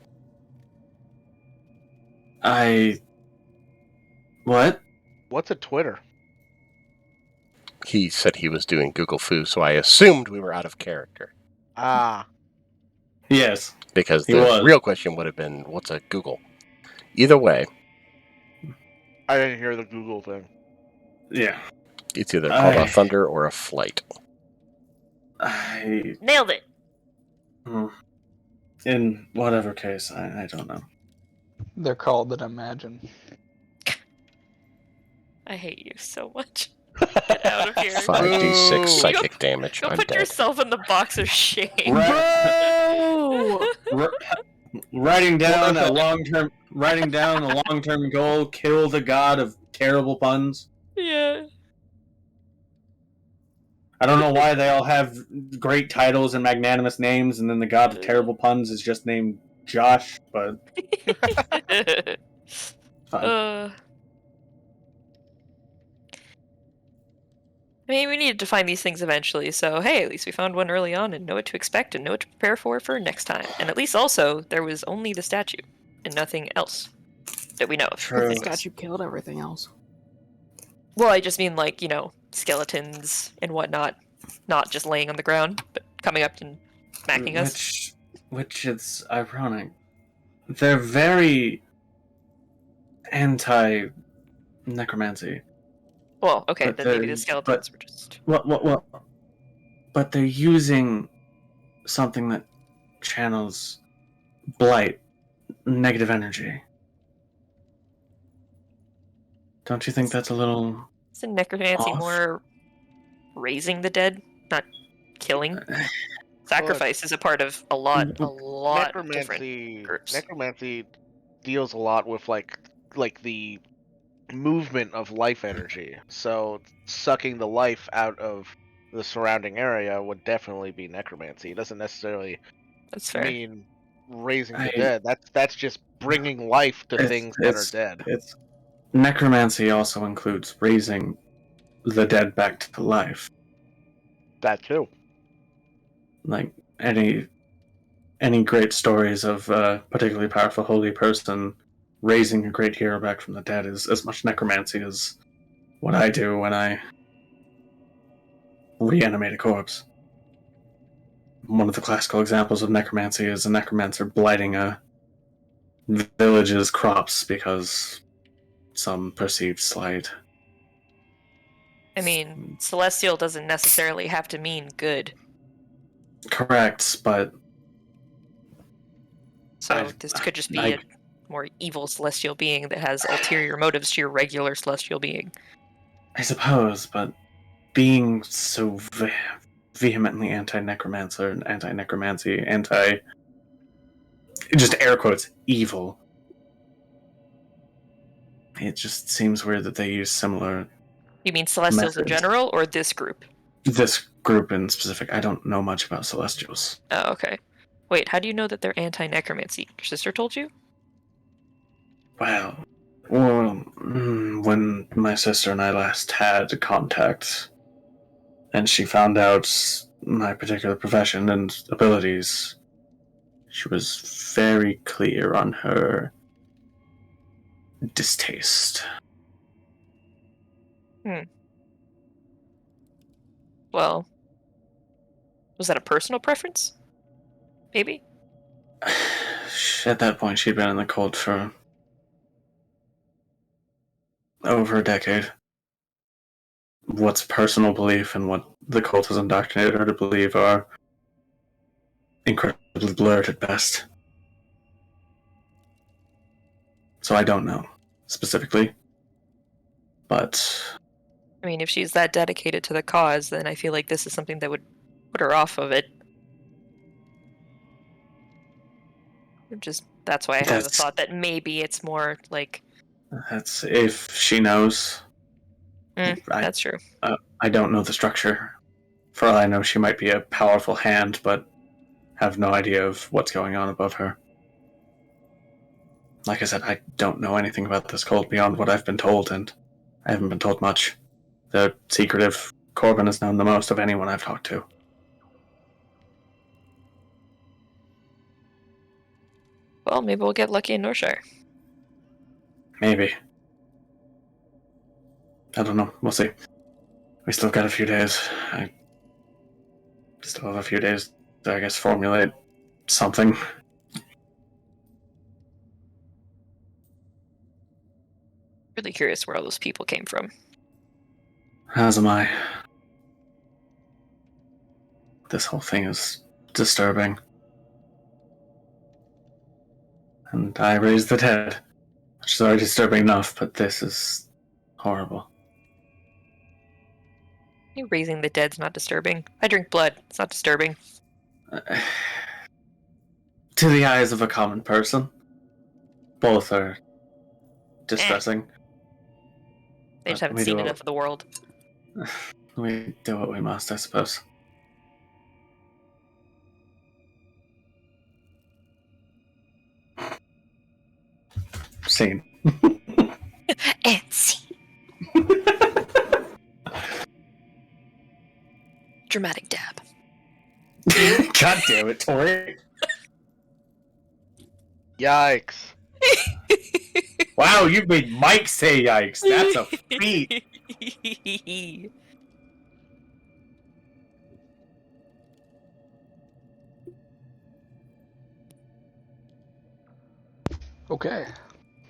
What? What's a Twitter? He said he was doing Google Foo, so I assumed we were out of character. Ah. Yes. Because He the was. real question would have been, what's a Google? Either way, I didn't hear the Google thing. Yeah. it's either called a thunder or a flight. Nailed it. In whatever case, I don't know. They're called an imagine. I hate you so much. Get out of here. 5d6 Boo. psychic damage. Go I'm put dead. yourself in the box of shame. Writing down a long-term goal: kill the god of terrible puns. Yeah. I don't know why they all have great titles and magnanimous names, and then the god of terrible puns is just named Josh. But fine. I mean, we needed to find these things eventually, so hey, at least we found one early on and know what to expect and know what to prepare for next time. And at least also, there was only the statue and nothing else that we know of. True. The statue killed everything else. Well, I just mean like, skeletons and whatnot, not just laying on the ground, but coming up and smacking us. Which is ironic. They're very anti-necromancy. Well, okay, But then maybe the skeletons were just... Well, but they're using something that channels blight, negative energy. Don't you think that's a little... Isn't necromancy off? more raising the dead, not killing? Sacrifice is a part of a lot of different groups. Necromancy deals a lot with like the movement of life energy. So sucking the life out of the surrounding area would definitely be necromancy. It doesn't necessarily That's fair. mean raising the dead. That's just bringing life to things that are dead. Necromancy also includes raising the dead back to life. That too. Like any great stories of a particularly powerful holy person raising a great hero back from the dead is as much necromancy as what I do when I reanimate a corpse. One of the classical examples of necromancy is a necromancer blighting a village's crops because some perceived slight. I mean, celestial doesn't necessarily have to mean good. Correct, but... So this could just be a more evil celestial being that has ulterior motives to your regular celestial being. I suppose, but being so vehemently anti-necromancer and anti-necromancy, just air quotes, evil, it just seems weird that they use similar... You mean celestials in general, or this group? This group in specific. I don't know much about celestials. Oh, okay. Wait, how do you know that they're anti-necromancy? Your sister told you? Well, when my sister and I last had contact, and she found out my particular profession and abilities, she was very clear on her distaste. Well, was that a personal preference? Maybe? At that point, she'd been in the cult for over a decade. What's personal belief and what the cult has indoctrinated her to believe are incredibly blurred at best. So I don't know specifically, but I mean, if she's that dedicated to the cause, then I feel like this is something that would put her off of it. That's why I have the thought that maybe it's more like... That's if she knows. That's true. I don't know the structure. For all I know, she might be a powerful hand, but have no idea of what's going on above her. Like I said, I don't know anything about this cult beyond what I've been told, and I haven't been told much. The secretive Corbin has known the most of anyone I've talked to. Well, maybe we'll get lucky in Northshire. Maybe. I don't know. We'll see. We still got a few days. I still have a few days to, I guess, formulate something. Really curious where all those people came from. As am I. This whole thing is disturbing. And I raised the dead, which is already disturbing enough, but this is horrible. You raising the dead's not disturbing. I drink blood. It's not disturbing. To the eyes of a common person, both are distressing. They just haven't seen enough of the world. We do what we must, I suppose. Scene. And scene. Dramatic dab. God damn it, Tori. Yikes. Wow, you made Mike say yikes. That's a feat. Okay.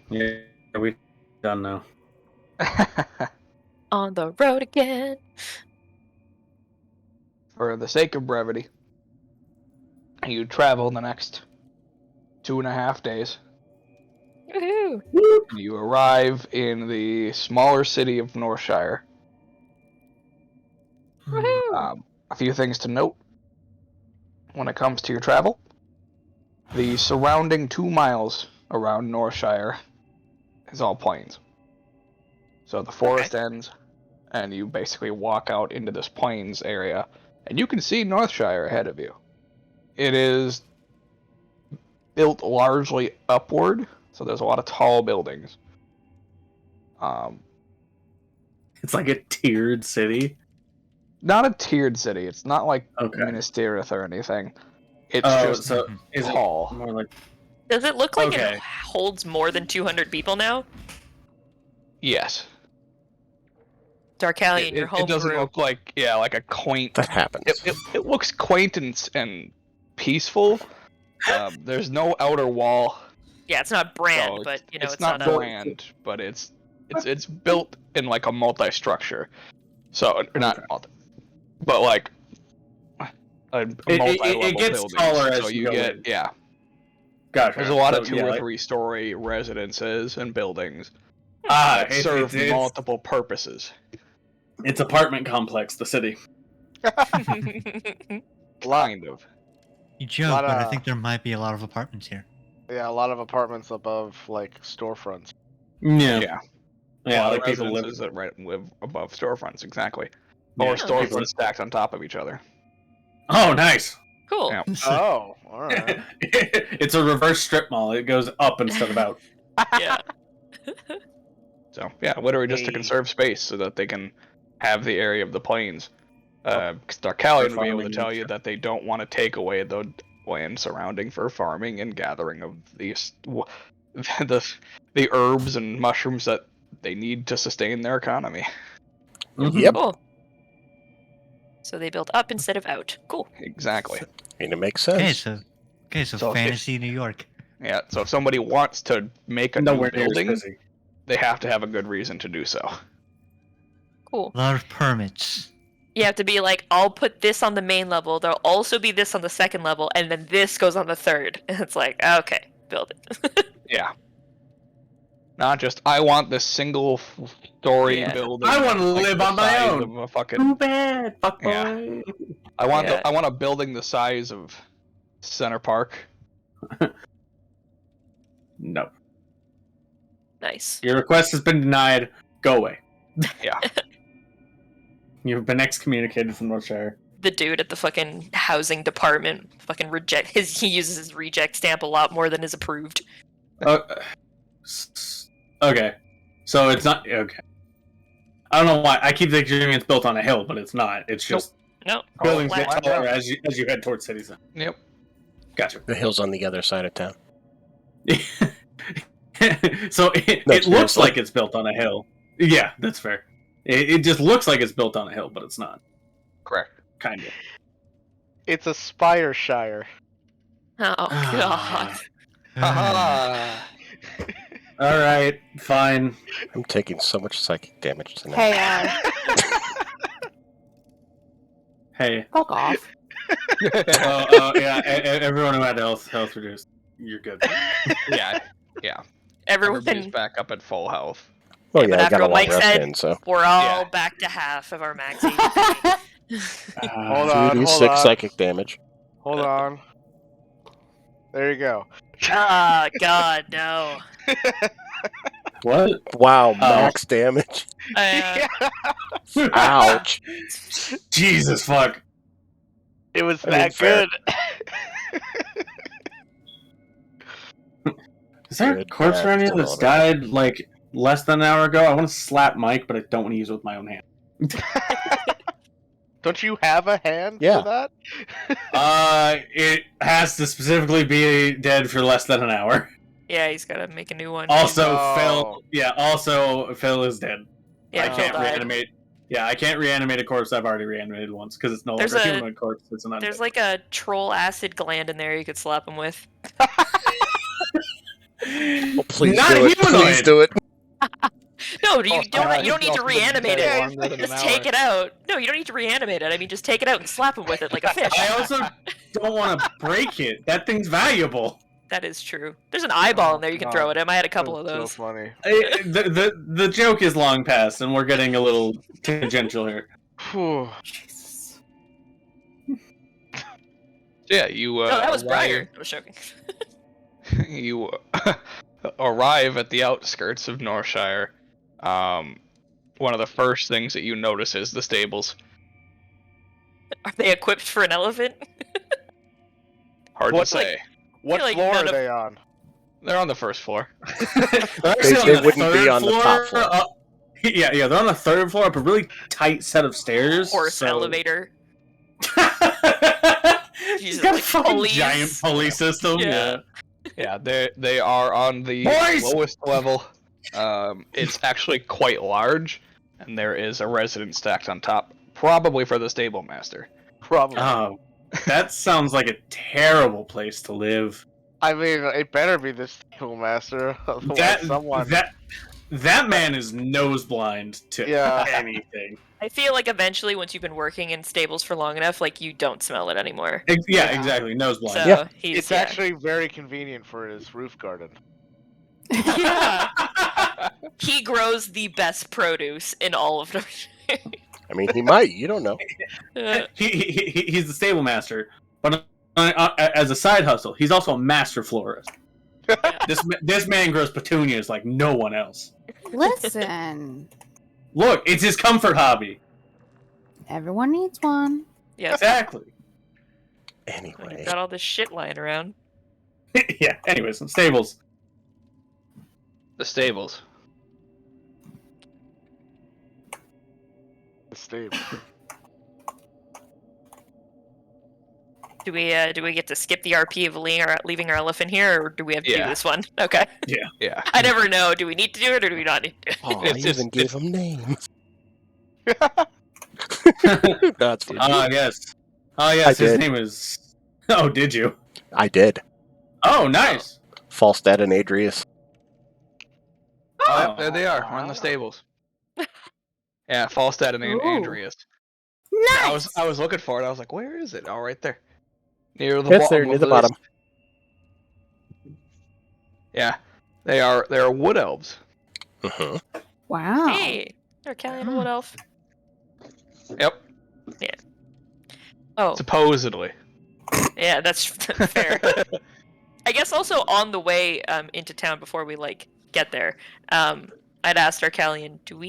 Yeah, we done now. On the road again. For the sake of brevity, you travel the next 2.5 days. Woohoo! And you arrive in the smaller city of Northshire. Woohoo! A few things to note when it comes to your travel. The surrounding 2 miles around Northshire is all plains. So the forest ends, and you basically walk out into this plains area, and you can see Northshire ahead of you. It is built largely upward, so there's a lot of tall buildings. It's like a tiered city. Not a tiered city. It's not like Okay. Minas Tirith or anything. It's just so is tall. it more like... Does it look like Okay. it holds more than 200 people now? Yes. Darkalion, your It doesn't homebrew. look like like a quaint. That happens. It looks quaint and peaceful. There's no outer wall. Yeah, it's not brand, so but it's not not brand, but it's built in like a multi-structure. So not multi, but like a multi-level it gets building. taller so as you you go get in. Gotcha. There's a lot of So, 2 or 3 story residences and buildings Ah, that serve multiple purposes. It's apartment complex, the city. Kind of. You joke, Lot but I of- think there might be a lot of apartments here. Yeah, a lot of apartments above like storefronts. Yeah. Yeah, a lot like of people live. residences that live above storefronts, exactly. Yeah, Or people- storefronts stacked on top of each other. Oh, nice. Cool. Yeah. Oh, alright. It's a reverse strip mall. It goes up instead of out. Yeah. So yeah, literally just to Hey. conserve space so that they can have the area of the plains. Darkalion would be able to farming tell and you that they don't want to take away the land surrounding for farming and gathering of these the herbs and mushrooms that they need to sustain their economy. Yep. Cool. So they build up instead of out. Cool. Exactly. And it makes Okay, sense. so So if- fantasy New York. Yeah. So if somebody wants to make a Nowhere new near as building, busy. they have to have a good reason to do so. Cool. A lot of permits. You have to be like, I'll put this on the main level. There'll also be this on the second level, and then this goes on the third. And it's like, okay, build it. Yeah. Not just I want this single story Yeah. building. I want to like, live the on my size own. of a fucking. Too bad, fuck Yeah. boy. I want Yeah. I want a building the size of Center Park. No. Nice. Your request has been denied. Go away. Yeah. You've been excommunicated from Northshire. The dude at the fucking housing department fucking he uses his reject stamp a lot more than is approved. Okay. So it's not okay. I don't know why. I keep thinking it's built on a hill, but it's not. It's just No. buildings flat. get taller as you head towards city center. Yep. Gotcha. The hill's on the other side of town. So it No, looks seriously. like it's built on a hill. Yeah, that's fair. It just looks like it's built on a hill, but it's not. Correct. Kind of. It's a Spireshire. Oh god. Haha. All right, fine. I'm taking so much psychic damage tonight. Hey, Hey. fuck off. Yeah. Everyone who had health reduced. You're good. Yeah. Everyone Everybody's back up at full health. Well, Yeah, but yeah, I after got a what long Mike rest said- in, so we're all Yeah. back to half of our max HP. Hold on, 2d6 hold on. psychic damage. Hold on. There you go. Ah, god, no. What? Wow, max damage. Ouch. Jesus fuck. It was I mean, that fair. good. Is there a Good, corpse bad, around here still that's on it. died like less than an hour ago? I want to slap Mike, but I don't want to use it with my own hand. Don't you have a hand Yeah. for that? It has to specifically be dead for less than an hour. Yeah, he's gotta make a new one. Also, No. Phil. Yeah. Also, Phil is dead. Yeah, I Phil can't died. reanimate. Yeah, I can't reanimate a corpse I've already reanimated once because it's no There's longer a a- humanoid corpse. It's an undead. There's like a troll acid gland in there you could slap him with. Oh, please Not do it. humanoid. Please do it. No, Oh, you don't need to reanimate it. longer than an Just hour. take it out. No, you don't need to reanimate it. I mean, just take it out and slap him with it like a fish. I also don't want to break it. That thing's valuable. That is true. There's an eyeball in there you can throw at him. I had a couple of That's those. So funny. The joke is long past, and we're getting a little tangential here. Whew. Jesus. Yeah, you. No, that was arrive- Briar. I was joking. You arrive at the outskirts of Northshire. One of the first things that you notice is the stables. Are they equipped for an elephant? Hard What's to say. What like floor none are of- they on? They're on the first floor. They're actually on they the wouldn't be third on the top floor. Yeah, they're on the third floor up a really tight set of stairs. Horse so... elevator. He's Jesus, got like a fucking police. giant pulley system. Yeah. Yeah, they are on the Boys! lowest level. It's actually quite large, and there is a resident stacked on top, probably for the stable master. Probably. Oh, that sounds like a terrible place to live. I mean, it better be the stable master. Otherwise, someone. That man is nose blind to Yeah. anything. I feel like eventually, once you've been working in stables for long enough, like you don't smell it anymore. Yeah, exactly. Nose blind. So Yeah. he's It's yeah. actually very convenient for his roof garden. Yeah. He grows the best produce in all of them. I mean, he might. You don't know. He's the stable master, but as a side hustle, he's also a master florist. This man grows petunias like no one else. Listen, Look, it's his comfort hobby. everyone needs one. Yes. Exactly. When you've Anyway, got all this shit lying around. Yeah. Anyways, stables. The stables. The stable. Do we get to skip the RP of leaving our elephant here, or do we have to do this one? Okay. Yeah. I never know. Do we need to do it, or do we not need to? Oh, It's- I even gave it's- him names. That's fine. Yes. Oh, yes, I his did. name is... Oh, did you? I did. Oh, nice! Falstad and Adrius. Oh, yep, there they are. We're in the stables. Yeah, Falstad and Ooh. Andreas. Nice. I was looking for it. I was like, where is it? Oh, right there. Near the Yes, bottom. they're near of the the bottom. list. Yeah. They are wood elves. Uh-huh. Wow. Hey, they're Callian Wood Elf. Yep. Oh, Supposedly. yeah, that's fair. I guess also on the way into town before we get there, I'd asked Arcalian, do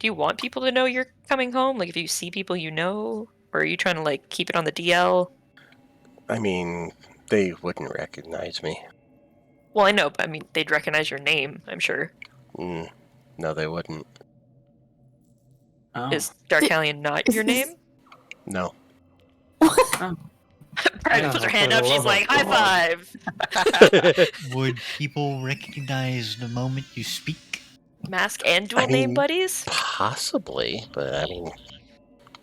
you want people to know you're coming home? Like if you see people you know, or are you trying to keep it on the DL? I mean, they wouldn't recognize me. Well, I know, but I mean they'd recognize your name, I'm sure. No, they wouldn't. Oh. Is Darkalion not your name? No. Private puts her hand up, she's like, high five! Would people recognize the moment you speak? Mask and dual name mean, buddies? Possibly, but I mean,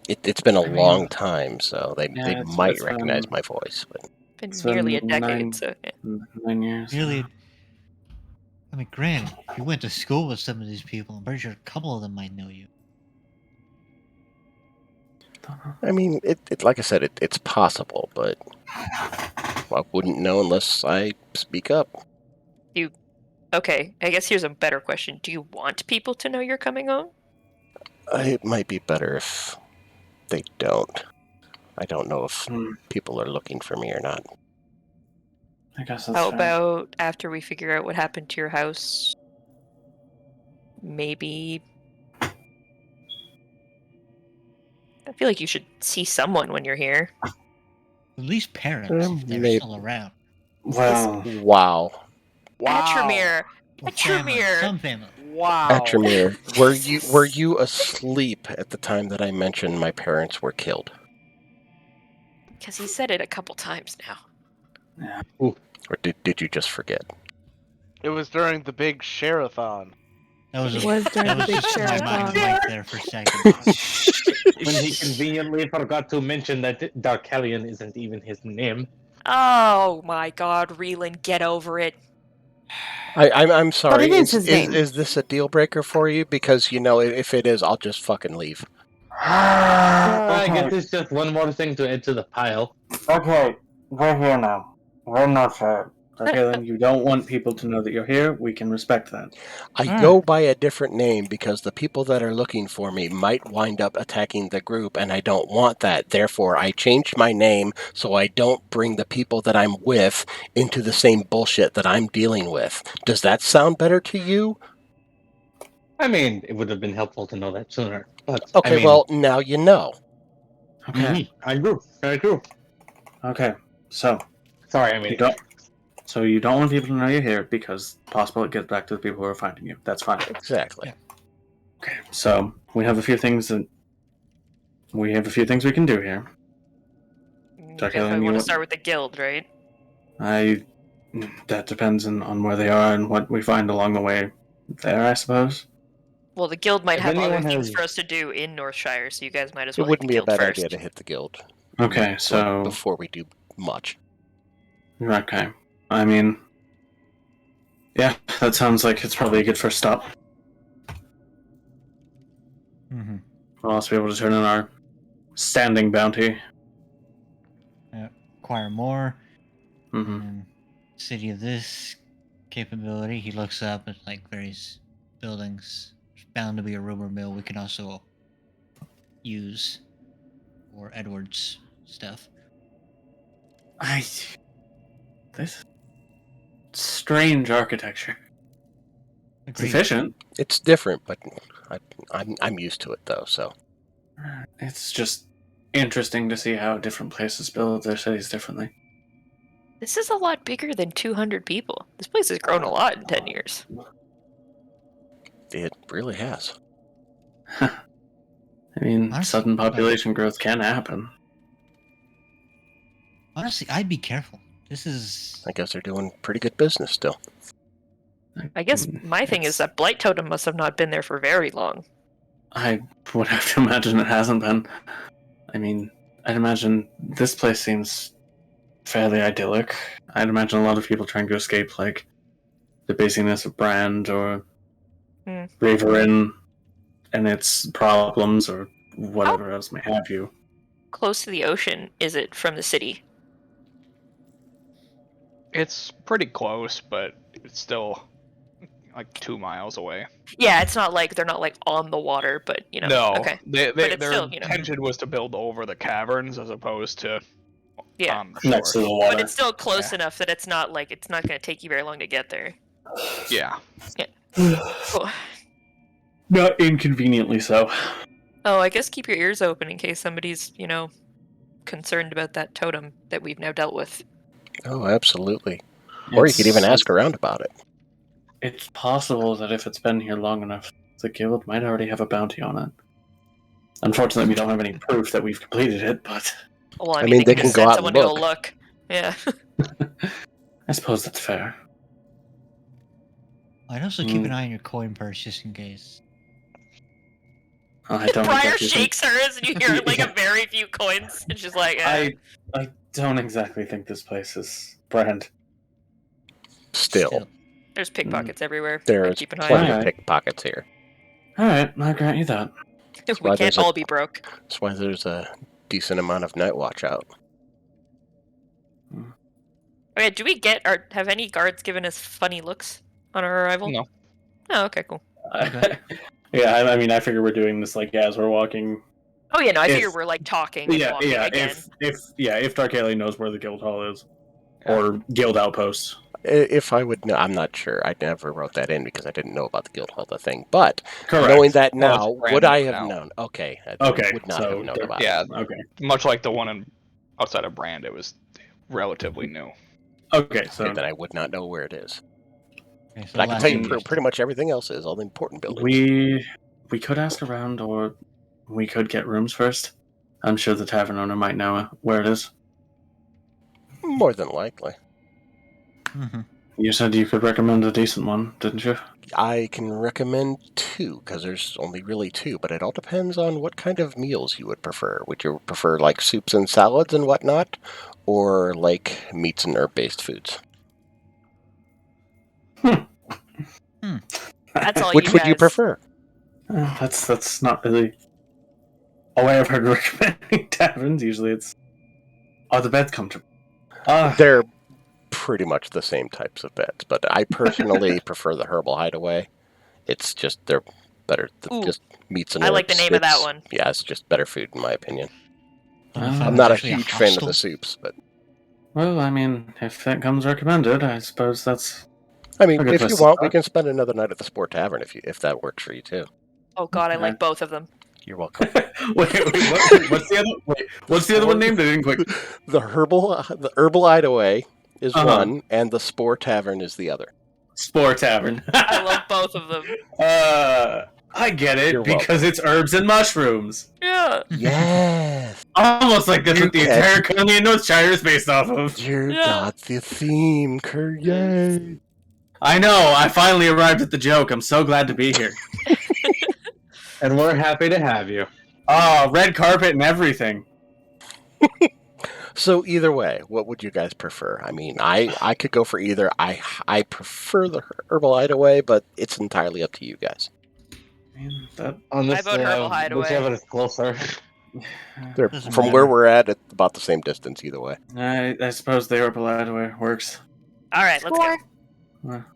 it's been a long time, so they might it's recognize my voice. But Been It's nearly a been decade, so yeah. 9 years. Really? I mean, granted, you went to school with some of these people. I'm pretty sure a couple of them might know you. I mean, it like I said, it's possible, but I wouldn't know unless I speak up. Okay, I guess here's a better question. Do you want people to know you're coming home? It might be better if they don't. I don't know if Hmm, people are looking for me or not. I guess that's How fair. about after we figure out what happened to your house? Maybe. I feel like you should see someone when you're here. At least parents, if they're Maybe. still around. Well, Wow. Atramir! Or family, Atramir! some family. Wow. Atramir, were you asleep at the time that I mentioned my parents were killed? Because he said it a couple times now. yeah. Or did you just forget? It was during the big share-a-thon. That was, It was during that the was big just my mind share-a-thon. blank there for a second. When he conveniently forgot to mention that Darkalion isn't even his name. Oh my god, Reelan, get over it. I'm sorry. it is his name. Is this a deal breaker for you? Because if it is, I'll just fucking leave. I guess it's just one more thing to add to the pile. Okay, we're here now. We're not sure. Okay, then you don't want people to know that you're here. We can respect that. I Alright. go by a different name because the people that are looking for me might wind up attacking the group, and I don't want that. Therefore, I changed my name so I don't bring the people that I'm with into the same bullshit that I'm dealing with. Does that sound better to you? I mean, it would have been helpful to know that sooner. But Okay, I mean, well, now you know. Okay. I agree. I agree. Okay. So Sorry, I mean, you don't want people to know you're here because possible it gets back to the people who are finding you. That's fine. Exactly. Okay. So we have a few things we can do here. You Dark guys Alien, might you want to want- start with the guild, right? That depends on where they are and what we find along the way there, I suppose. Well, the guild might If have other anyone things has- for us to do in Northshire, so you guys might as It well hit wouldn't the be a guild bad first. idea to hit the guild. Okay, like, so before we do much. okay. I mean, yeah, that sounds like it's probably a good first stop. Mm-hmm. We'll also be able to turn in our standing bounty. Acquire more. Mm-hmm. And city of this capability. He looks up at various buildings. There's bound to be a rumor mill we can also use for Edward's stuff. This strange architecture. It's Agreed. efficient. It's different, but I'm used to it though. So It's just interesting to see how different places build their cities differently. This is a lot bigger than 200 people. This place has grown a lot in 10 years. it really has. I mean, Honestly, sudden population growth can happen. Honestly, I'd be careful. This is. I guess they're doing pretty good business still. I guess my thing is that Blight Totem must have not been there for very long. I would have to imagine it hasn't been. I mean, I'd imagine this place seems fairly idyllic. I'd imagine a lot of people trying to escape, like, the basiness of Brand or Raverin and its problems or whatever else may have you. Close to the ocean is it from the city? It's pretty close, but it's still like 2 miles away. Yeah, it's not like they're not like on the water, but you know. No, Okay. their still, you know. intention was to build over the caverns as opposed to Yeah. Next to the water. But it's still close enough that it's not going to take you very long to get there. Yeah. Cool. Not inconveniently so. Oh, I guess keep your ears open in case somebody's, concerned about that totem that we've now dealt with. Oh, absolutely. Or you could even ask around about it. It's possible that if it's been here long enough, the guild might already have a bounty on it. Unfortunately, we don't have any proof that we've completed it, but... Well, I I mean, mean, they can just go send out someone and to go look. look. Yeah. I suppose that's fair. I'd also keep an eye on your coin purse just in case. I don't Briar exactly shakes hers, and you hear like a very few coins, and she's like, I don't exactly think this place is Brand. Still, There's pickpockets everywhere. there's Keep an eye plenty on of pickpockets here. Alright, I'll grant you that. it. why We there's can't a- all be broke. That's why there's a decent amount of night watch out. Okay, do we get or have any guards given us funny looks on our arrival? No. Oh, okay, cool. Yeah, I mean, I figure we're doing this like as we're walking. Oh yeah, no, I If- figure we're like talking. And walking again. If Dark Alley knows where the guild hall is, or guild outposts. If I would know, I'm not sure. I never wrote that in because I didn't know about the guild hall thing. But Correct. knowing that Well, now, it's brand would I new have now. known? Okay. Okay, Would not so have known they're- about Yeah, it. Okay. much like the one outside of Brand, it was relatively new. Okay, so Okay, then I would not know where it is. Okay, so But I can last tell you thing- pretty much everything else is, all the important buildings. we could ask around, or we could get rooms first. I'm sure the tavern owner might know where it is. More than likely. Mhm. You said you could recommend a decent one, didn't you? I can recommend 2, because there's only really 2, but it all depends on what kind of meals you would prefer. Would you prefer, like, soups and salads and whatnot, or, like, meats and herb-based foods? That's all. Which would you guys. prefer? That's not really a way I've heard recommending taverns. Usually it's, are the beds comfortable? They're pretty much the same types of beds, but I personally prefer the Herbal Hideaway. It's just, they're better, Ooh. just meats and I like the herbs. name of that It's- one. Yeah, it's just better food, in my opinion. Well, if I I'm was not a actually huge fan of hostel- the soups, but Well, I mean, if that comes recommended, I suppose that's... I mean, Okay, if you let's want, we start. can spend another night at the Sport Tavern if that works for you too. Oh god, I Okay. like both of them. You're welcome. what's the other one named? I didn't quite... The Herbal Hideaway is Uh-huh. one, and the Sport Tavern is the other. Spore Tavern. I love both of them. I get it, You're because it's herbs and mushrooms. Yeah. Yes, Almost like that's You what the get- entire Colony of Northshire is based off of. you Yeah. got the theme, yay! I know, I finally arrived at the joke. I'm so glad to be here. And we're happy to have you. Oh, red carpet and everything. So either way, what would you guys prefer? I mean, I could go for either. I prefer the Herbal Hideaway, but it's entirely up to you guys. Man, that... Honestly, I vote Herbal Hideaway. whichever is closer. They're Doesn't from matter. where we're at about the same distance either way. I suppose the Herbal Hideaway works. All right, let's go. Score.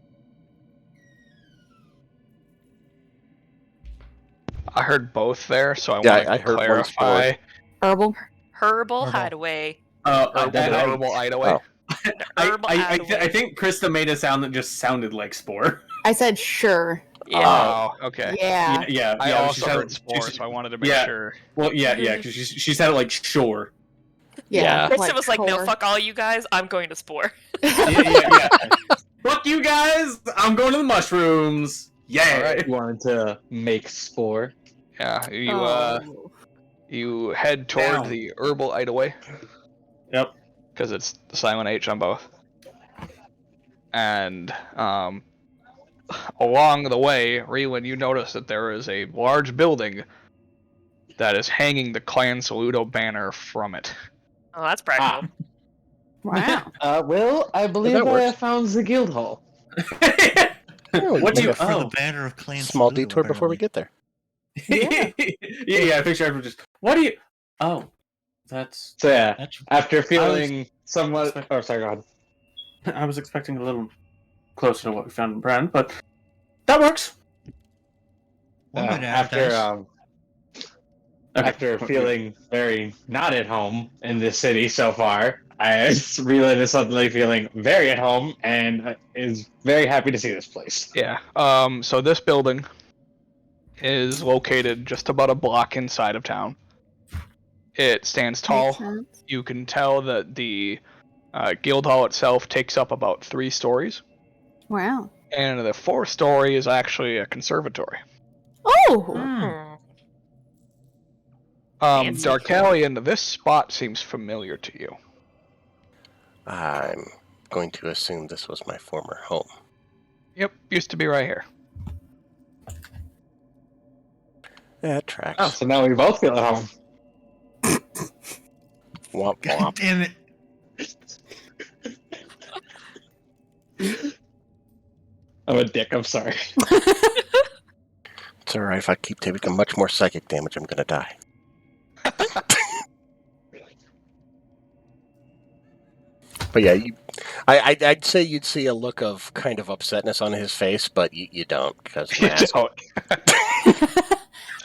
I heard both there, so I Yeah, want to I heard one clarify. Herbal. Herbal Herbal. Hideaway. Herbal Hideaway. Oh. Herbal Hideaway. I think Krista made a sound that just sounded like spore. I said sure. Yeah. Oh, okay. Yeah. Yeah. I she also sounded- heard spore, so I wanted to make yeah. sure. Well, yeah, because she sounded like shore. Yeah. Kristen was like, no, core. fuck all you guys. I'm going to Spore. Yeah. Fuck you guys! I'm going to the mushrooms. Yeah. All right. You wanted to make spore. Yeah, Oh. you head toward Down. the herbal hideaway Yep. because it's the silent H on both. And along the way, Reelan, you notice that there is a large building that is hanging the Clan Saludo banner from it. Oh, that's practical. Wow. Well, I believe that I works. have found the guild hall. What do you? For the Oh, banner of Clan Small Saludo, detour before we apparently. get there. yeah. I picture everyone just. What do you? Oh, that's. So yeah, That's after feeling somewhat... Oh, sorry, go ahead. I was expecting a little closer to what we found in Brand, but that works. one way to After advertise. Okay. after feeling very not at home in this city so far, I realized is suddenly feeling very at home and is very happy to see this place. Yeah. So this building is located just about a block inside of town. It stands tall. Makes sense. You can tell that the guild hall itself takes up about 3 stories, Wow. and the 4th story is actually a conservatory. Oh. Hmm. Fancy. Darkalion, this spot seems familiar to you. I'm going to assume this was my former home. Yep, used to be right here. That tracks. Oh, so now we both feel at home. Womp God womp. damn it. I'm a dick, I'm sorry. It's alright, if I keep taking much more psychic damage, I'm gonna die. But yeah, I'd say you'd see a look of kind of upsetness on his face, but you don't, because So,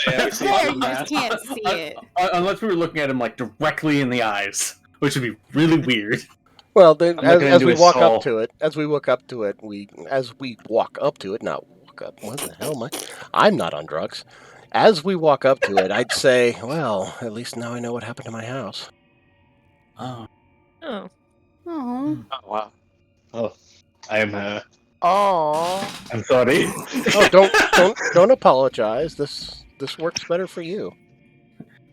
There, you just can't see it. Unless we were looking at him like directly in the eyes, which would be really weird. well, then I'm as looking into we his walk soul. up to it, not walk up. What the hell am I? I'm not on drugs. As we walk up to it, I'd say, well, at least now I know what happened to my house. Oh. Oh. Oh. Oh, wow. Oh, I'm Oh. I'm sorry. Oh, don't apologize. This works better for you.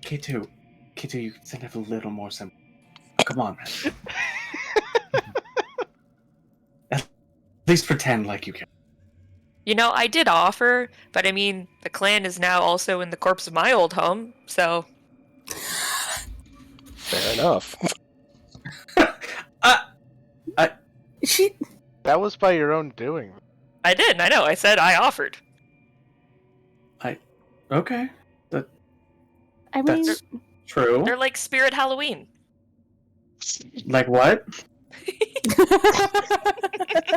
K2, you can have a little more simple. Come on, man. At least pretend like you can. You know, I did offer, but I mean, the clan is now also in the corpse of my old home, so. Fair enough. She. That was by your own doing. I did, I know, I said I offered. Okay, I mean, that's true. They're like Spirit Halloween. Like what?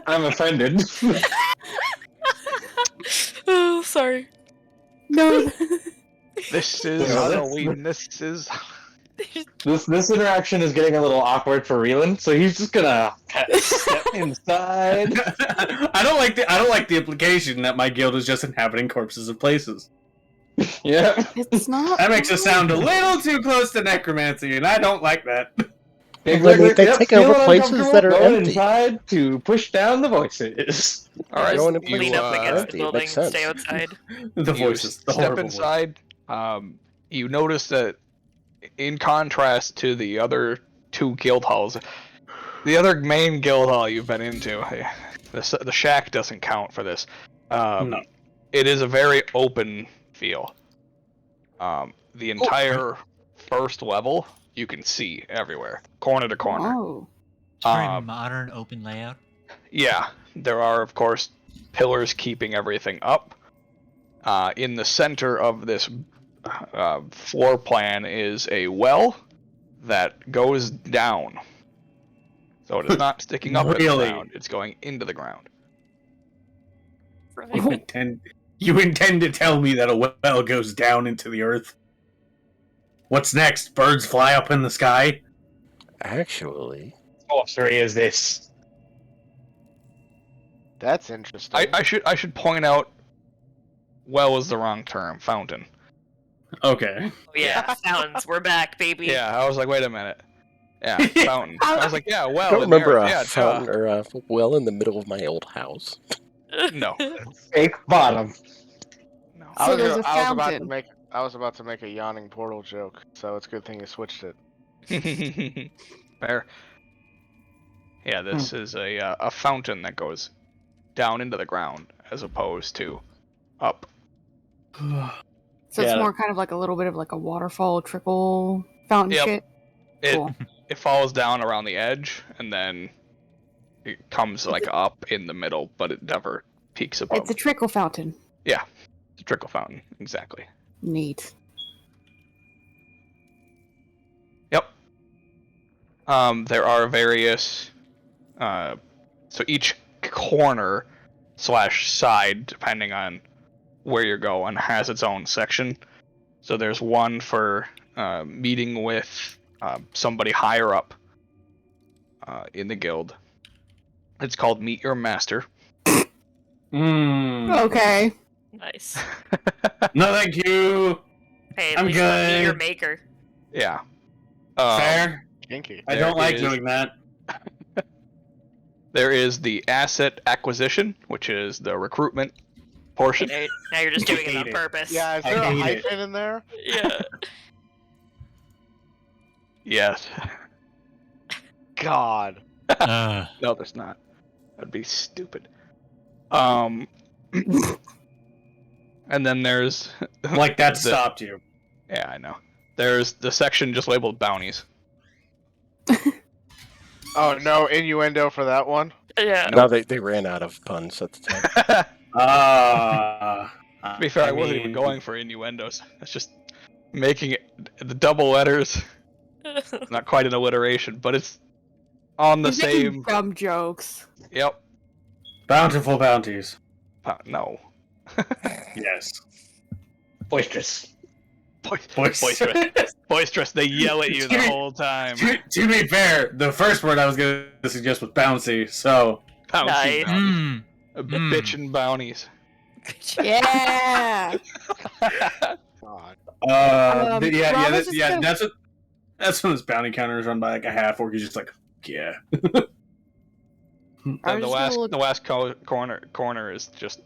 I'm offended. Oh, sorry. no. this is Yeah, that's- Halloween. This is. This interaction is getting a little awkward for Reelan, so he's just gonna step inside. I don't like the implication that my guild is just inhabiting corpses of places. Yeah. It's not. That makes it sound a little too close to necromancy, and I don't like that. They take over places that are going empty. inside to push down the voices. All right, Going to you, Lean up against empty, the it building makes and stay sense. outside. The you voices, the step horrible inside. You notice that, in contrast to the other 2 guild halls, the other main guild hall you've been into, the shack doesn't count for this. No. It is a very open feel. The entire first level you can see everywhere, corner to corner. Oh. It's a very Um, modern, open layout. Yeah, there are of course pillars keeping everything up. In the center of this floor plan is a well that goes down. So it is not sticking up at the Really? ground, it's going into the ground. You intend to tell me that a well goes down into the earth? What's next? Birds fly up in the sky? Actually, Sorcery is this? That's interesting. I should point out, well is the wrong term, fountain. Okay. Oh, yeah, fountains, we're back, baby. Yeah, I was like, wait a minute. Yeah, fountain. I was like, yeah, I well. don't in the remember earth. a Yeah, fountain or a well in the middle of my old house. No. Fake bottom. No. I So was there's a about to fountain. make I was about to make a yawning portal joke, so it's a good thing you switched it. Fair. Yeah, this is a fountain that goes down into the ground as opposed to up. So it's Yeah. more kind of like a little bit of like a waterfall trickle fountain Yep. shit. Cool. It falls down around the edge and then it comes like up in the middle, but it never peaks above. It's a trickle fountain. Yeah, it's a trickle fountain, exactly. Neat. Yep. There are various, so each corner / side, depending on where you're going, has its own section. So there's one for meeting with somebody higher up in the guild. It's called Meet Your Master. Okay. Nice. No, thank you. Hey, at I'm least let me good. your maker. Yeah. Fair. Kinky. I There don't like is- doing that. There is the asset acquisition, which is the recruitment portion. Now you're just doing it hate on it. purpose. Yeah, is I there a hate it. hyphen in there? Yeah. Yes. God. No, there's not. That'd be stupid. And then there's Like that The- stopped you. yeah, I know. There's the section just labeled bounties. Oh, no innuendo for that one? Yeah. No, they ran out of puns at the time. To be fair, I wasn't even mean, going for innuendos. It's just making it the double letters. Not quite an alliteration, but it's on the He's making same. dumb jokes. Yep. Bountiful bounties. No. Yes. Boisterous. Boisterous. Boisterous. They yell at you the whole time. To be fair, the first word I was going to suggest was bouncy, so... Bouncy Nice. bounties. Mm. Bitchin' bounties. Yeah. God. Rob was just gonna- that's when this bounty counter is run by like a half orc. He's just like, yeah. I And was the just gonna last look- corner is just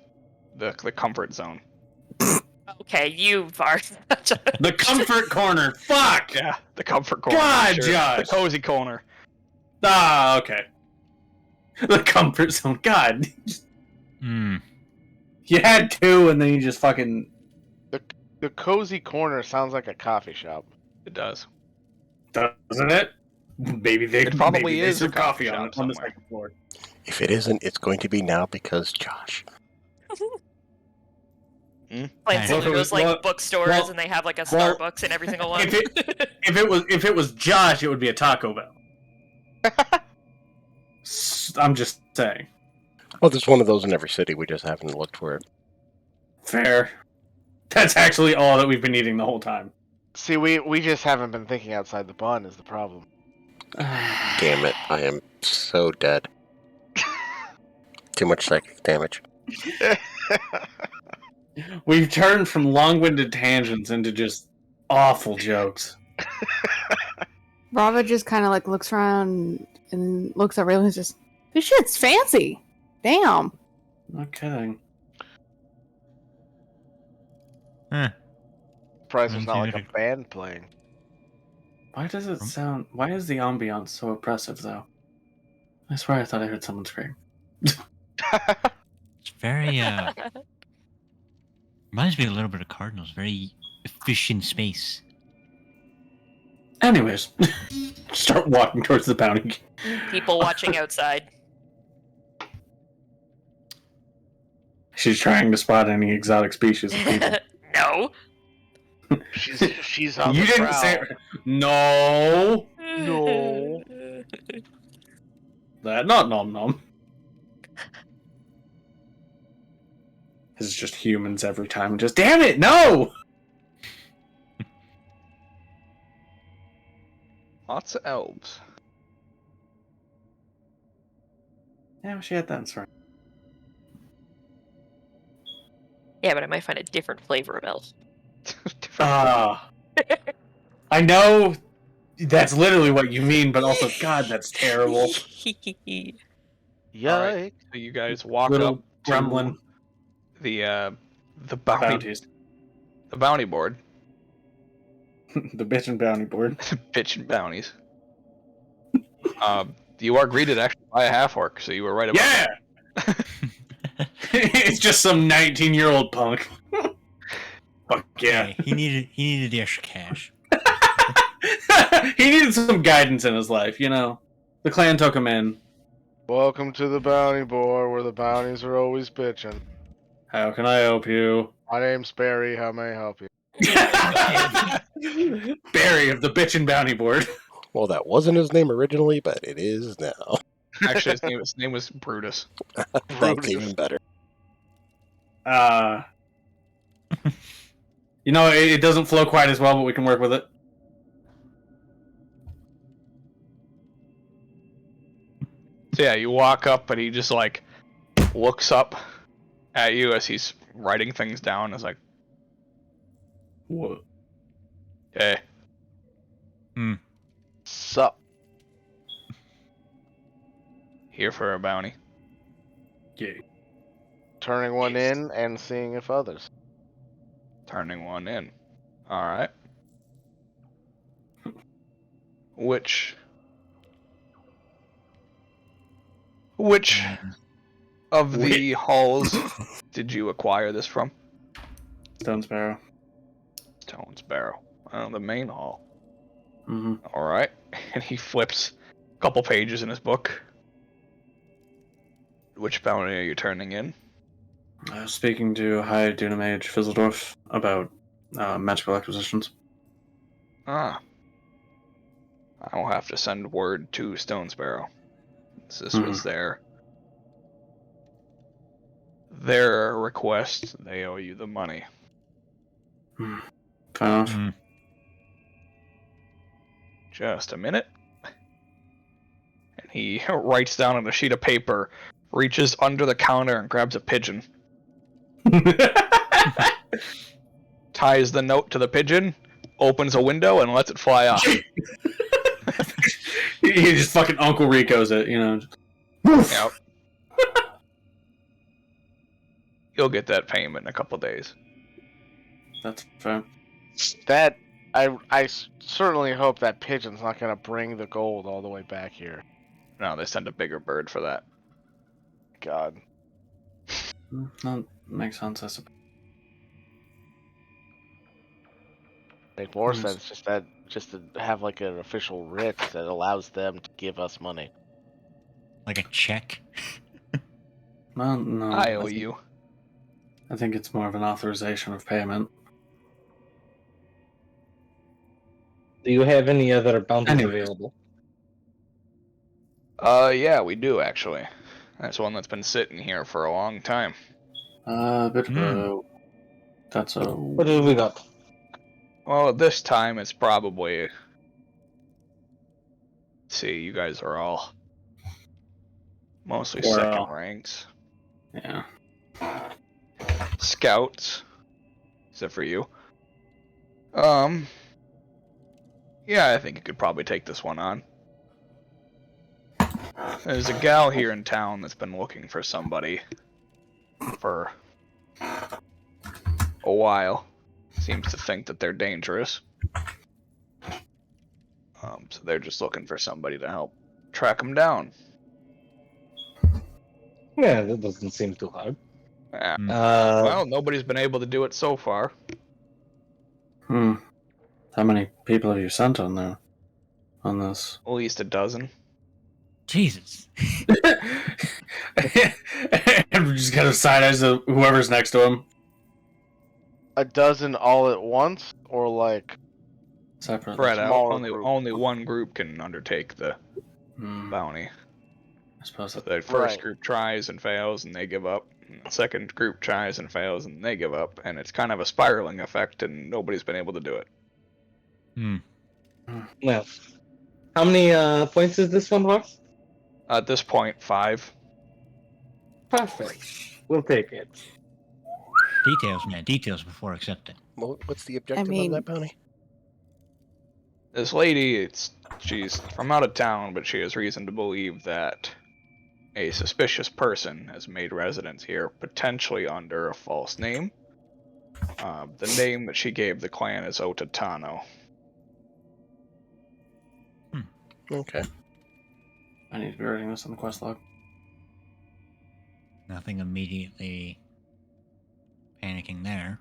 the comfort zone. Okay, you are such a... The comfort corner. Fuck. Yeah, the comfort corner. God, sure. Josh. The cozy corner. Ah, okay. The comfort zone. God, Mm. you had two, and then you just fucking The cozy corner sounds like a coffee shop. It does. doesn't it? Maybe they It probably maybe they is a serve coffee coffee shop on the somewhere. second floor. If it isn't, it's going to be now because Josh. Like Well, some if it of was- those like well- bookstores well- and they have like a well, Starbucks and every single one. If it was Josh, it would be a Taco Bell. I'm just saying. Well, there's one of those in every city. We just haven't looked for it. Fair. That's actually all that we've been eating the whole time. See, we just haven't been thinking outside the bun is the problem. Damn it! I am so dead. Too much psychic damage. We've turned from long-winded tangents into just awful jokes. Rava just kind of like looks around and looks at Raylan and just, this shit's fancy. Damn. No kidding. Surprised there's not like a Fancy. band playing. Why does it sound... Why is the ambiance so oppressive, though? I swear I thought I heard someone scream. It's very reminds me a little bit of Cardinals. Very efficient space. Anyways, start walking towards the bounty. People watching outside. She's trying to spot any exotic species of people. No. She's on You the didn't prowl. say... No! No. That not nom nom. This is just humans every time. Just damn it, no! Lots of elves. Yeah, she had that. That's right. Yeah, but I might find a different flavor of elf. I know that's literally what you mean, but also, God, that's terrible. Yikes. Alright. So you guys walk Little up to gremlin the bounty bounties. the bounty board, The bitch and bounty board. Bitch and bounties. You are greeted actually by a half-orc, so you were right about Yeah! that. It's just some 19-year-old punk. Fuck yeah. Hey, he needed the extra cash. He needed some guidance in his life, you know. The clan took him in. Welcome to the bounty board, where the bounties are always bitching. How can I help you? My name's Barry. How may I help you? Barry of the bitch and bounty board. Well, that wasn't his name originally, but it is now. Actually, his name was Brutus. That's even better. You know, it doesn't flow quite as well, but we can work with it. So yeah, you walk up, and he just like looks up at you as he's writing things down. Is like, What? "Hey, Sup? here for a bounty." Yeah. Turning one in and seeing if others. Turning one in. All right. Which of the halls did you acquire this from? Stone Sparrow. Stone Sparrow. The main hall. Mm-hmm. All right. And he flips a couple pages in his book. Which bounty are you turning in? I was speaking to High Dunamage Fizzledorf about magical acquisitions. Ah. I'll have to send word to Stone Sparrow. This was their request. They owe you the money. Fair enough. Just a minute. And he writes down on a sheet of paper, reaches under the counter and grabs a pigeon. Ties the note to the pigeon, opens a window, and lets it fly off. He just fucking Uncle Rico's it, you know. Yep. You'll get that payment in a couple days. That's fair. That I certainly hope that pigeon's not gonna bring the gold all the way back here. No, they send a bigger bird for that. God. That makes sense, I suppose. Make more sense just to have like an official writ that allows them to give us money. Like a check? Well, no. I owe you. I think it's more of an authorization of payment. Do you have any other bounties Anyways. available? Yeah, we do actually. That's one that's been sitting here for a long time. That's a... What do we got? Well, this time it's probably... Let's see, you guys are all mostly We're second all- ranks. Yeah. Scouts. Except for you. Yeah, I think you could probably take this one on. There's a gal here in town that's been looking for somebody for a while. Seems to think that they're dangerous. So they're just looking for somebody to help track them down. Yeah, that doesn't seem too hard. Yeah. Uh, Well, nobody's been able to do it so far. How many people have you sent on there? On this? At least a dozen. Jesus. And we just kind of side eyes to whoever's next to him. A dozen all at once, or like Separate. Spread out. smaller group. Only one group can undertake the bounty. I suppose So that... the first Right. group tries and fails, and they give up. And the second group tries and fails, and they give up. And it's kind of a spiraling effect, and nobody's been able to do it. well, how many points is this one worth? At this point, 5. Perfect. We'll take it. Details, man. Details before accepting. What's the objective mean- of that bounty? This lady, she's from out of town, but she has reason to believe that a suspicious person has made residence here, potentially under a false name. The name that she gave the clan is Otatano. Okay. I need to be writing this on the quest log. Nothing immediately panicking there.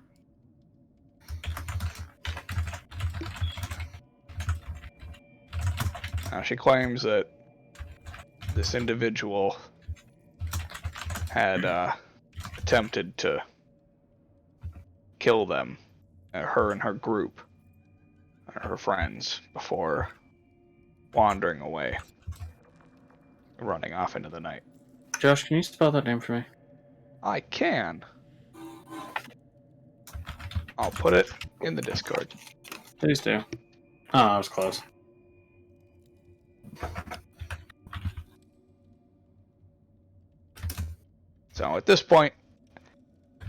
She claims that this individual had attempted to kill them, her and her group, her friends, before wandering away, running off into the night. Josh, can you spell that name for me? I can. I'll put it in the Discord. Please do. Oh, I was close. So at this point,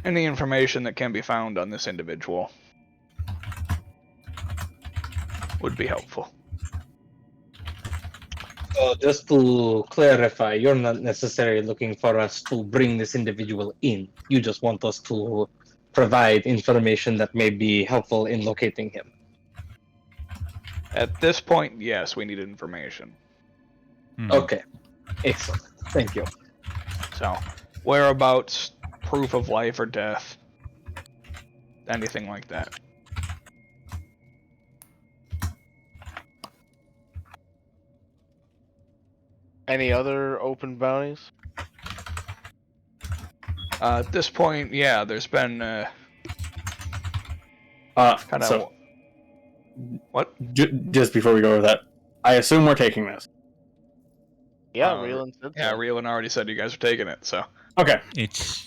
any information that can be found on this individual would be helpful. So just to clarify, you're not necessarily looking for us to bring this individual in. You just want us to provide information that may be helpful in locating him. At this point, yes, we need information. Okay. Excellent. Thank you. So, whereabouts, proof of life or death, anything like that. Any other open bounties? At this point, yeah, there's been kind of So, what? Just before we go over that, I assume we're taking this. Yeah, Reelan said Yeah, so. Reelan already said you guys are taking it, so Okay. It's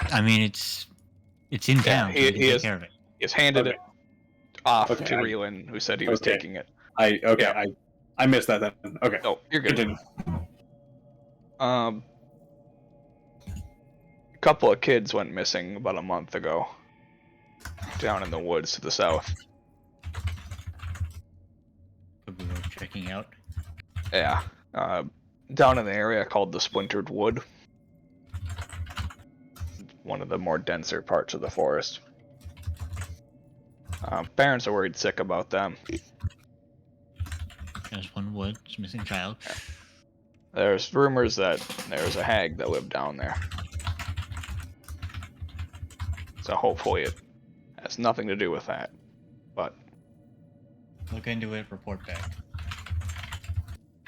in town. So he we can take is- care of it. he's handed Okay. it off Okay, to Reelan, who said he was Okay. taking it. I missed that then. Okay. Oh, you're good. Continue. A couple of kids went missing about a month ago, down in the woods to the south. Could be worth checking out. Yeah, down in the area called the Splintered Wood, one of the more denser parts of the forest. Parents are worried sick about them. There's one wood, it's a missing child. There's rumors that there's a hag that lived down there. So hopefully it has nothing to do with that. But Look into it, report back.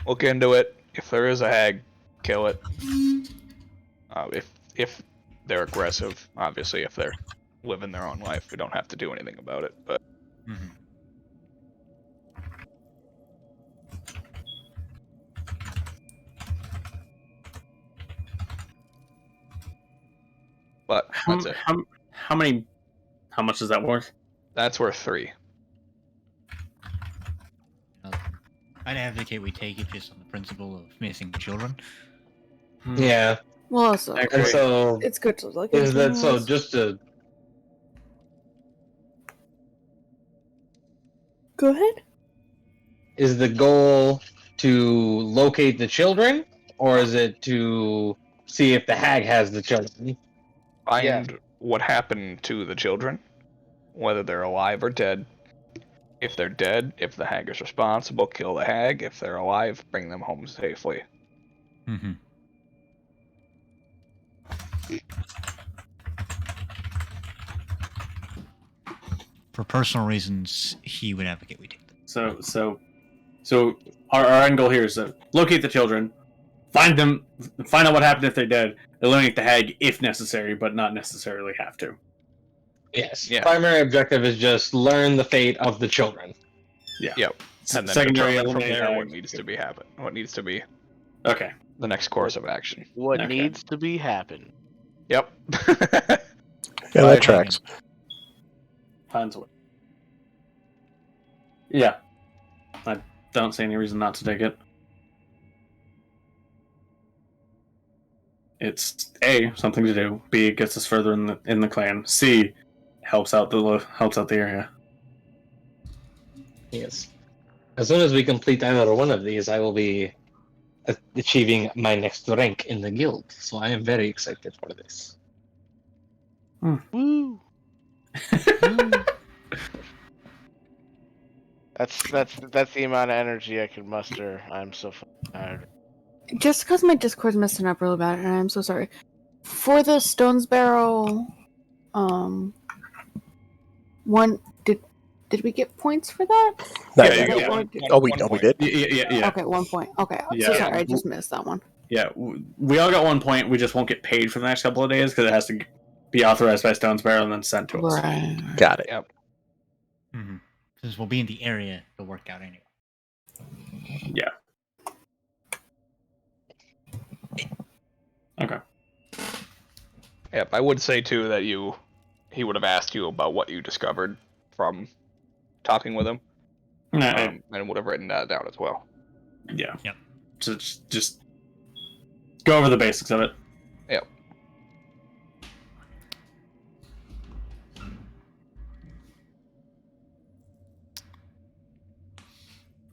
look into it. If there is a hag, kill it. If they're aggressive, obviously, if they're living their own life, we don't have to do anything about it. But Mm-hmm. that's it. How much is that worth? That's worth 3. I'd advocate we take it just on the principle of missing children. Yeah. Well, also, I agree. And so, it's good to look is into that so? those. Just to Go ahead. is the goal to locate the children, or is it to see if the hag has the children? Find what happened to the children, whether they're alive or dead. If they're dead, if the hag is responsible, kill the hag. If they're alive, bring them home safely. Mm-hmm. For personal reasons, he would advocate we take them. So our end goal here is to locate the children, find them, find out what happened if they're dead, eliminate the hag if necessary, but not necessarily have to. Yes. Yeah. Primary objective is just learn the fate of the children. Yep. And then Secondary determine from eliminate there hag. what needs to be happen. What needs to be Okay. the next course of action. What Okay. needs to be happen? Yep. Yeah, that tracks. Finds a way. Yeah. I don't see any reason not to take it. It's A, something to do. B, it gets us further in the clan. C, helps out the area. Yes. As soon as we complete either one of these, I will be achieving my next rank in the guild. So I am very excited for this. Woo! That's that's the amount of energy I can muster. I'm so tired. Just because my Discord's messing up really bad, and I'm so sorry. For the Stones Barrel, one did we get points for that? Not Yeah, yet. you Or- get or one. did- Oh, we did. Yeah. Okay, 1 point. Okay, so Yeah. sorry, I just missed that one. Yeah, we all got 1 point. We just won't get paid for the next couple of days because it has to be authorized by Stone's Barrel and then sent to us. Right. Got it. Yep. Since we'll be in the area to work out anyway. Yeah. Okay. Yep. I would say too that he would have asked you about what you discovered from talking with him, and would have written that down as well. Yeah. Yep. So just go over the basics of it. Yep.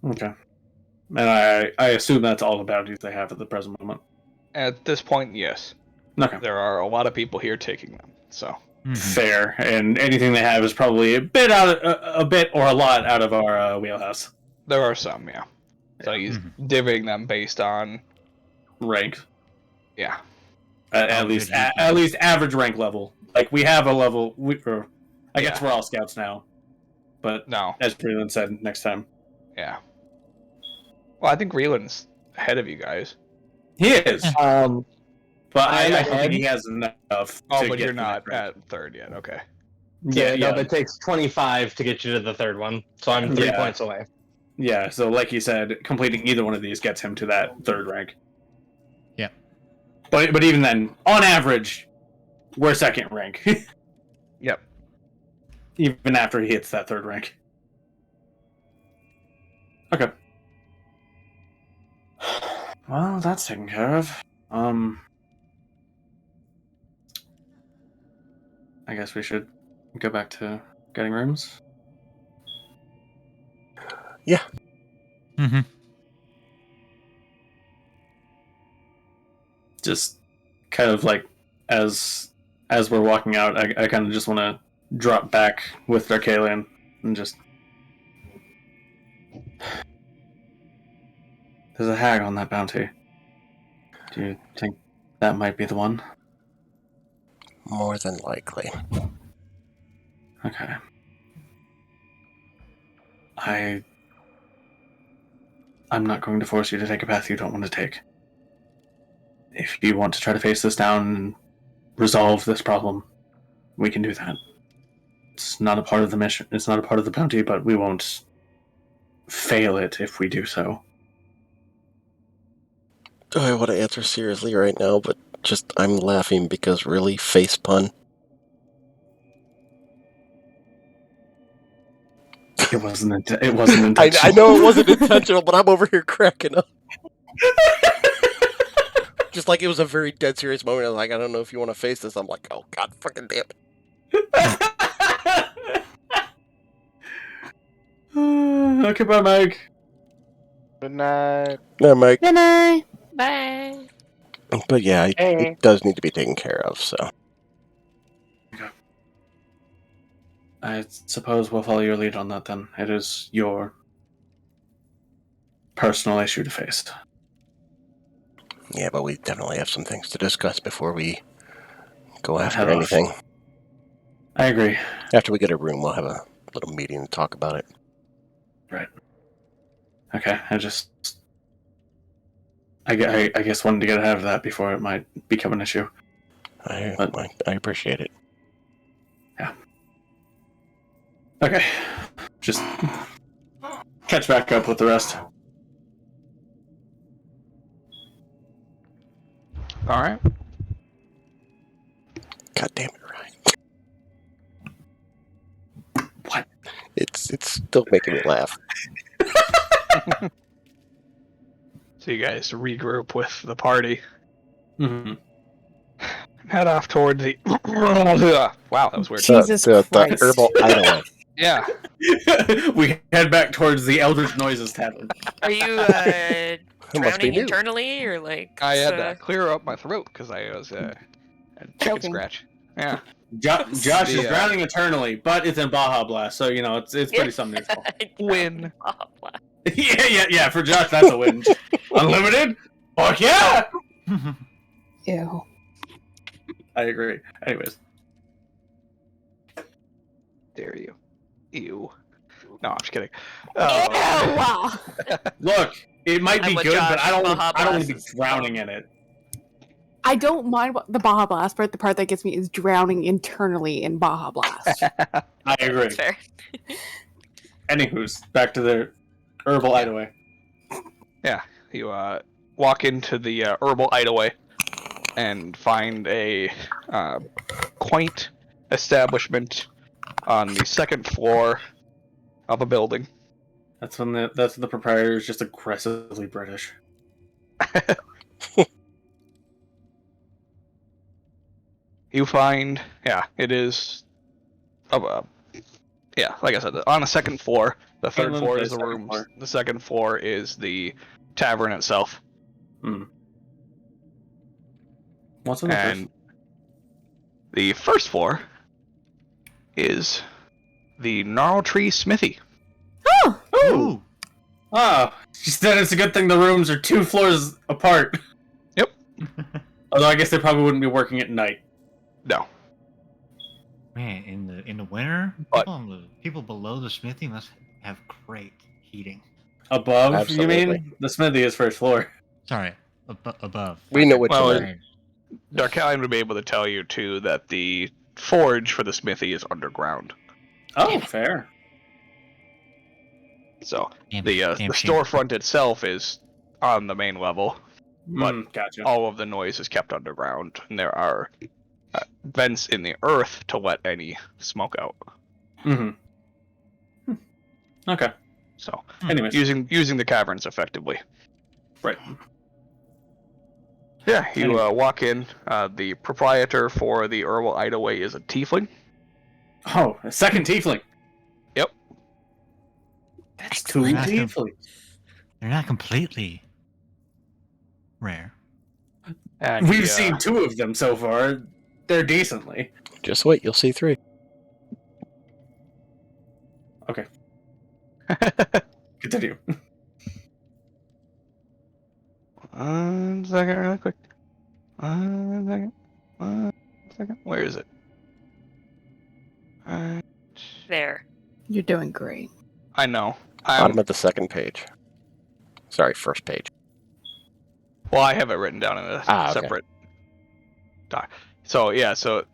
Okay. And I assume that's all the bounties they have at the present moment. At this point, yes. Okay. There are a lot of people here taking them. So Fair. And anything they have is probably a bit or a lot out of our wheelhouse. there are some, yeah. So he's divvying them based on Rank. yeah. At least average rank level. Like we have a level. I guess we're all scouts now. But No. as Freeland said, next time. Yeah. Well, I think Reeland's ahead of you guys. He is. But I I'm don't ahead. think he has enough. Oh, to but get you're to not that rank. at third yet. Okay. No, but it takes 25 to get you to the third one, so I'm 3 points away. Yeah, so like you said, completing either one of these gets him to that third rank. Yeah. But even then, on average, we're second rank. Yep. Even after he hits that third rank. Okay. Well, that's taken care of. I guess we should go back to getting rooms. Yeah. Mm-hmm. Just kind of like as we're walking out, I kind of just want to drop back with Darkalion and just. There's a hag on that bounty. Do you think that might be the one? More than likely. Okay. I'm not going to force you to take a path you don't want to take. If you want to try to face this down and resolve this problem, we can do that. It's not a part of the mission. It's not a part of the bounty, but we won't fail it if we do so. I want to answer seriously right now, but just I'm laughing because really, face pun. It wasn't. It wasn't intentional. I know it wasn't intentional, but I'm over here cracking up. Just like it was a very dead serious moment. I was like, I don't know if you want to face this. I'm like, oh god, fucking damn it. Okay, bye, Mike. Good night. No, Mike. Good night. Bye. But yeah, Hey. it does need to be taken care of. So I suppose we'll follow your lead on that then. It is your personal issue to face. yeah, but we definitely have some things to discuss before we go after Head off. anything. I agree. After we get a room, we'll have a little meeting and talk about it. Right. Okay, I guess wanted to get ahead of that before it might become an issue. I appreciate it. Yeah. Okay. Just catch back up with the rest. All right. God damn it, Ryan. What? It's still making me laugh. So you guys regroup with the party. Mm-hmm. Head off toward the. Wow, that was weird. Jesus the Christ. herbal idol. Yeah. We head back towards the Eldritch Noises Tavern. Are you It must be drowning new. internally or like? I had to clear up my throat because I was had chicken Choking. scratch. Yeah. Josh is drowning eternally, but it's in Baja Blast, so it's pretty something. Win. Yeah. For Josh, that's a win. Unlimited? Fuck yeah! Ew. I agree. Anyways, Dare you? Ew. No, I'm just kidding. Wow. look, it might be I'm with good, Josh. but I don't Baja want to be Blast is drowning in it. I don't mind the Baja Blast, but the part that gets me is drowning internally in Baja Blast. I agree. That's fair. Anywho's back to the herbal hideaway. Yeah, you walk into the herbal hideaway and find a quaint establishment on the second floor of a building. That's when the proprietor is just aggressively British. You find, it is, like I said, on the second floor. The third floor is the rooms. The second floor is the tavern itself. What's on the And the first floor is the Gnarl Tree Smithy. Oh! Ooh. Oh, she said it's a good thing the rooms are 2 floors apart. Yep. Although I guess they probably wouldn't be working at night. No. Man, in the winter, But- people below the smithy must have great heating. Above, Absolutely. you mean? The smithy is first floor. Sorry, above. We know what Well, you mean. Darkalion would be able to tell you, too, that the forge for the smithy is underground. Oh, fair. So, Damn the shame. storefront itself is on the main level, but Gotcha. all of the noise is kept underground, and there are vents in the earth to let any smoke out. Okay. So, Anyways. using the caverns effectively. Right. Yeah, you Anyway. walk in. The proprietor for the herbal hideaway is a tiefling. Oh, a second tiefling. Yep. That's 2 Excellent. tieflings. They're not completely rare. And We've seen 2 of them so far. They're decently. Just wait, you'll see 3. Okay. Continue. 1 second, really quick. 1 second. 1 second. Where is it? There. You're doing great. I know. Bottom of the second page. Sorry, first page. Well, I have it written down in a Okay. separate doc. So yeah, so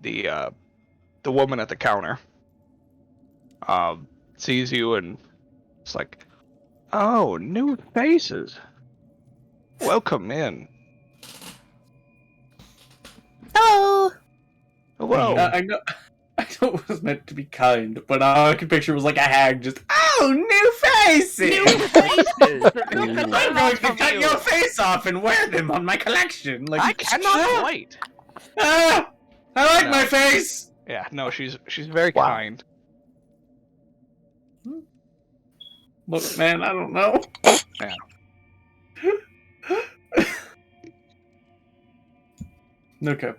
the woman at the counter sees you and it's like, "Oh, new faces. Welcome in." Hello! Hello. I know it was meant to be kind, but all I could picture was like a hag just, oh, new faces! New faces! I'm going to cut your face off and wear them on my collection. Like, I cannot wait. Ah, I like No. my face! Yeah, no, she's very Wow. kind. Look, man, I don't know. Yeah. Okay.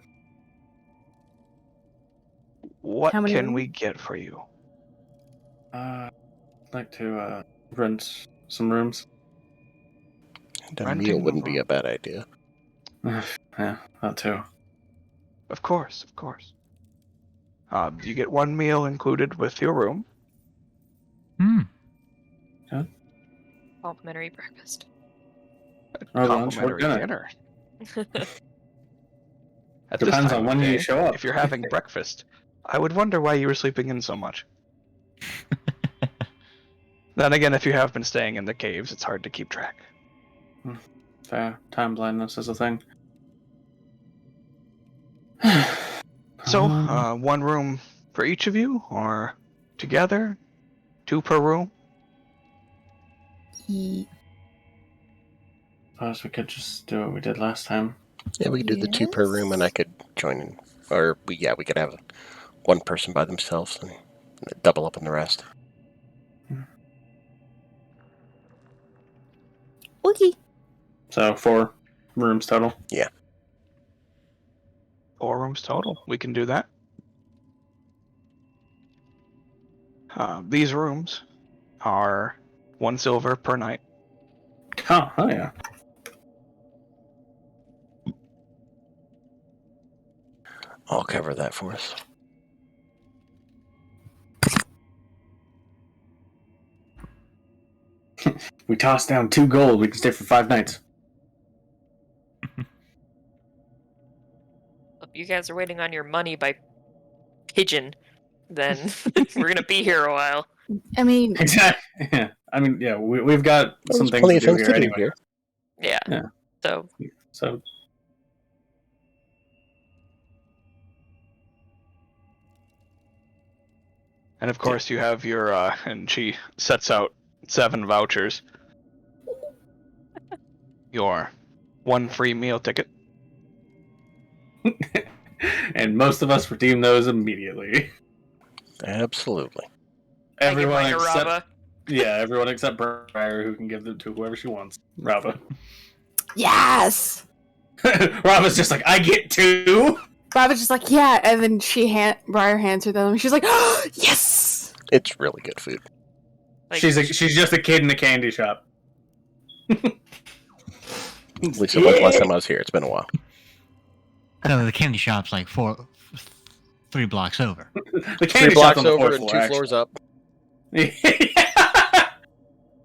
What How many can rooms? we get for you? I'd like to rent some rooms. And a Renting meal a wouldn't be room. a bad idea. Yeah, that too. Of course, of course. You get 1 meal included with your room. Hmm. Complimentary breakfast. Or lunch or Complimentary dinner. At this Depends time on of when you day, show up. If you're having breakfast, I would wonder why you were sleeping in so much. Then again, if you have been staying in the caves, it's hard to keep track. Fair. Time blindness is a thing. So, 1 room for each of you, or together? 2 per room? Suppose we could just do what we did last time. Yeah, we could do the 2 per room, and I could join in. Or, we could have 1 person by themselves and double up on the rest. Okay. So 4 rooms total. Yeah. 4 rooms total. We can do that. These rooms are 1 silver per night. Oh yeah. I'll cover that for us. We toss down 2 gold. We can stay for 5 nights. If you guys are waiting on your money by pigeon, then we're gonna be here a while. I mean, Exactly. Yeah. I mean, yeah, we've got some There's things plenty to of do things here to do anyway. here. Yeah. Yeah. So So And of course, you have your, and she sets out 7 vouchers. Your 1 free meal ticket. and most of us redeem those immediately. Absolutely. I give Everyone mine to except Rava. yeah, everyone except Briar, who can give them to whoever she wants. Rava. yes! Rava's just like, I get 2. Bob's just like, yeah, and then Briar hands her them, and she's like, oh, yes! It's really good food. Like, She's just a kid in a candy shop. At least it was last time I was here. It's been a while. So the candy shop's like 3 blocks over. The 3 candy shop's blocks on the over 4th and floor, 2 floors up.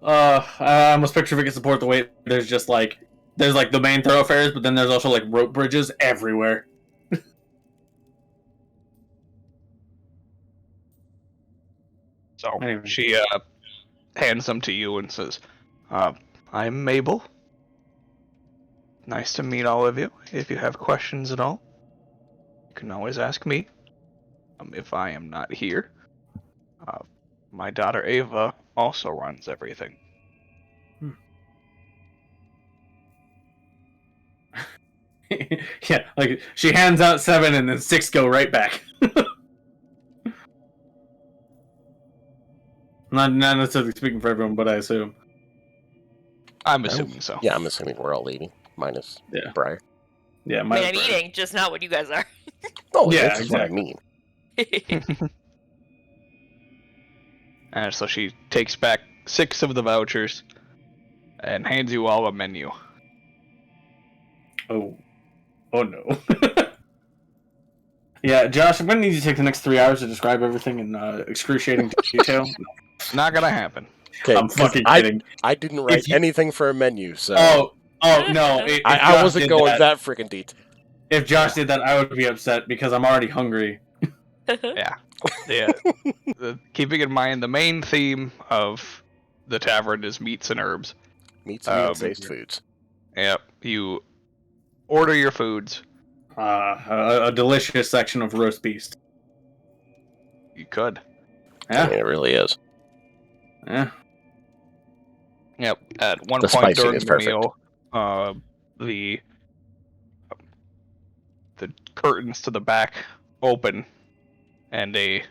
I almost picture if it can support the weight. There's the main thoroughfares, but then there's also like rope bridges everywhere. So Anyway. she hands them to you and says, I'm Mabel. Nice to meet all of you. If you have questions at all, you can always ask me. If I am not here, my daughter Ava also runs everything. Yeah, like she hands out 7 and then 6 go right back. Not necessarily speaking for everyone, but I assume. I'm assuming so. Yeah, I'm assuming we're all eating, minus Yeah. Briar. Yeah, I mean, I'm eating, just not what you guys are. Oh, Yeah, this is what I exactly. mean. And so she takes back 6 of the vouchers and hands you all a menu. Oh no. Yeah, Josh, I'm gonna need you to take the next 3 hours to describe everything in excruciating detail. Not gonna happen. Okay, I'm 'cause fucking kidding. I didn't write you- anything for a menu, so Oh no! If I Josh wasn't did going that freaking detailed. If Josh did that, I would be upset because I'm already hungry. Yeah. Keeping in mind the main theme of the tavern is meats and herbs. Meats and meat-based foods. Yep. You order your foods. A delicious section of roast beast. You could. I Yeah, mean, it really is. yeah. Yep. At one The point spicing during is the perfect. meal, the curtains to the back open, and a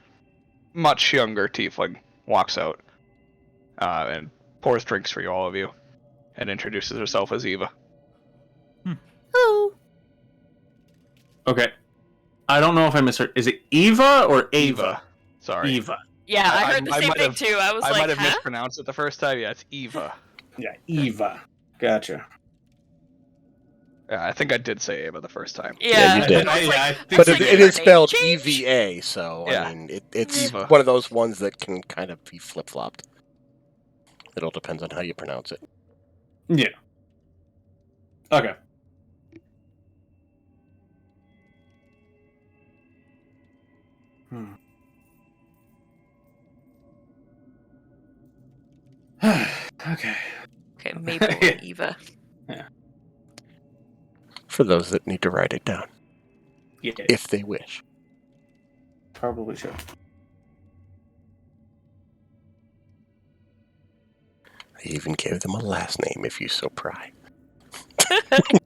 much younger tiefling walks out and pours drinks for all of you, and introduces herself as Eva. Oh. Okay. I don't know if I misheard. Is it Eva or Ava? Sorry. Eva. Yeah, I heard the I same might thing have- too. I was I like, might have huh? mispronounced it the first time. Yeah, it's Eva. Yeah, Eva. Gotcha. Yeah, I think I did say Eva the first time. Yeah, you did. I was like, I think But It's it, like it your is name spelled change. EVA, so Yeah. I mean, it's Eva. one of those ones that can kind of be flip-flopped. It all depends on how you pronounce it. Yeah. Okay. Okay. Okay, Mabel and Eva. For those that need to write it down, Yeah. if they wish. Probably should. I even gave them a last name, if you so pry.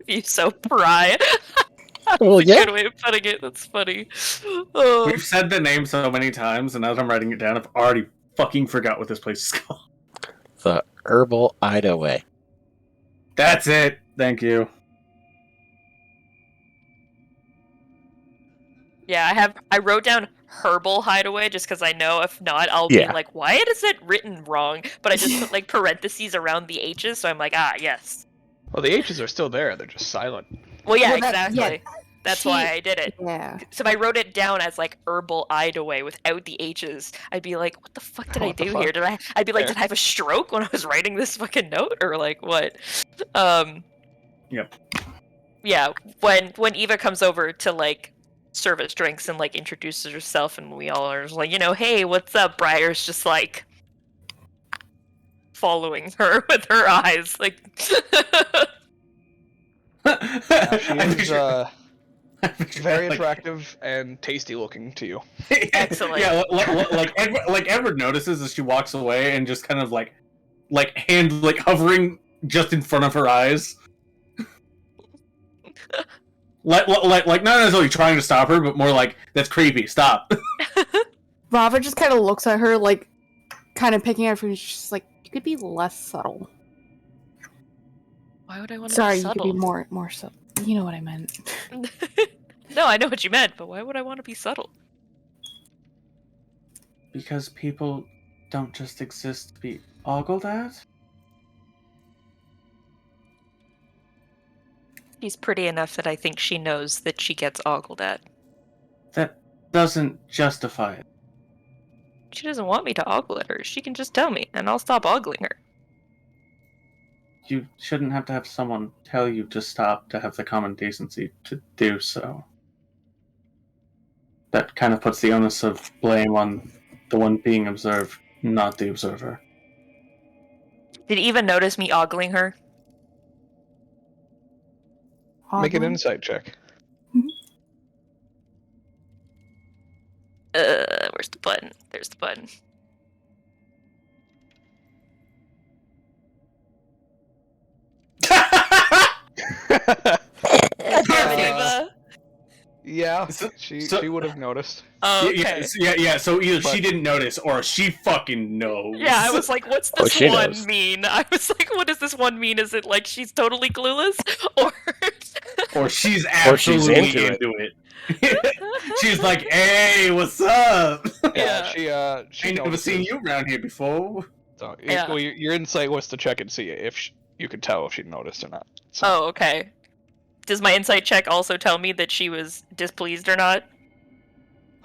You so pry. Well, That's a yeah. good way of putting it. That's funny. Oh. We've said the name so many times, and as I'm writing it down, I've already fucking forgot what this place is called. The Herbal Hideaway. That's it. Thank you. Yeah, I wrote down herbal hideaway just because I know if not, I'll be Yeah. like, why is it written wrong? But I just put like parentheses around the H's, so I'm like, yes. Well, the H's are still there. They're just silent. Well, yeah, Well, that- yeah, exactly. That's why I did it. Yeah. So if I wrote it down as like herbal hideaway without the H's, I'd be like, what the fuck did I What the do fuck? here? I'd be like, Fair. did I have a stroke when I was writing this fucking note? Or like what? Yep. Yeah, when Eva comes over to like serve us drinks and like introduces herself and we all are just like, hey, what's up? Briar's just like following her with her eyes. Like She is very attractive and tasty looking to you. Excellent. Yeah, like Edward notices as she walks away and just kind of like hand like hovering just in front of her eyes. like not necessarily trying to stop her, but more like, that's creepy, stop. Rava just kind of looks at her, like, kind of picking at her, and she's just like, you could be less subtle. Why would I want to Sorry, be you subtle? could be more subtle. You know what I meant. No, I know what you meant, but why would I want to be subtle? Because people don't just exist to be ogled at? She's pretty enough that I think she knows that she gets ogled at. That doesn't justify it. She doesn't want me to ogle at her. She can just tell me, and I'll stop ogling her. You shouldn't have to have someone tell you to stop to have the common decency to do so. That kind of puts the onus of blame on the one being observed, not the observer. Did Eva notice me ogling her? Make an Ogling? insight check. Where's the button? There's the button. Damn it, Eva. Yeah, So- she would have noticed. Oh, okay. Yeah. So either But- she didn't notice or she fucking knows. Yeah, I was like, what's Oh, this she one knows. mean? I was like, what does this one mean? Is it like she's totally clueless? Or Or she's Or she's absolutely into into it. She's like, "Hey, what's up? Yeah. She I never notices. seen you around here before." So, Yeah. well, your insight was to check and see if you could tell if she noticed or not. So, Oh, okay. Does my insight check also tell me that she was displeased or not?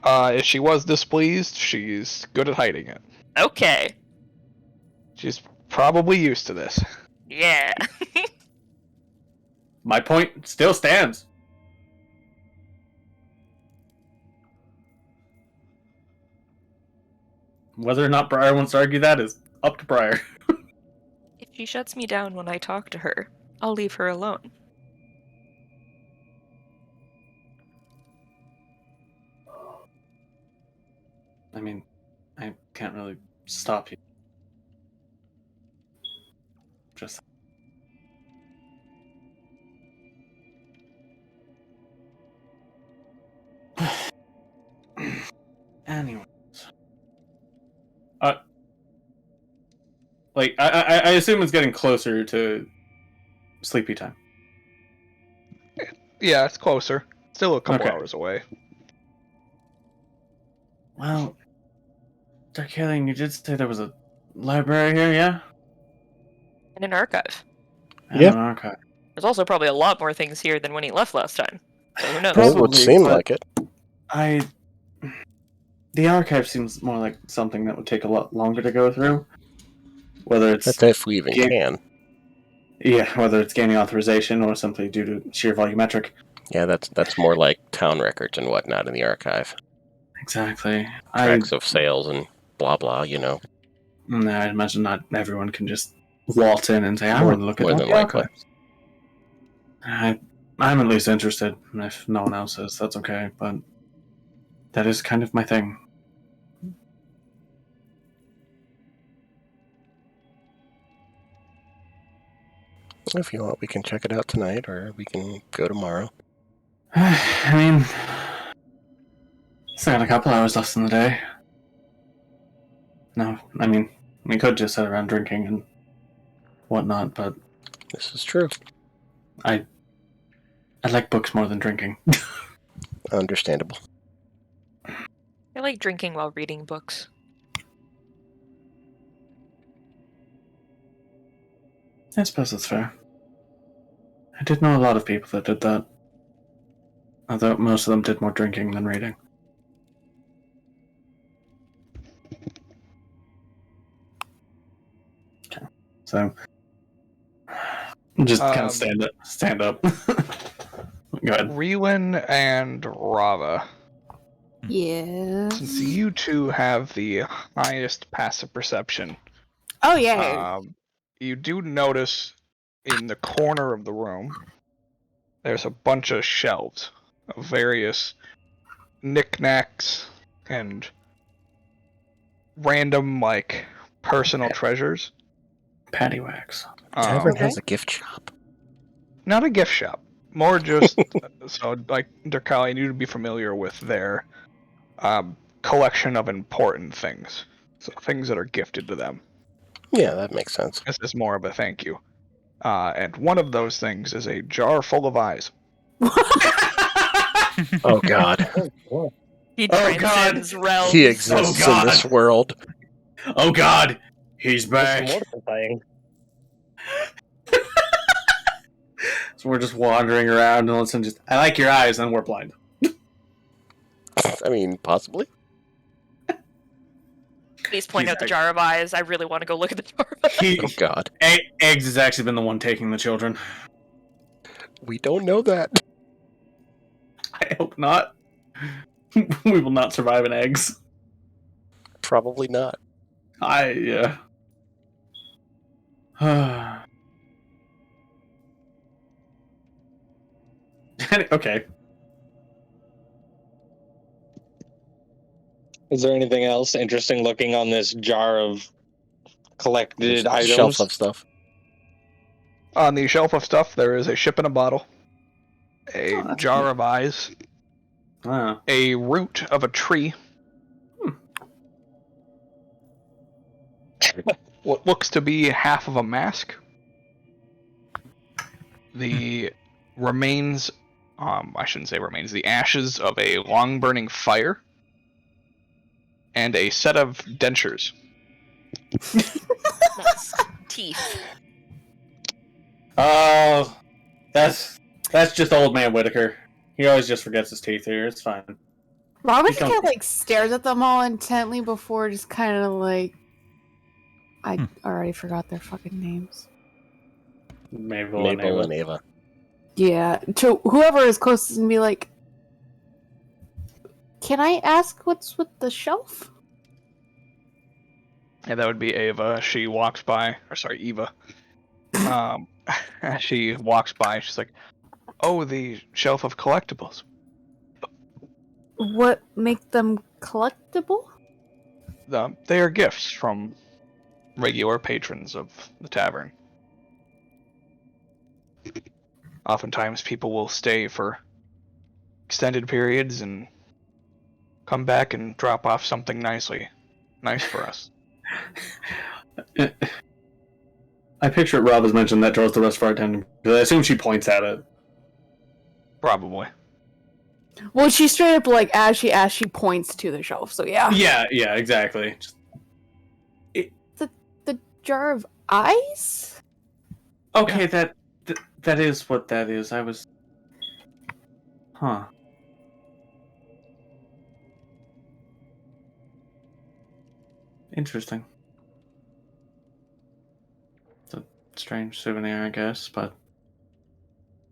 if she was displeased, she's good at hiding it. Okay. She's probably used to this. Yeah. My point still stands. Whether or not Briar wants to argue that is up to Briar. If she shuts me down when I talk to her, I'll leave her alone. I mean, I can't really stop you. Just. Anyways. Like, I assume it's getting closer to sleepy time. Yeah, it's closer. Still a couple Okay. hours away. Well, Darkalion, you did say there was a library here, yeah? And an archive. And Yeah. an archive. There's also probably a lot more things here than when he left last time. So who knows? It would Probably, seem but- like it. The archive seems more like something that would take a lot longer to go through. Whether it's That's if we even Yeah. can. whether it's gaining authorization or simply due to sheer volumetric. Yeah, that's more like town records and whatnot in the archive. Exactly. Tracks of sales and blah blah, I imagine not everyone can just waltz in and say, "I More- want to look at more all than the likely. archives." I'm at least interested. If no one else is, that's okay. But that is kind of my thing. If you want, we can check it out tonight, or we can go tomorrow. I mean, still got a couple hours left in the day. No, I mean, we could just sit around drinking and whatnot, but This is true. I like books more than drinking. Understandable. like drinking while reading books. I suppose that's fair. I did know a lot of people that did that. Although most of them did more drinking than reading. Okay. So just kind of stand up. Go ahead. Relin and Rava. Yes. Since you two have the highest passive perception, Oh yeah. you do notice in the corner of the room there's a bunch of shelves of various knickknacks and random, like, personal treasures. Patty wax. Tavern Okay. has a gift shop. Not a gift shop. More just so, like, Darkali, you would be familiar with their collection of important things. So things that are gifted to them. Yeah, that makes sense. This is more of a thank you. And one of those things is a jar full of eyes. Oh God, He Oh, God. transcends realms. he exists Oh, in this God. world. Oh God, he's back. That's mortifying. So we're just wandering around and all of a sudden just, I like your eyes, and we're blind. I mean, possibly. Please point He's out the like- jar of eyes. I really want to go look at the jar of eyes. Oh God, Eggs has actually been the one taking the children. we don't know that. I hope not. We will not survive in eggs. Probably not. Yeah. Okay. Is there anything else interesting looking on this jar of collected items? Shelf of stuff. On the shelf of stuff, there is a ship in a bottle, a Oh, that's jar neat. of eyes, Wow. a root of a tree, what looks to be half of a mask, the remains, I shouldn't say remains, the ashes of a long-burning fire, and a set of dentures. Nice. Teeth. Oh, that's just old man Whitaker. He always just forgets his teeth here. It's fine. Robert Keep going. kind of like stares at them all intently before just kind of like. I already forgot their fucking names. Mabel and Mabel Ava. and Ava. Yeah, to whoever is closest and be like, "Can I ask what's with the shelf?" And that would be Ava. She walks by, or sorry, Eva. As she walks by, she's like, "Oh, the shelf of collectibles. What make them collectible? They are gifts from regular patrons of the tavern. Oftentimes, people will stay for extended periods and come back and drop off something nice for us." I picture Rob has mentioned that draws the rest of our attention. I assume she points at it. Probably. Well, she straight up like as she points to the shelf. So yeah, Yeah, exactly. Just- the jar of eyes. okay, that is what that is. I was. Huh. Interesting. It's a strange souvenir, I guess, but.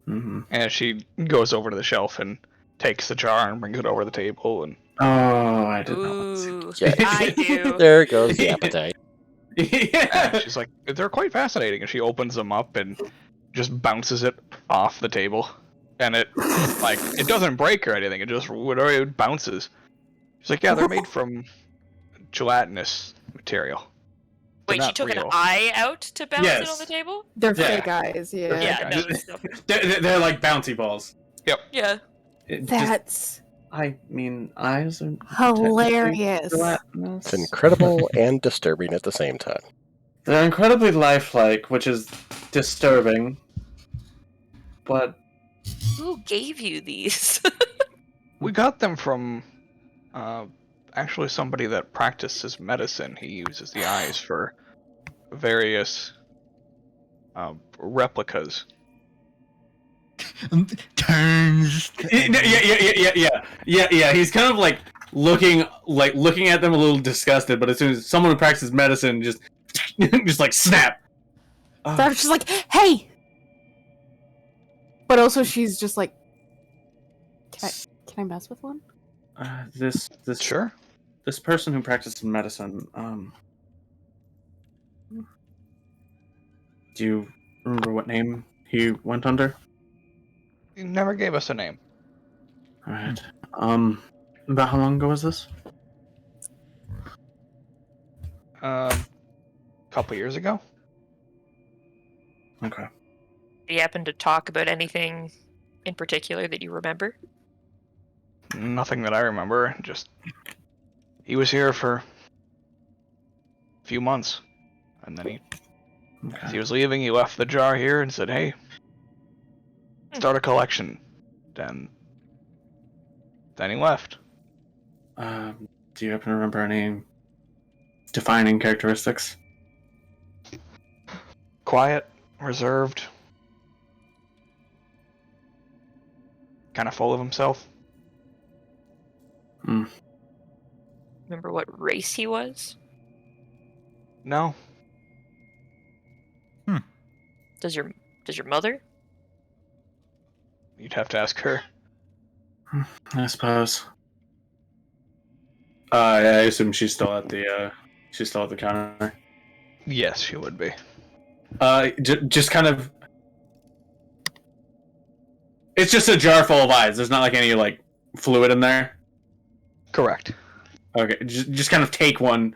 Mm-hmm. And she goes over to the shelf and takes the jar and brings it over the table. And Oh, I did not. Ooh, Yeah. I do. There goes the appetite. Yeah. she's like, "They're quite fascinating." And she opens them up and just bounces it off the table. And it doesn't break or anything. It just it bounces. She's like, "Yeah, they're made from gelatinous material. They're Wait, she not took an real." eye out to bounce it Yes. on the table? They're Yeah. fake eyes. Yeah, Yeah, no, Just- no. They're like bouncy balls. Yeah. It just- that's I mean, eyes are hilarious. gelatinous. It's incredible and disturbing at the same time. They're incredibly lifelike, which is disturbing. But Who gave you these? We got them from actually somebody that practices medicine. He uses the eyes for various replicas. Turns. Yeah. He's kind of like looking at them a little disgusted, but as soon as someone who practices medicine just just like snap. They're just like, hey! But also she's just like, can I mess with one? This Sure. this person who practices medicine, do you remember what name he went under? He never gave us a name. Alright. About how long ago was this? Couple years ago. Okay. Do you happen to talk about anything in particular that you remember? Nothing that I remember. Just he was here for a few months, and then as he was leaving, he left the jar here and said, "Hey, start a collection." Then he left. Do you happen to remember any defining characteristics? Quiet, reserved, kind of full of himself. Remember what race he was? No. Does your mother? You'd have to ask her. I suppose. I assume she's still at the counter. Yes, she would be. Just kind of. It's just a jar full of eyes. There's not like any like fluid in there. Correct. Okay, just kind of take one.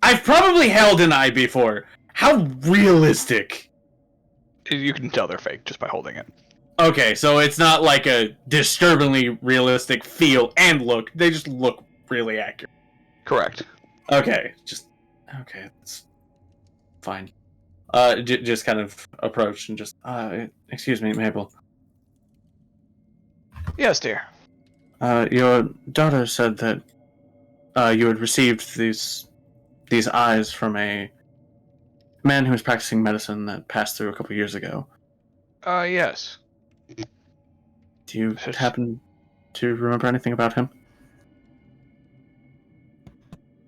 I've probably held an eye before. How realistic? You can tell they're fake just by holding it. Okay, so it's not like a disturbingly realistic feel and look. They just look really accurate. Correct. Okay, that's fine. Just kind of approach and just, excuse me, Mabel. Yes, dear. Your daughter said that you had received these eyes from a man who was practicing medicine that passed through a couple years ago. Yes. Do you happen to remember anything about him?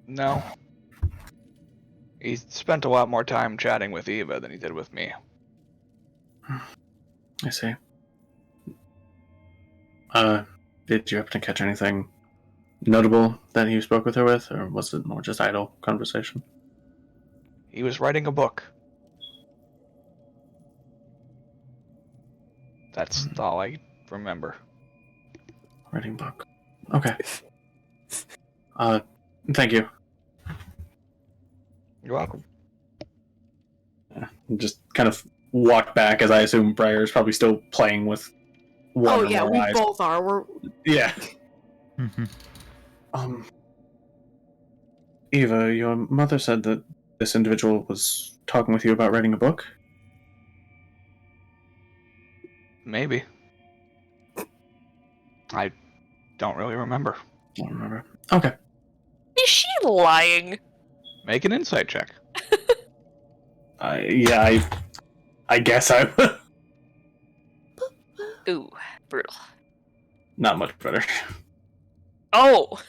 No. He spent a lot more time chatting with Eva than he did with me. I see. Did you happen to catch anything notable that you spoke with her with, or was it more just idle conversation? He was writing a book. That's all I remember. Writing book. Okay. Thank you. You're welcome. Just kind of walk back, as I assume Briar is probably still playing with one Oh yeah, of we our eyes. both are. We're Yeah. Eva, your mother said that this individual was talking with you about writing a book? Maybe. I don't really remember. Don't remember. Okay. Is she lying? Make an insight check. I guess I would. Ooh, brutal. Not much better. Oh!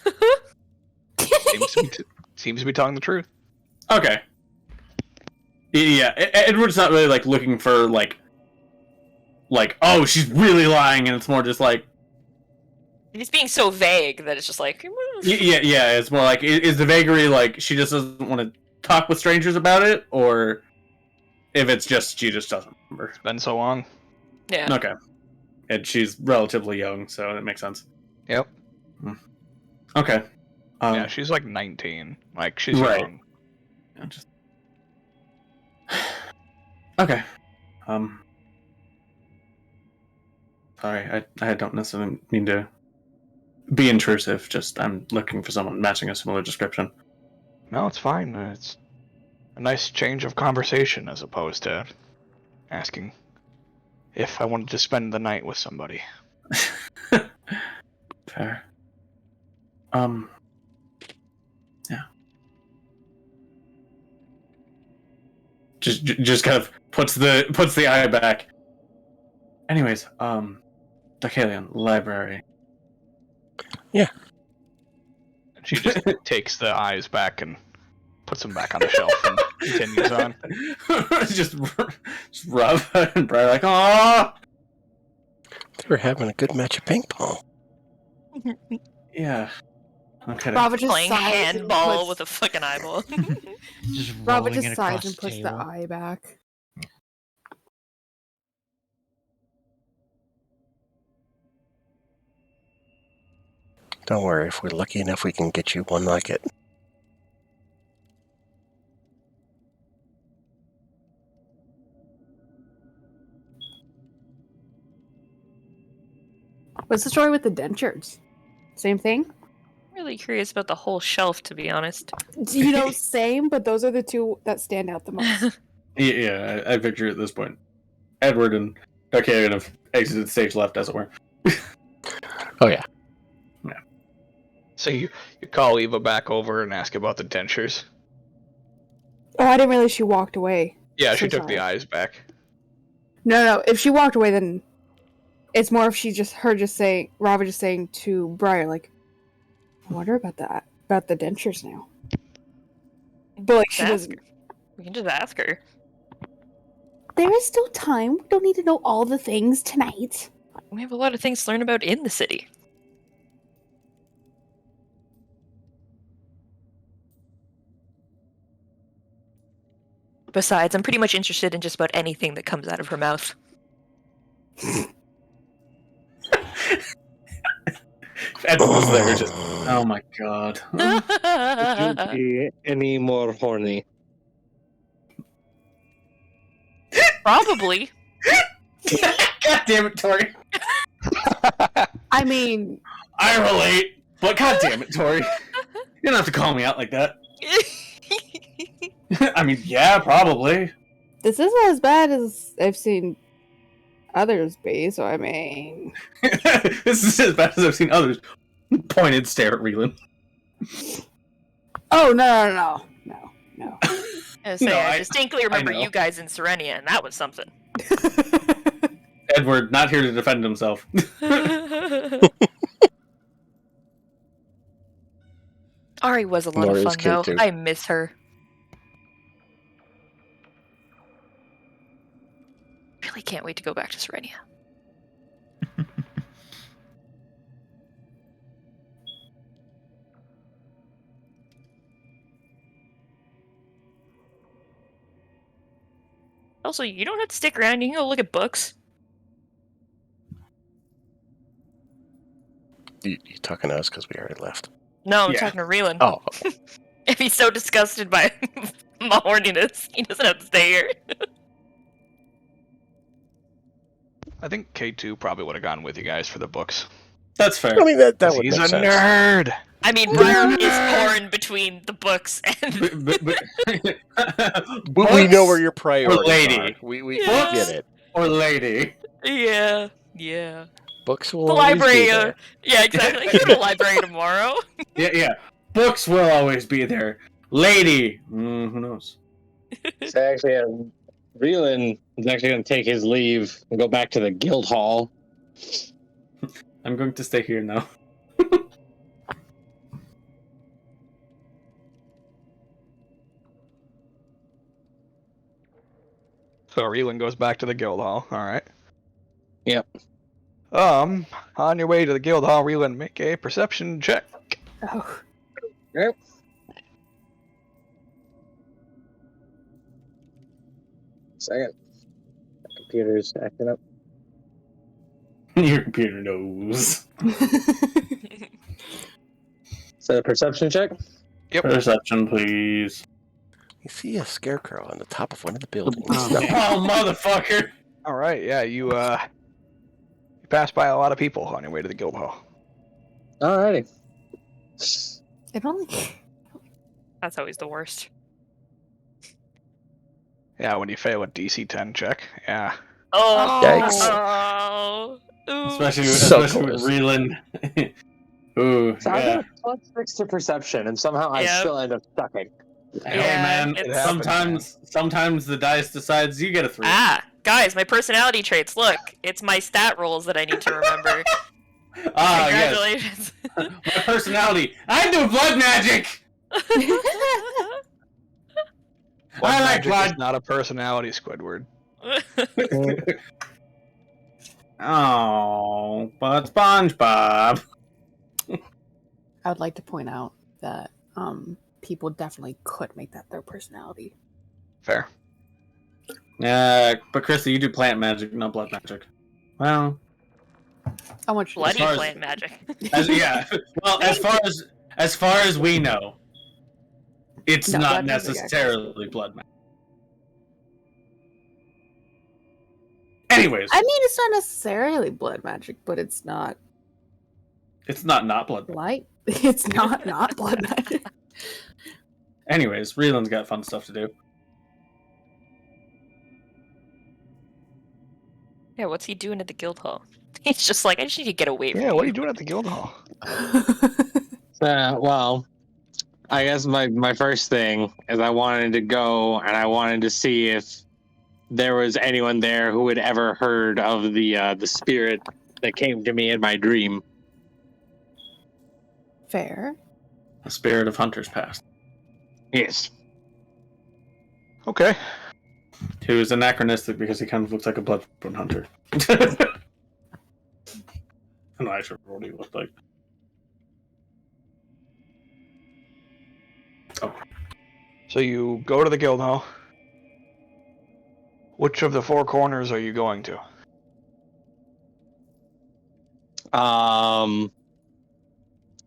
Seems to be telling the truth. Okay. Yeah, Edward's not really like looking for like, oh, she's really lying, and it's more just like, It's being so vague that it's just like... yeah. It's more like, is the vagary like she just doesn't want to talk with strangers about it, or if it's just she just doesn't remember? It's been so long. Yeah. Okay. And she's relatively young, so that makes sense. Yep. Okay. Yeah, she's like 19. Like, she's Right. young. Yeah, just... Okay. Sorry, I don't necessarily mean to be intrusive, just I'm looking for someone matching a similar description. No, it's fine. It's a nice change of conversation as opposed to asking if I wanted to spend the night with somebody. Fair. Yeah. Just kind of puts the eye back. Anyways, Deucalion, library. And she just takes the eyes back and puts them back on the shelf and continues on. just rub and Briar like, oh. They were having a good match of ping pong. Yeah. Okay. Rava just Playing sighs and handball puts- with a fucking eyeball. Just Rava rolling just it sighs across and the puts the table. eye back. Don't worry, if we're lucky enough, we can get you one like it. What's the story with the dentures? Same thing? Really curious about the whole shelf, to be honest. You know, same, but those are the two that stand out the most. Yeah, I picture at this point. Edward and Deucalion have exited stage left, as it were. Oh, yeah. So you call Eva back over and ask about the dentures. Oh, I didn't realize she walked away. Yeah, So she took the sorry. eyes back. No. If she walked away, then it's more if she just saying, Rava just saying to Briar, like, I wonder about that, about the dentures now. But like, she Ask doesn't. her. We can just ask her. There is still time. We don't need to know all the things tonight. We have a lot of things to learn about in the city. Besides, I'm pretty much interested in just about anything that comes out of her mouth. Edward was there, just, oh my god. Would you be any more horny? Probably. God damn it, Tori. I mean, I relate, but god damn it, Tori. You don't have to call me out like that. I mean, yeah, probably. this isn't as bad as I've seen others be, so I mean... This is as bad as I've seen others. Pointed stare at Reelan. Oh, no. I distinctly remember know. you guys in Serenia, and that was something. Edward, not here to defend himself. Ari was a lot Nor of is fun, though. K2. I miss her. Really can't wait to go back to Serenia. Also, you don't have to stick around. You can go look at books. You talking to us because we already left. No, I'm Yeah. talking to Reelan. Oh, If he's so disgusted by my horniness, he doesn't have to stay here. I think K2 probably would have gone with you guys for the books. That's fair. I mean, that would He's make a sense. nerd! I mean, Briar is torn between the books and... But we know where your priorities lady. are. We Yeah. get it. Or lady. Yeah. Books will The always library, be there. yeah, exactly. I can go to the library tomorrow. Yeah. Books will always be there. Lady. Who knows? So actually, Reelan is actually going to take his leave and go back to the guild hall. I'm going to stay here now. So Reelan goes back to the guild hall. Alright. Yep. On your way to the guild hall, Reelan, make a perception check. Oh. Yep. Second. My computer's acting up. Your computer knows. So a perception check? Perception, please. You see a scarecrow on the top of one of the buildings. Oh, motherfucker! Alright, yeah, you pass by a lot of people on your way to the guild hall. Alrighty. It only... That's always the worst. Yeah, when you fail a DC 10 check. Yeah. Oh. Yikes. Oh. Ooh. Especially So with close. Reelan, Ooh, So I yeah. got a +6 to perception, and somehow I Yep. still end up sucking. Hey Yeah, man, it happens, sometimes the dice decides you get a 3. Guys, my personality traits. Look, it's my stat rolls that I need to remember. Yes. Congratulations. My personality. I do blood magic. Blood I like magic blood. is not a personality, Squidward. Oh, but SpongeBob. I would like to point out that people definitely could make that their personality. Fair. But Chrissy, you do plant magic, not blood magic. Well, How much? Bloody far as- plant magic. yeah. Well, as far as we know, it's No, not blood magic, necessarily blood magic. Anyways, I mean, it's not necessarily blood magic, but it's not it's not blood magic. light. It's not blood magic. Anyways, Reeland's got fun stuff to do. Yeah, what's he doing at the guild hall? He's just like, I just need to get away from Yeah, what are you doing at the guild hall? Well, I guess my first thing is I wanted to go and I wanted to see if there was anyone there who had ever heard of the spirit that came to me in my dream. Fair. The spirit of Hunter's Past, Yes. Okay. who is anachronistic because he kind of looks like a bloodborne hunter. I'm not sure what he looked like. Oh, So you go to the guild hall. Which of the 4 corners are you going to?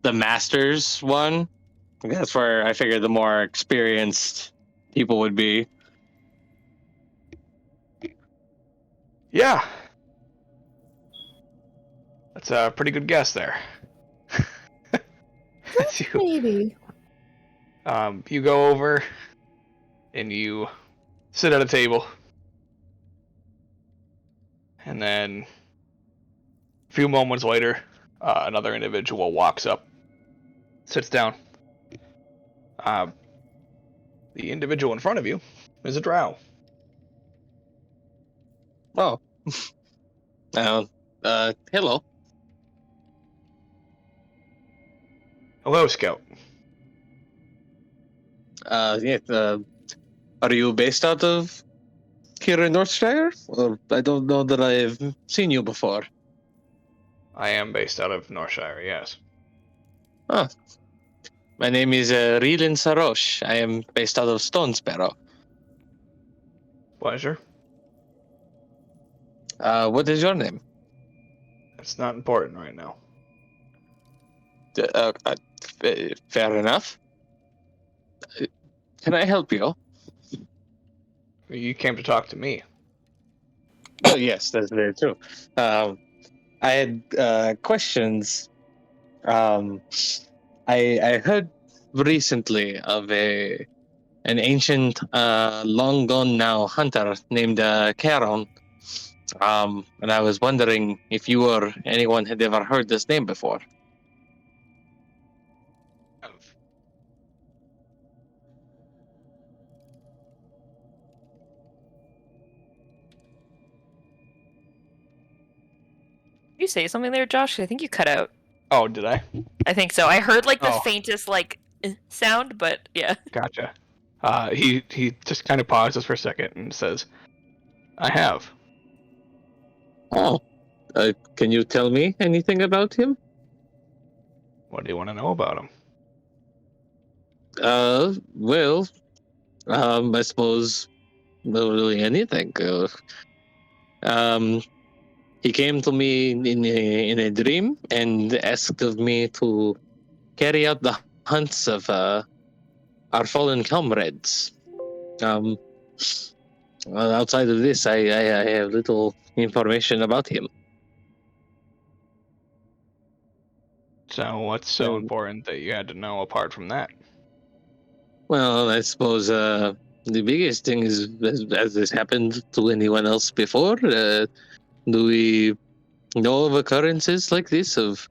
The Masters one. That's where I figured the more experienced people would be. Yeah. That's a pretty good guess there. As you, Maybe. you go over and you sit at a table. And then a few moments later, another individual walks up, sits down. The individual in front of you is a drow. Oh. Hello. Hello, Scout. Yeah, are you based out of here in Northshire? Or I don't know that I have seen you before. I am based out of Northshire, yes. Ah. My name is Reelin Sarosh. I am based out of Stone Sparrow. Pleasure. What is your name? It's not important right now. Fair enough. Can I help you? You came to talk to me. Oh, yes, that's very true. I had questions. I heard recently of an ancient, long gone now hunter named Charon. And I was wondering if you or anyone had ever heard this name before. Did you say something there, Josh? I think you cut out. Oh, did I? I think so. I heard like the Oh. faintest like sound, but yeah. Gotcha. He just kind of pauses for a second and says, I have. Oh, can you tell me anything about him? What do you want to know about him? Well, I suppose not really anything. He came to me in a dream and asked of me to carry out the hunts of our fallen comrades. Outside of this, I have little information about him. So what's so important that you had to know apart from that? Well, I suppose the biggest thing is, has this happened to anyone else before? Do we know of occurrences like this of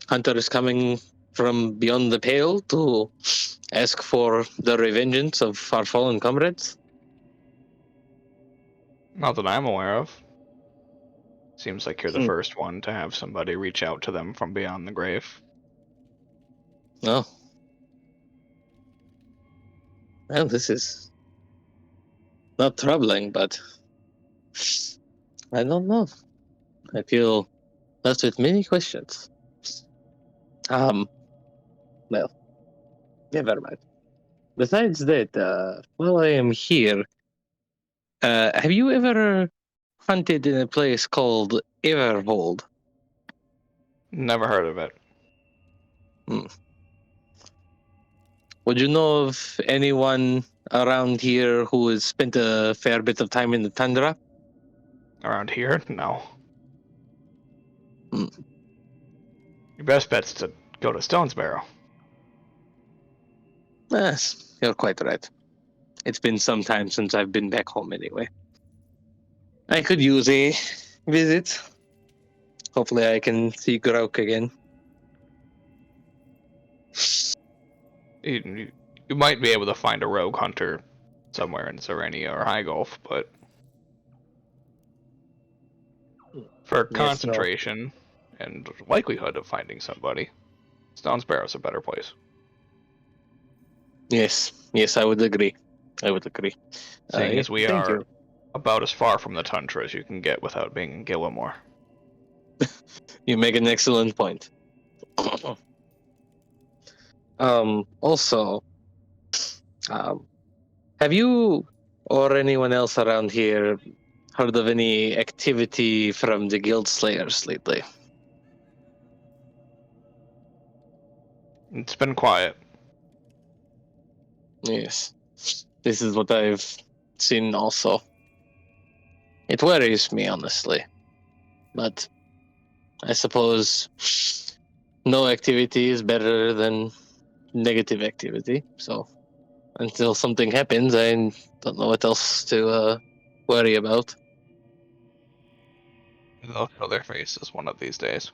hunter is coming from beyond the pale to ask for the revengeance of our fallen comrades? Not that I'm aware of. Seems like you're the first one to have somebody reach out to them from beyond the grave. No. Well, this is not troubling, but I don't know. I feel left with many questions. Well, never mind. Besides that, while I am here, have you ever hunted in a place called Everhold? Never heard of it. Would you know of anyone around here who has spent a fair bit of time in the tundra? Around here? No. Hmm. Your best bet's to go to Stonesbarrow. Yes, you're quite right. It's been some time since I've been back home anyway. I could use a visit. Hopefully I can see Grauk again. You might be able to find a rogue hunter somewhere in Serenia or High Gulf, but for concentration and likelihood of finding somebody, Stonesbarrow's a better place. Yes, I would agree. Seeing as we thank are you. about as far from the tundra as you can get without being in Gillimore. You make an excellent point. Also, have you or anyone else around here heard of any activity from the Guild Slayers lately? It's been quiet. Yes. This is what I've seen also. It worries me, honestly. But I suppose no activity is better than negative activity. So until something happens, I don't know what else to worry about. They'll show their faces one of these days.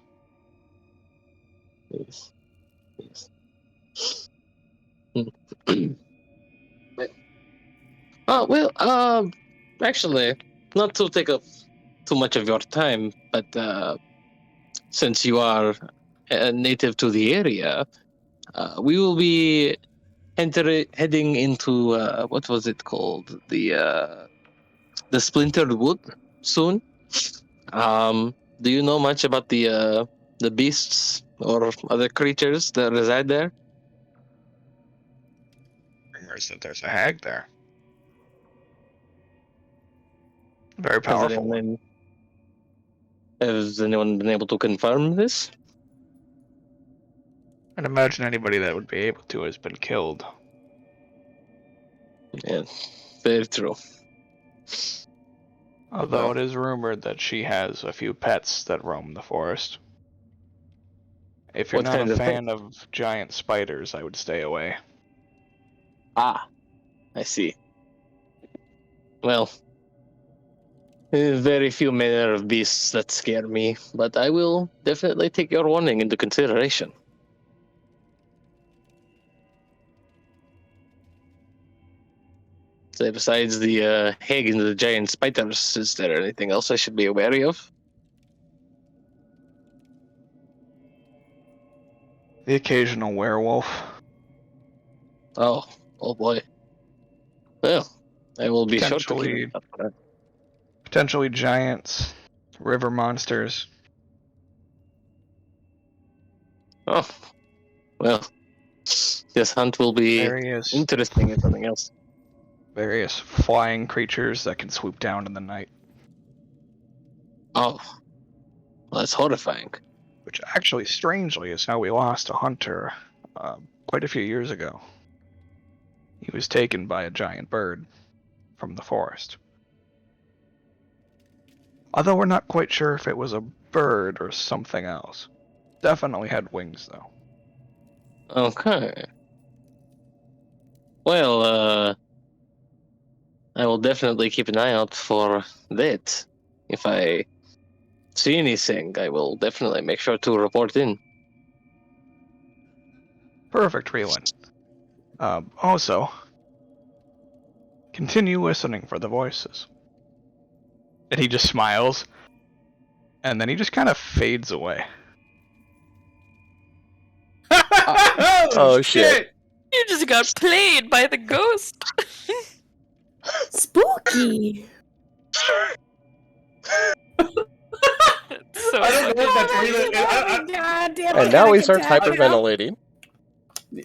Yes. Actually, not to take up too much of your time, but since you are a native to the area, we will be heading into what was it called? The Splintered Wood soon. Do you know much about the beasts or other creatures that reside there? Rumors that there's a hag there. Very powerful one. Has anyone been able to confirm this? I'd imagine anybody that would be able to has been killed. Yeah, very true. Although it is rumored that she has a few pets that roam the forest. If you're What not kind a of fan of giant spiders, I would stay away. Ah, I see. Well, very few manner of beasts that scare me, but I will definitely take your warning into consideration. So besides the hag and the giant spiders, is there anything else I should be wary of? The occasional werewolf. Oh boy. Well, I will be sure to keep Potentially, up with that. potentially giants, river monsters. Oh, well, this hunt will be interesting if nothing else. Various flying creatures that can swoop down in the night. Oh, well, that's horrifying. Which actually, strangely, is how we lost a hunter quite a few years ago. He was taken by a giant bird from the forest. Although we're not quite sure if it was a bird or something else. Definitely had wings, though. Okay. Well, I will definitely keep an eye out for that. If I see anything, I will definitely make sure to report in. Perfect, Reelin. Also, continue listening for the voices. And he just smiles, and then he just kind of fades away. Oh, shit. You just got played by the ghost. Spooky. So I don't know what that's really. God damn And now he starts hyperventilating.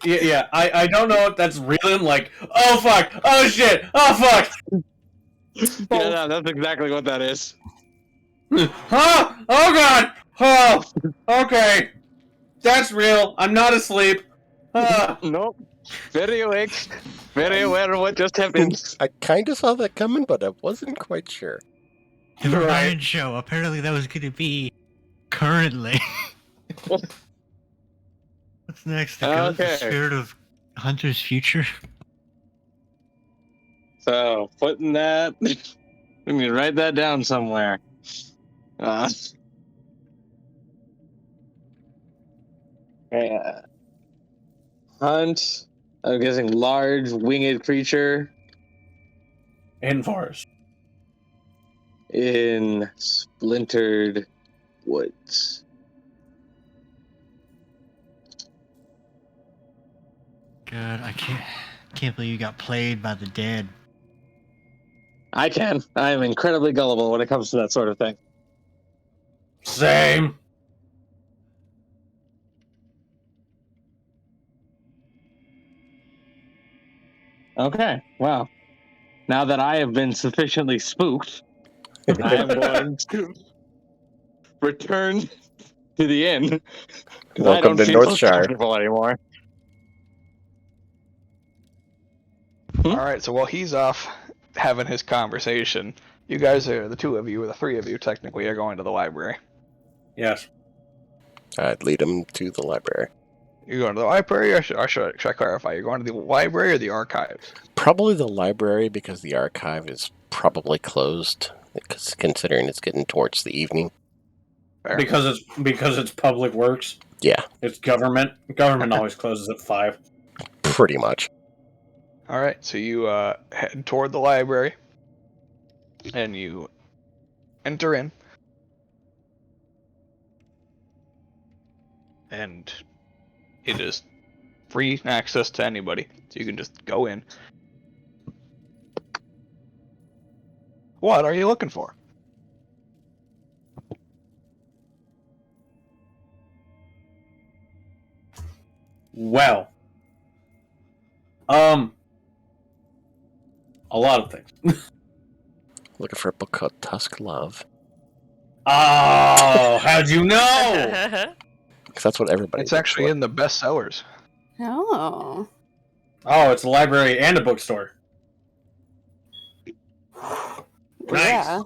Yeah, I don't know if that's reeling, like, oh fuck, oh shit, oh fuck. Yeah, that's exactly what that is. Oh god, oh, okay, that's real. I'm not asleep. Nope. Very awake. Very aware of what just happened. I kind of saw that coming, but I wasn't quite sure. The Ryan show. Apparently, that was going to be currently. What's next? The spirit of Hunter's future. So, putting that. Let me write that down somewhere. Hunt. I'm guessing large winged creature In forest. in splintered woods. God, I can't believe you got played by the dead. I can. I am incredibly gullible when it comes to that sort of thing. Same. Okay, well, now that I have been sufficiently spooked, I am going to return to the inn. 'Cause I Welcome don't to feel Northshire. comfortable anymore. Alright, so while he's off having his conversation, you guys are, the two of you, or the three of you technically, are going to the library. Yes. I'd lead him to the library. You're going to the library, or should I clarify? You're going to the library or the archives? Probably the library, because the archive is probably closed, considering it's getting towards the evening. Fair. Because it's public works. Yeah, It's government. Government always closes at 5. pretty much. Alright, so you head toward the library, and you enter in, and it is free access to anybody, so you can just go in. What are you looking for? Well. A lot of things. Looking for a book called Tusk Love. Oh, how'd you know? Because that's what everybody It's actually in the bestsellers. Oh. Oh, it's a library and a bookstore. Nice. Yeah.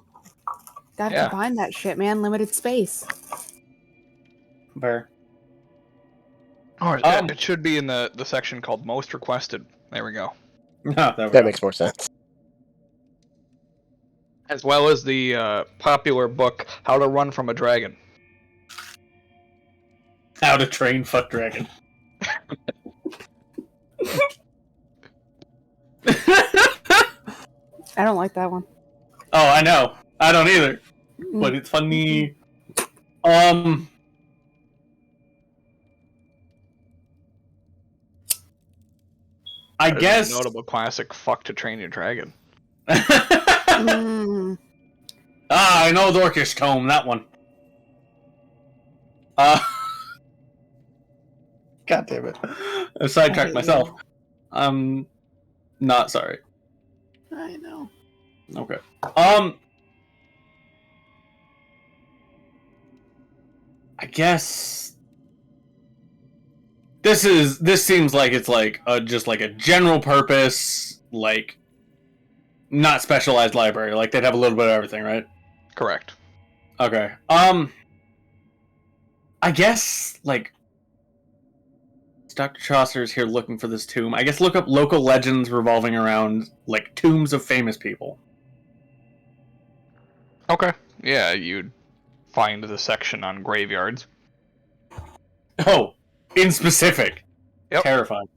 Gotta Yeah. combine that shit, man. Limited space. Fair. Oh, it should be in the section called Most Requested. There we go. That makes more sense. As well as the popular book, How to Run from a Dragon. How to Train Fuck Dragon. I don't like that one. Oh, I know. I don't either. But it's funny. I That is guess. a notable classic, Fuck to Train Your Dragon. Mm. I know the Orcish Tome, that one. God damn it. I sidetracked myself. I'm not sorry. I know. Okay. I guess this seems like it's like just like a general purpose, like not specialized library. Like they'd have a little bit of everything, right? Correct. Okay. I guess like Dr. Chaucer's here looking for this tomb. I guess look up local legends revolving around like tombs of famous people. Okay. Yeah, you'd find the section on graveyards. Oh, in specific. Yep. Terrifying.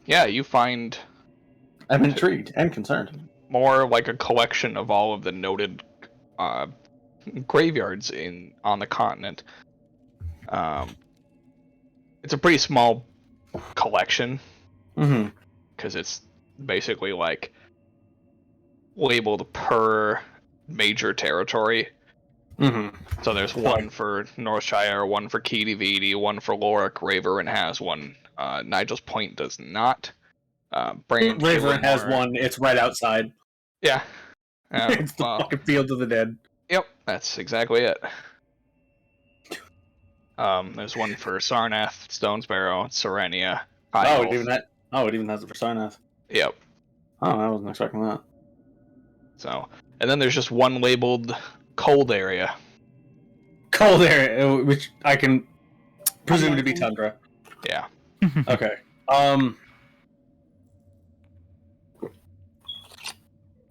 Yeah, you find I'm intrigued and concerned. more like a collection of all of the noted graveyards on the continent. It's a pretty small collection Mm-hmm. because it's basically like labeled per major territory. Mm-hmm. So there's one for Northshire, one for Keedy Veedy, one for Lorik. Raverin has one. Nigel's Point does not. Raverin has one. It's right outside. Yeah. It's the fucking Field of the Dead. Yep, that's exactly it. There's one for Sarnath, Stonesbarrow, Serenia. Oh, it even has it for Sarnath. Yep. Oh, I wasn't expecting that. So, and then there's just one labeled cold area. Cold area, which I can presume to be tundra. Yeah. Okay.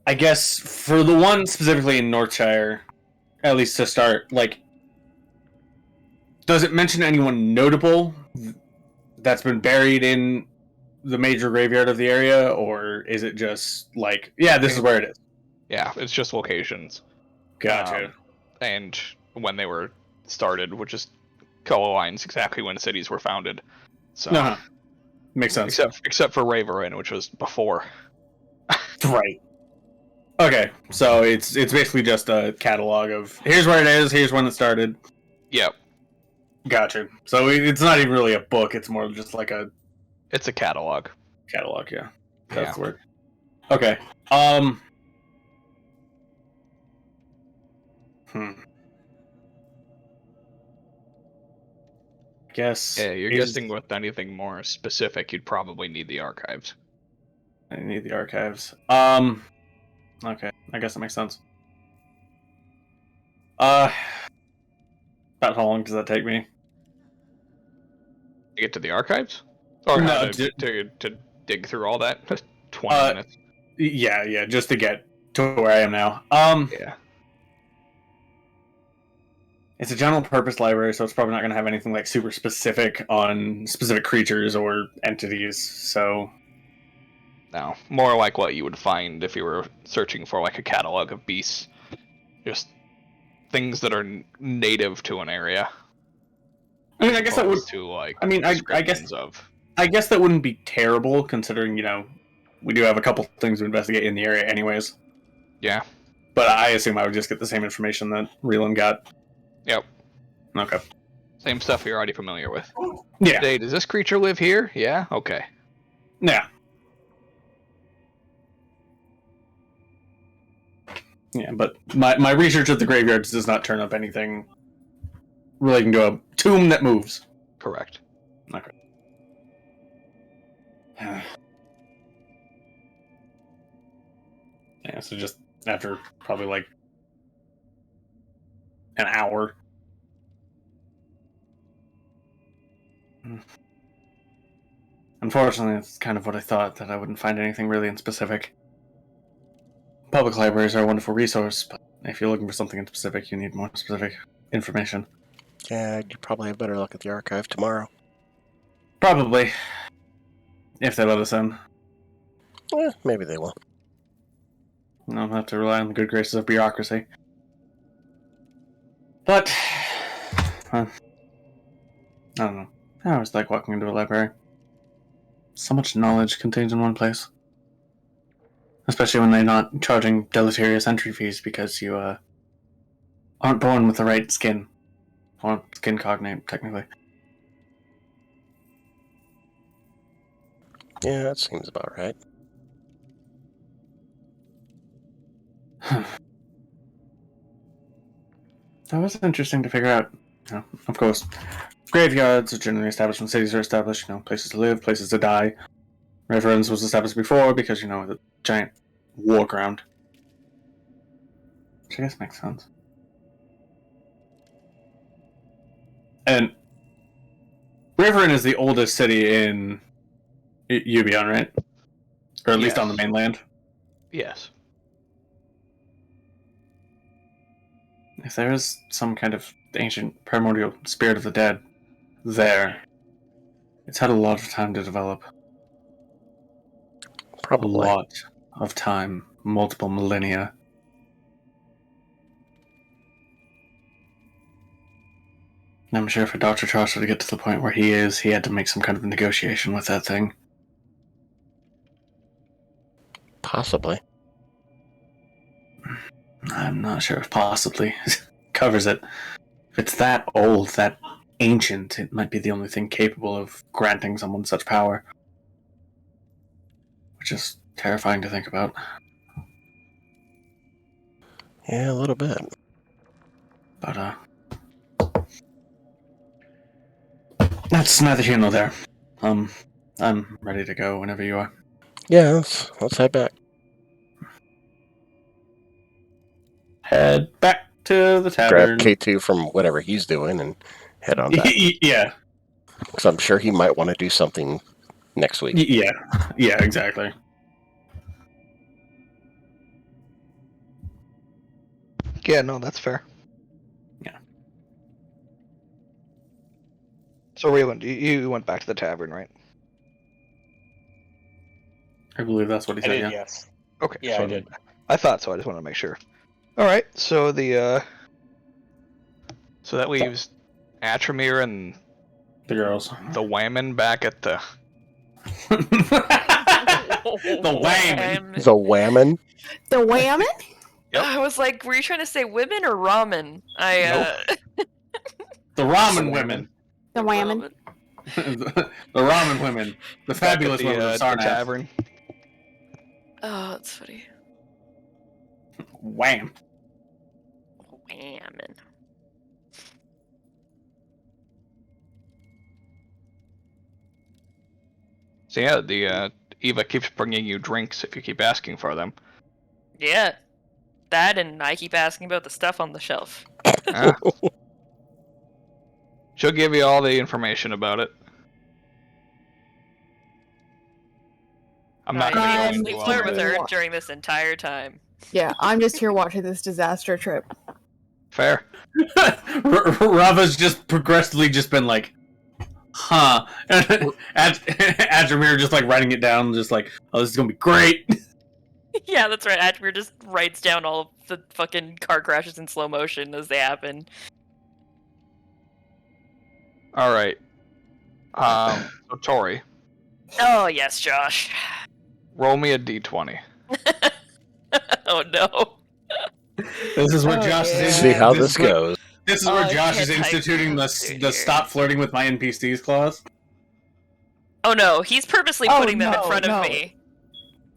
I guess for the one specifically in Northshire, at least to start, like, does it mention anyone notable that's been buried in the major graveyard of the area, or is it just like, yeah, this is where it is? Yeah, it's just locations. Gotcha. And when they were started, which is co-aligns exactly when cities were founded. So makes sense. Except for Raverin, which was before. Right. Okay, so it's basically just a catalog of here's where it is, here's when it started. Yep. Gotcha. So it's not even really a book; it's more just like a. It's a catalog. Catalog, yeah. That's the word. Okay. I guess. Yeah, you're guessing with anything more specific, you'd probably need the archives. I need the archives. Okay, I guess that makes sense. About how long does that take me? To get to the archives? Or No, to dig through all that? Just 20 minutes. Yeah, just to get to where I am now. Yeah. It's a general purpose library, so it's probably not going to have anything like super specific on specific creatures or entities, so... No, more like what you would find if you were searching for like a catalog of beasts. Just things that are native to an area. I mean, I guess that would... To, like, I mean, I guess that wouldn't be terrible, considering, we do have a couple things to investigate in the area anyways. Yeah. But I assume I would just get the same information that Reelan got. Yep. Okay. Same stuff you're already familiar with. Yeah. Hey, does this creature live here? Yeah? Okay. Yeah. Yeah, but my research at the graveyards does not turn up anything relating to a tomb that moves. Correct. Okay. Yeah, so just after probably like an hour. Unfortunately, it's kind of what I thought, that I wouldn't find anything really in specific. Public libraries are a wonderful resource, but if you're looking for something in specific, you need more specific information. Yeah, you probably have better luck at the archive tomorrow. Probably. If they let us in. Maybe they will. I'll have to rely on the good graces of bureaucracy. But... I don't know. I always like walking into a library. So much knowledge contained in one place. Especially when they're not charging deleterious entry fees because you aren't born with the right skin. Or skin cognate, technically. Yeah, that seems about right. That was interesting to figure out. Of course, graveyards are generally established when cities are established. Places to live, places to die. Reverends was established before because, the giant war ground. Which I guess makes sense. And Riverin is the oldest city in Ubeon, right? Or at least on the mainland. Yes. If there is some kind of ancient primordial spirit of the dead, there, it's had a lot of time to develop. Probably. A lot of time, multiple millennia. And I'm sure for Dr. Trosser to get to the point where he is, he had to make some kind of negotiation with that thing. Possibly. I'm not sure if possibly covers it. If it's that old, that ancient, it might be the only thing capable of granting someone such power. Which is terrifying to think about. Yeah, a little bit. But, that's neither here nor there. I'm ready to go whenever you are. Yeah, let's head back. Head back to the Grab tavern. K2 from whatever he's doing and head on back. Yeah. Because I'm sure he might want to do something next week. Yeah, exactly. Yeah, no, that's fair. Yeah. So, Raylan, you went back to the tavern, right? I believe that's what he I said, did, yeah. yes. Okay. Yeah, so I did. I thought so. I just wanted to make sure. All right. So so that leaves Atramir and The girls. the Whammon back at the. The whammon. The Whammon? The whammon? Yep. I was like, were you trying to say women or ramen? The ramen women. The whammon. The ramen women. The fabulous back at women of the Sarnath. tavern. Oh, that's funny. Wham. Whammon. So yeah, the Eva keeps bringing you drinks if you keep asking for them. Yeah. That, and I keep asking about the stuff on the shelf. Ah. She'll give you all the information about it. I'm not I going usually to flirt with her What? during this entire time. Yeah, I'm just here watching this disaster trip. Fair. Rava's just progressively just been like, huh. Adramir just like writing it down, just like, oh, this is gonna be great. Yeah, that's right. Atmir just writes down all of the fucking car crashes in slow motion as they happen. All right. So Tori, Oh, yes, Josh. roll me a d20. Oh, no. This is where Oh, Josh yeah. is. See how this this is where- goes. This is where Oh, Josh I is can't type instituting now, the dude. stop flirting with my NPCs clause. Oh, no. He's purposely Oh, putting them in no, front no. of me.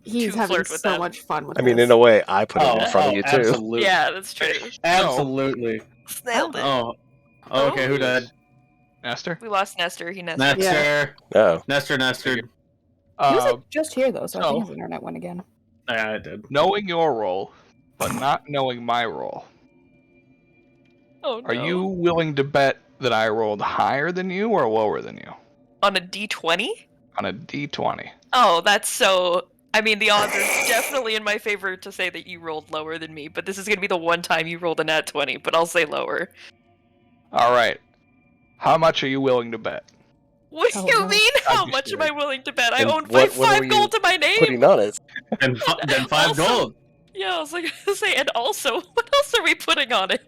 He's To having flirt with so them. much fun with I mean, this. in a way, I put it in front of you, too. Absolutely. Yeah, that's true. Absolutely. Nailed it. Oh. Okay, who died? Nestor? We lost Nestor. He nested. Nestor. Oh. Nestor. He was Uh, like, just here though, so I so- think his internet went again. Yeah, I did. knowing your role, but not knowing my role, Oh, no. are you willing to bet that I rolled higher than you or lower than you On a d20? on a d20? Oh, that's so... I mean, the odds are definitely in my favor to say that you rolled lower than me, but this is going to be the one time you rolled a nat 20, but I'll say lower. All right. How much are you willing to bet? What do Oh, you no. mean? How be much am scared. I willing to bet? I And own what were five you gold to my name! Putting on it. Then 5 Also- gold. Yeah, I was like to say, and also, what else are we putting on it?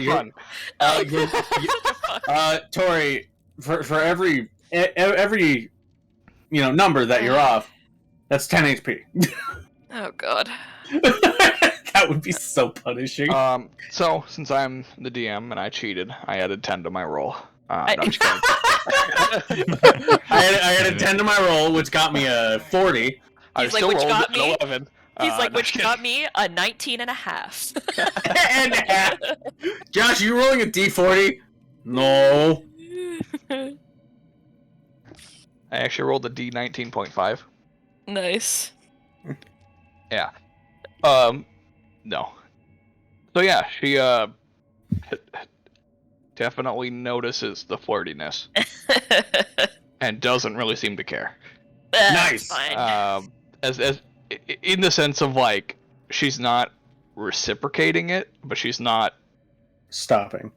You're, Tori, for every number that you're off, that's 10 HP. Oh, God. That would be so punishing. So, since I'm the DM and I cheated, I added 10 to my roll. No, I'm just kidding. I had a 10 to my roll, which got me a 40. I He's like, still which rolled got an me? 11. He's like, no, which I'm got me a 19 and a half. And a half. Josh, you rolling a D40? No. kidding. I actually rolled a D19.5. Nice. Yeah. No. So yeah, she definitely notices the flirtiness and doesn't really seem to care. That's Nice. Fine. As in the sense of like she's not reciprocating it, but she's not Stopping.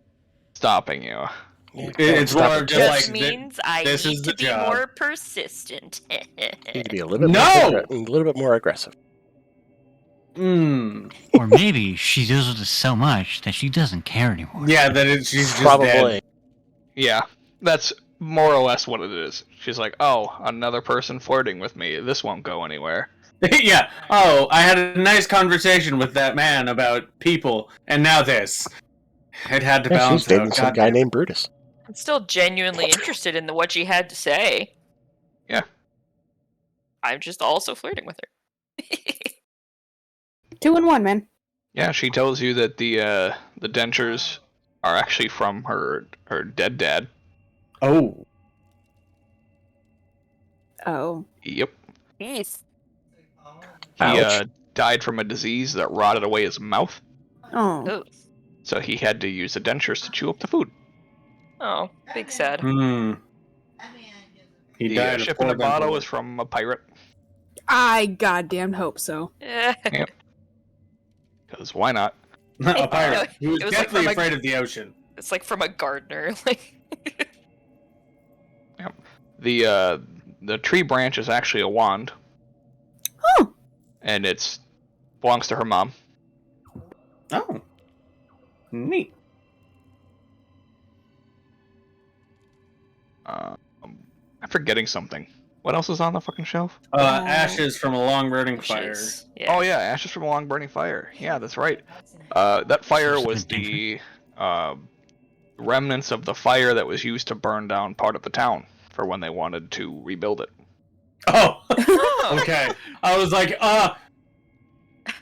stopping you. Yeah, It's stop more it. of Just just like means I this need is to the be job. more persistent. You need to be a little bit No! a little bit more aggressive. Or maybe she deals with this so much that she doesn't care anymore. Yeah, she's just Probably. dead. Yeah, that's more or less what it is. She's like, oh, another person flirting with me. This won't go anywhere. Yeah. Oh, I had a nice conversation with that man about people, and now this. It had to Yeah, she's balance dating out. some God guy damn it. named Brutus. I'm still genuinely interested in what she had to say. Yeah. I'm just also flirting with her. 2 in 1, man. Yeah, she tells you that the dentures are actually from her dead dad. Oh. Oh. Yep. Peace. He Ouch. died from a disease that rotted away his mouth, Oh. Oh, so he had to use the dentures to chew up the food. oh, big sad. Hmm. He The died of ship in a poor bottle dental is from a pirate. I goddamn hope so. Because why not? work. A pirate. He was It was like deathly from a- afraid of the ocean. It's like from a gardener. Like, The tree branch is actually a wand. Oh. And it's belongs to her mom. Oh. Neat. I'm forgetting something. What else is on the fucking shelf? Ashes from a long burning fire. ashes. Yeah. Oh yeah, ashes from a long burning fire. Yeah, that's right. That fire Source of was the remnants of the fire that was used to burn down part of the town for when they wanted to rebuild it. Oh. Oh. Okay. I was like,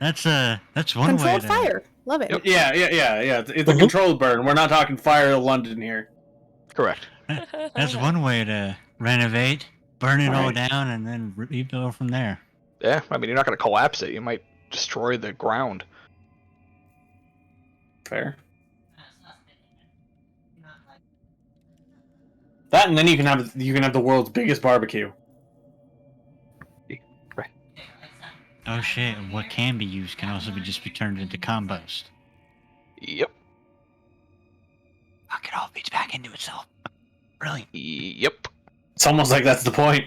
That's one way Controlled to fire. Love it. Yep. yeah. It's a controlled burn. We're not talking fire of London here. Correct. That's one way to renovate, burn it all Right. down, and then rebuild from there. Yeah, I mean you're not going to collapse it. You might destroy the ground. Fair. That, and then you can have the world's biggest barbecue. Oh shit! And what can be used can also just be turned into compost. Yep. Fuck, it all feeds back into itself. Brilliant. Yep. It's almost like that's the point.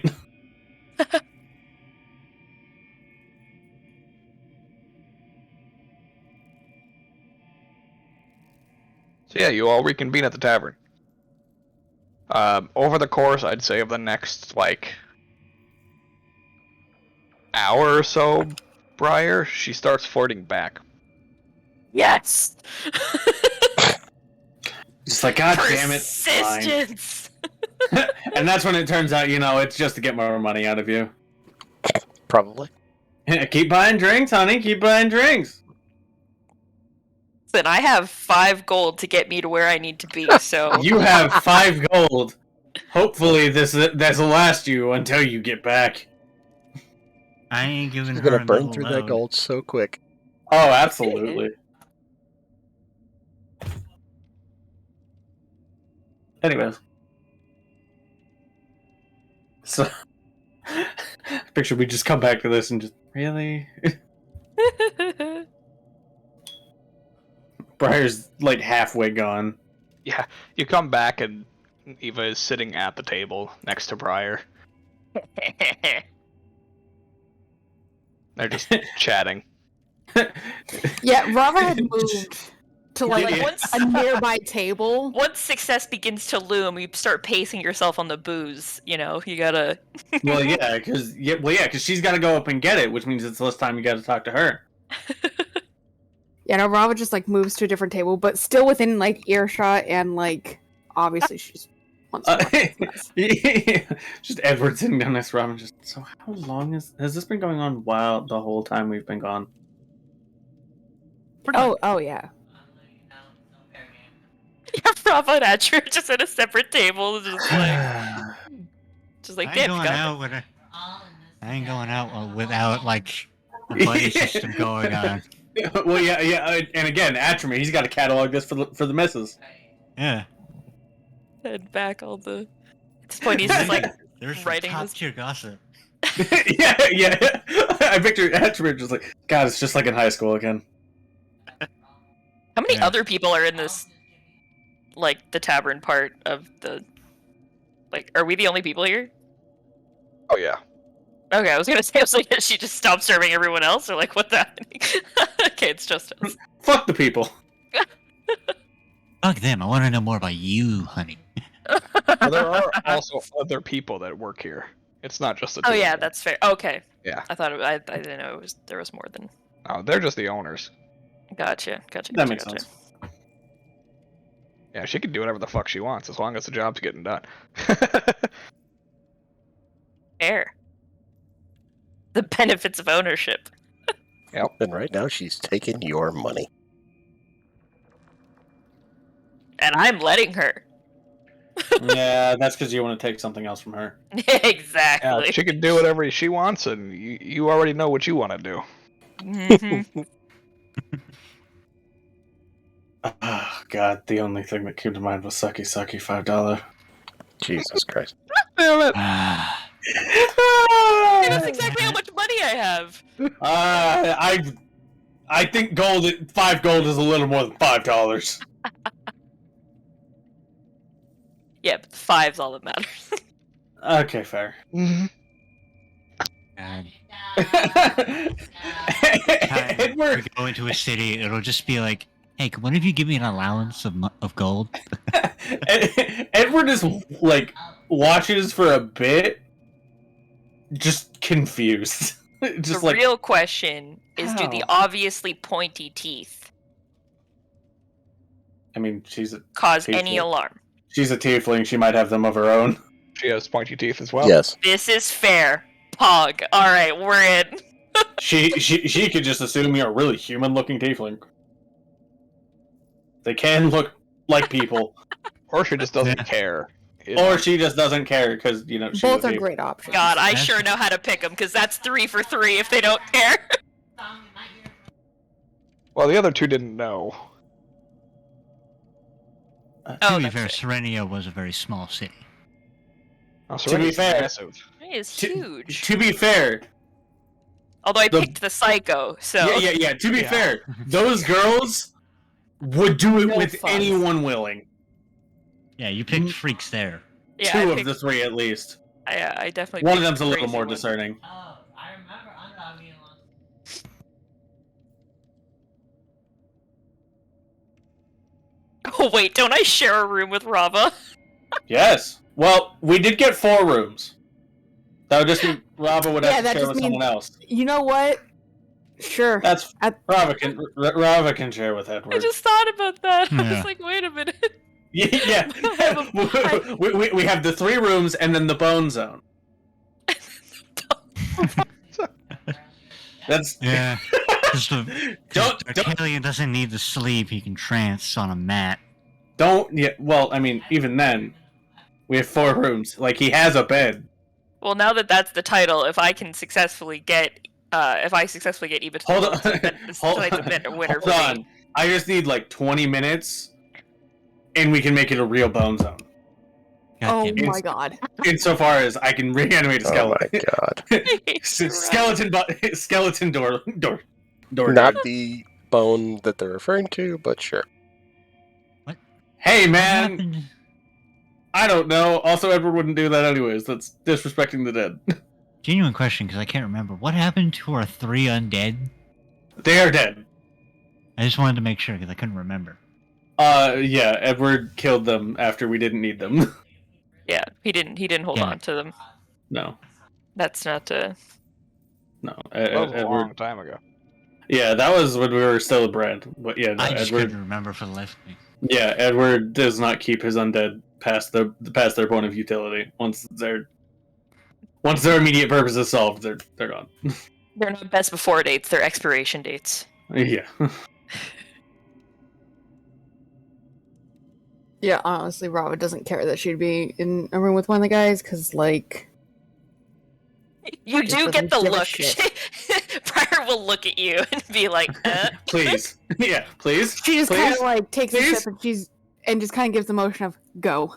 So yeah, you all reconvene at the tavern. Over the course, I'd say, of the next, like, hour or so, Briar, she starts flirting back. Yes. Just like, God damn it. Fine. Persistence. And that's when it turns out, it's just to get more money out of you. Probably. Keep buying drinks, honey. Keep buying drinks. Then I have 5 gold to get me to where I need to be. So You have 5 gold. Hopefully this'll last you until you get back. I ain't giving She's her gonna burn another through load. that gold so quick. Oh, absolutely. Anyways. So, picture we just come back to this and just, really? Briar's like halfway gone. Yeah, you come back and Eva is sitting at the table next to Briar. They're just chatting. Yeah, Rava had moved to like Yeah. once a nearby table. once success begins to loom, you start pacing yourself on the booze. You gotta. Well, yeah, because she's got to go up and get it, which means it's less time you got to talk to her. Yeah, no, Rava just like moves to a different table, but still within like earshot, and like obviously she's wants to watch this mess. Just Edward sitting down next to Robin. Just, so how long has this been going on? While the whole time we've been gone. Oh yeah. Yeah, Bravo and Atcher just at a separate table, just like I ain't damn. going out with a. I ain't going out without like a buddy system going on. Well, yeah, and again, Atcherman, he's got to catalog this for the misses. Yeah. Head back all the. At this point, he's just like There's some writing top this. tier gossip. yeah. I picture Atcherman just like, God, it's just like in high school again. How many Yeah. other people are in this like the tavern part of the. Like, are we the only people here? Oh yeah. Okay, I was gonna say, did she just stop serving everyone else, or like, what's happening? Okay, it's just us. Fuck the people. Fuck them. I want to know more about you, honey. Well, there are also other people that work here. It's not just the two. Oh of yeah, them. that's fair. Okay. Yeah. I thought I didn't know there was more than. No, they're just the owners. Gotcha. That makes sense. Yeah, she can do whatever the fuck she wants as long as the job's getting done. Fair. The benefits of ownership. And right now she's taking your money. And I'm letting her. Yeah, that's because you want to take something else from her. Exactly. Yeah, she can do whatever she wants, and you already know what you want to do. Mhm. Oh, God, the only thing that came to mind was Sucky $5. Jesus Christ. Damn it! Ah, Hey, that's exactly how much money I have. I think 5 gold is a little more than $5. Yeah, but 5's all that matters. Okay, fair. Mhm. God. Edward, We go into a city, it'll just be like, hey, can one of you give me an allowance of gold? Edward is like watches for a bit, just confused. Just The like real question is, do the how? obviously pointy teeth I mean, she's a cause Tiefling. any alarm? She's a tiefling. She might have them of her own. She has pointy teeth as well. Yes. This is fair. Pog. Alright, we're in. She could just assume you're a really human-looking tiefling. They can look like people, Or she just doesn't Yeah. care. or she just doesn't care because she's Both a are tiefling. great options. God, I That's- sure know how to pick them, because that's 3 for 3 if they don't care. Well, the other two didn't know. Oh, To be that's fair, right. Serenia was a very small city. Oh, To be Serenity's fair- massive. It is To- huge. To be fair, Although I the- picked the psycho, so. yeah. To be Yeah. fair, those girls would do it No with fun. anyone willing. Yeah, you picked freaks there. Yeah, Two I of picked, the three, at least. I definitely One of picked them's a the little crazy more one. discerning. Oh, I remember unlogging one. Oh, wait, don't I share a room with Rava? Yes. Well, we did get 4 rooms. That would just mean Rava would have Yeah, to that share just with means- someone else. You know what? Sure. That's At- Rava can share with Edward. I just thought about that. I Yeah. was like, wait a minute. Yeah. I we have the 3 rooms and then the bone zone. That's Yeah. Because Don't- Darkalion doesn't need to sleep, he can trance on a mat. don't. Yeah. Well, I mean, even then, we have 4 rooms. Like he has a bed. Well, now that that's the title, if I successfully get Eva to Hold the on. books, then this tonight's a bit a winner Hold for on. me. I just need like 20 minutes, and we can make it a real bone zone. Oh Goddamn. my god. Insofar as I can reanimate a Oh skeleton. my god. Skeleton door. Not the bone that they're referring to, but sure. Hey What man, happened? I don't know. Also, Edward wouldn't do that anyways. That's disrespecting the dead. Genuine question, because I can't remember. What happened to our 3 undead? They are dead. I just wanted to make sure, because I couldn't remember. Yeah. Edward killed them after we didn't need them. Yeah, he didn't hold Yeah. on to them. No. That's not No. That was a Edward. long time ago. Yeah, that was when we were still a brand. But yeah, no, I just Edward. couldn't remember for the life of me. Yeah, Edward does not keep his undead past their point of utility. Once their immediate purpose is solved, they're gone. they're not best before dates, they're expiration dates. Yeah. Yeah, honestly, Rava doesn't care that she'd be in a room with one of the guys, because, like, You Just do get the doesn't give a look. shit. Pryor will look at you and be like, Please. Yeah, please. she just kind Please? of, like, takes a Please? sip and just kind of gives the motion of, go.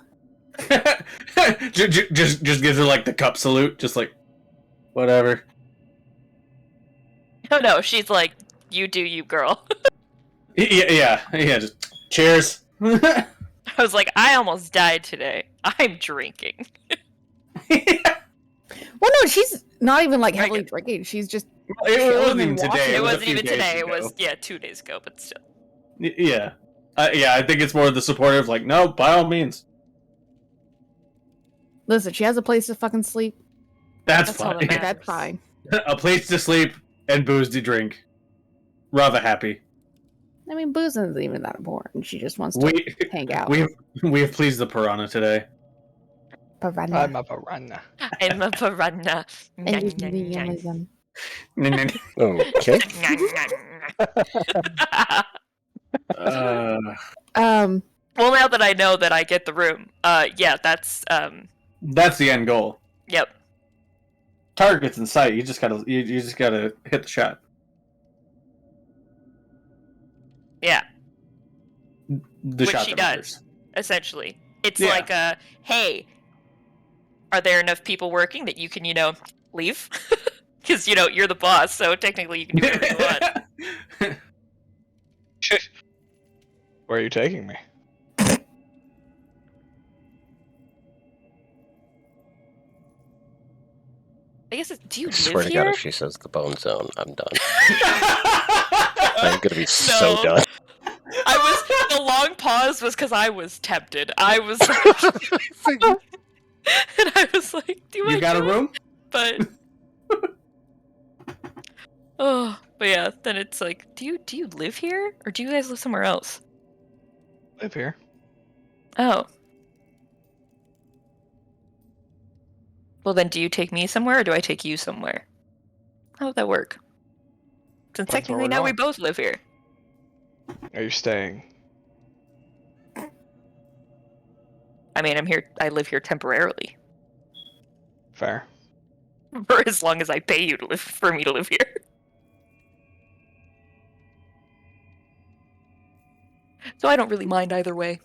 just gives her like the cup salute, just like whatever. No, she's like, you do you, girl. Yeah. Just cheers. I was like, I almost died today. I'm drinking. Well, no, she's not even like heavily Right. drinking. She's just It chilling wasn't and even today. walking. It was a wasn't few even days today. It ago. was 2 days ago, but still. Yeah. I think it's more the supportive, like, no, by all means. Listen, she has a place to fucking sleep. That's That's all fine. that matters. That's fine. A place to sleep and booze to drink. Rather happy. I mean, booze isn't even that important. She just wants to We hang out. we have pleased the piranha today. Piranha. I'm a piranha. I'm a piranha. And you can be Amazon. Okay. Well, now that I know that I get the room, yeah, that's That's the end goal. yep. Target's in sight. You just gotta hit the shot. Yeah, The which shot she that does, matters. essentially. It's Yeah. like hey, are there enough people working that you can, leave? Because, you're the boss, so technically you can do whatever you want. Where are you taking me? I guess do you I live swear to here? God, if she says the bone zone, I'm done. I'm gonna be so No. done. The long pause was because I was tempted. I was and I was like, You got a room? But but yeah, then it's like, do you live here, or do you guys live somewhere else? Live here. Oh. Well, then, do you take me somewhere, or do I take you somewhere? How would that work? Since Depends where technically we're now we going. both live here. Are you staying? I mean, I live here temporarily. Fair. For as long as I pay you for me to live here. So I don't really mind either way.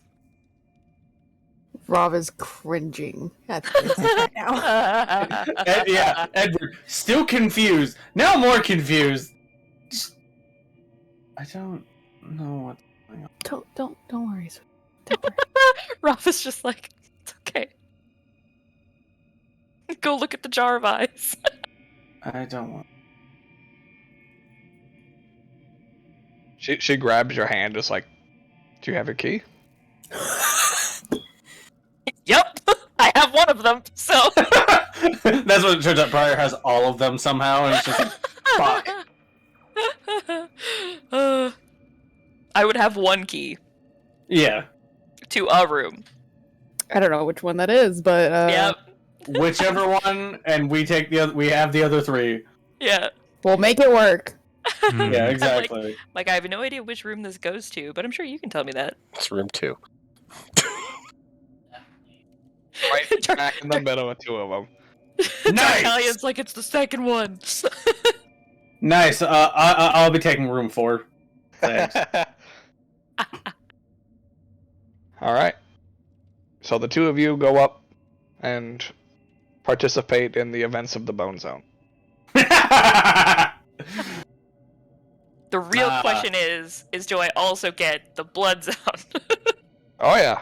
Rob is cringing at this right now. Yeah, Edward, still confused. Now more confused. I don't know what's going on. Don't worry. Sweetie. Don't worry. Rob is just like, it's okay. Go look at the jar of eyes. I don't want. She grabs your hand, just like, do you have a key? Yep, I have one of them. So That's what it turns out. Pryor has all of them somehow, and it's just like, fuck. I would have one key Yeah. to a room. I don't know which one that is, but Yep. Whichever one, and we take the other. We have the other three. Yeah. we'll make it work. Yeah, exactly. Like, I have no idea which room this goes to, but I'm sure you can tell me that. It's room 2. Right smack in the middle of two of them. Nice! Italian's like, it's the second one. Nice. I'll be taking room 4. Thanks. All right. So the two of you go up and participate in the events of the Bone Zone. The real question is do I also get the blood zone? Oh yeah.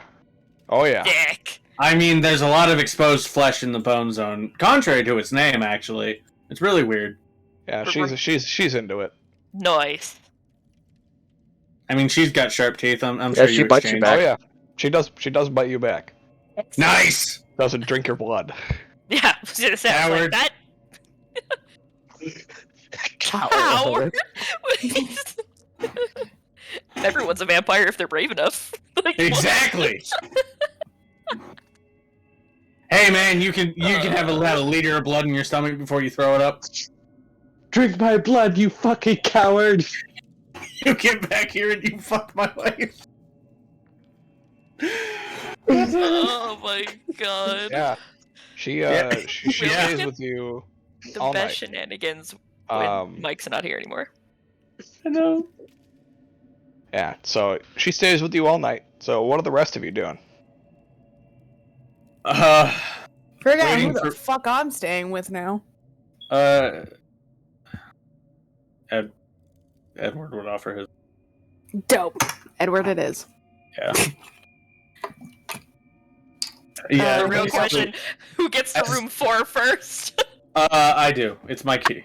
Oh yeah. Dick. I mean, there's a lot of exposed flesh in the bone zone, contrary to its name. Actually, it's really weird. Yeah, she's into it. Nice. I mean, she's got sharp teeth. I'm Yeah, sure she you bites you exchange. back. Oh yeah. She does bite you back. Nice. Doesn't drink your blood. Yeah, I was gonna say, I was like, Coward. that Coward. Everyone's a vampire if they're brave enough. Like, Exactly. Hey man, you can have a liter of blood in your stomach before you throw it up. Drink my blood, you fucking coward! You get back here and you fuck my wife. Oh my god. Yeah. She Really? stays with you The all best night. shenanigans when Mike's not here anymore. I know. Yeah, so she stays with you all night. So what are the rest of you doing? Forget Waiting who the for- fuck I'm staying with now. Edward would offer his. Dope. Edward it is. Yeah. Yeah, The real basically- question: who gets to room 4 first? I do. It's my key.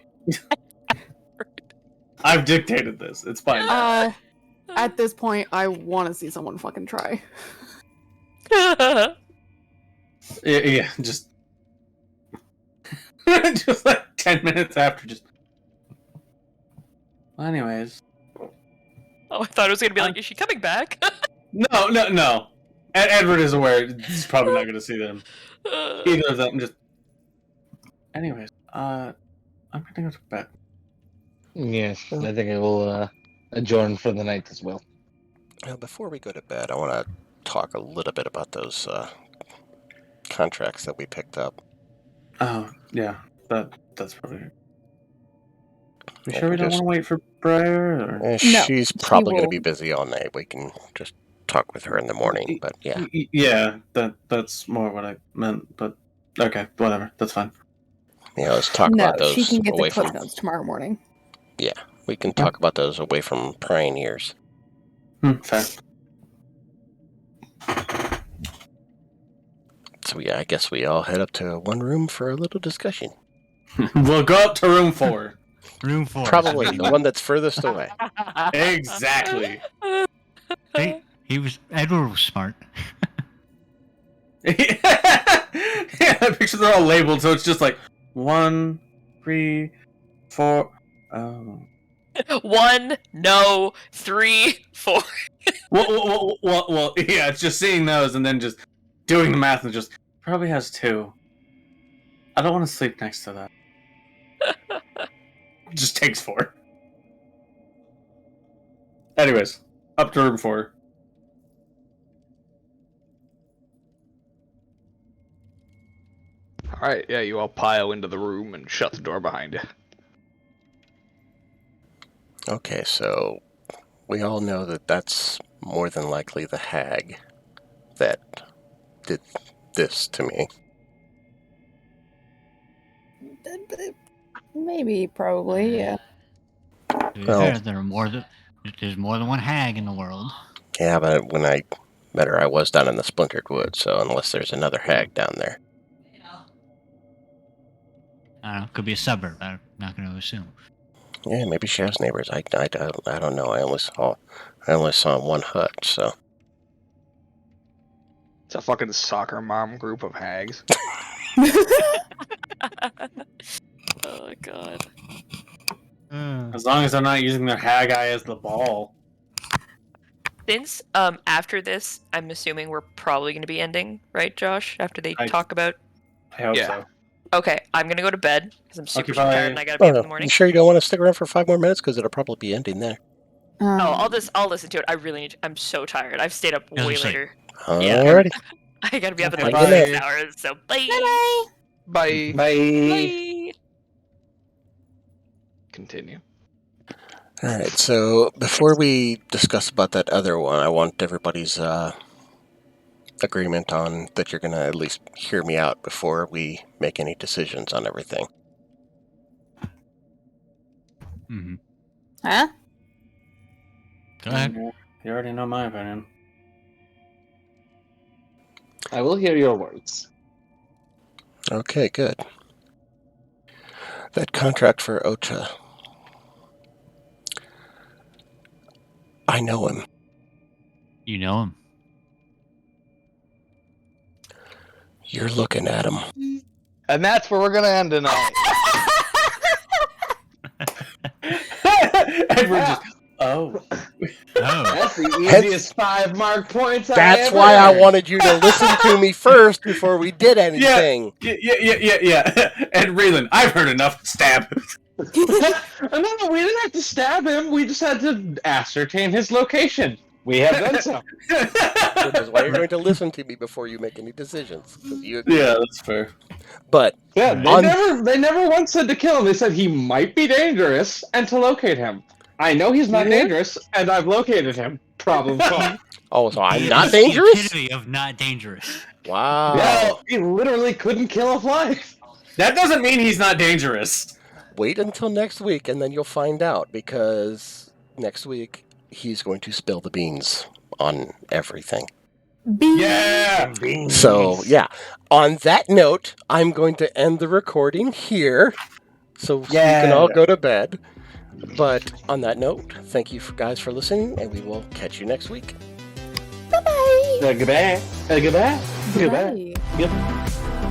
I've dictated this. It's fine. At this point, I want to see someone fucking try. Yeah, just just like 10 minutes after. Just. Well, anyways. Oh, I thought it was gonna be like, is she coming back? No. Edward is aware. He's probably not going to see them. Either of them. Just. Anyways, I'm going to go to bed. Yes, I think I will adjourn for the night as well. Before we go to bed, I want to talk a little bit about those contracts that we picked up. Oh, yeah. That's probably. You I sure we can don't want to wait for Briar? Or? She's probably going to will. be busy all night. We can just talk with her in the morning, but yeah. Yeah, that's more what I meant, but okay, whatever, that's fine. Yeah, let's talk No, about those she can get the away Cliff from... Notes tomorrow morning. Yeah, we can talk about those away from prying ears. Fair. So yeah, I guess we all head up to one room for a little discussion. We'll go up to room 4. Room 4. Probably the one that's furthest away. Exactly. Edward was smart. Yeah, the pictures are all labeled, so it's just like 1, 3, 4. Oh. 1, no, 3, 4. Well, yeah, it's just seeing those and then just doing the math and just probably has 2. I don't want to sleep next to that. It just takes 4. Anyways, up to room 4. Alright, yeah, you all pile into the room and shut the door behind you. Okay, so we all know that that's more than likely the hag that did this to me. Maybe, probably, yeah. To be Well- fair, there's more than one hag in the world. Yeah, but when I met her, I was down in the Splintered Woods, so unless there's another hag down there. I don't know. Could be a suburb. I'm not going to assume. Yeah, maybe she has neighbors. I don't know. I only saw one hut, so. It's a fucking soccer mom group of hags. Oh my god. As long as they're not using their hag eye as the ball. Since after this, I'm assuming we're probably going to be ending, right, Josh? After they talk about. I hope Yeah. so. Okay, I'm gonna go to bed because I'm super Okay, bye. tired and I gotta be up in the morning. You sure you don't want to stick around for 5 more minutes? Because it'll probably be ending there. I'll listen to it. I really need. I'm so tired. I've stayed up As way I say. later. Alrighty. I gotta be up in Okay, like bye. 6 hours. So bye. Bye. Bye. Continue. Alright, so before we discuss about that other one, I want everybody's agreement on that you're going to at least hear me out before we make any decisions on everything. Mm-hmm. Huh? Go ahead. You already know my opinion. I will hear your words. Okay, good. That contract for Ocha. I know him. You know him. You're looking at him. And that's where we're gonna end tonight. Edward just, oh. Oh. That's the easiest 5 mark points I That's ever why I heard. wanted you to listen to me first before we did anything. Yeah. And Raylan, I've heard enough. Stab. No, we didn't have to stab him. We just had to ascertain his location. We have done so. Which is why you're going to listen to me before you make any decisions. 'Cause you agree. Yeah, that's fair. But Yeah, they never once said to kill him. They said he might be dangerous and to locate him. I know he's not dangerous, and I've located him. Problem solved. oh, so I'm He not is the dangerous? epitome of not dangerous. Wow. Yeah, he literally couldn't kill a fly. That doesn't mean he's not dangerous. Wait until next week and then you'll find out, because next week he's going to spill the beans on everything. Yeah! So, yeah. On that note, I'm going to end the recording here so you can all go to bed. But on that note, thank you guys for listening, and we will catch you next week. Bye-bye. Goodbye. Goodbye. Goodbye. Bye. Goodbye.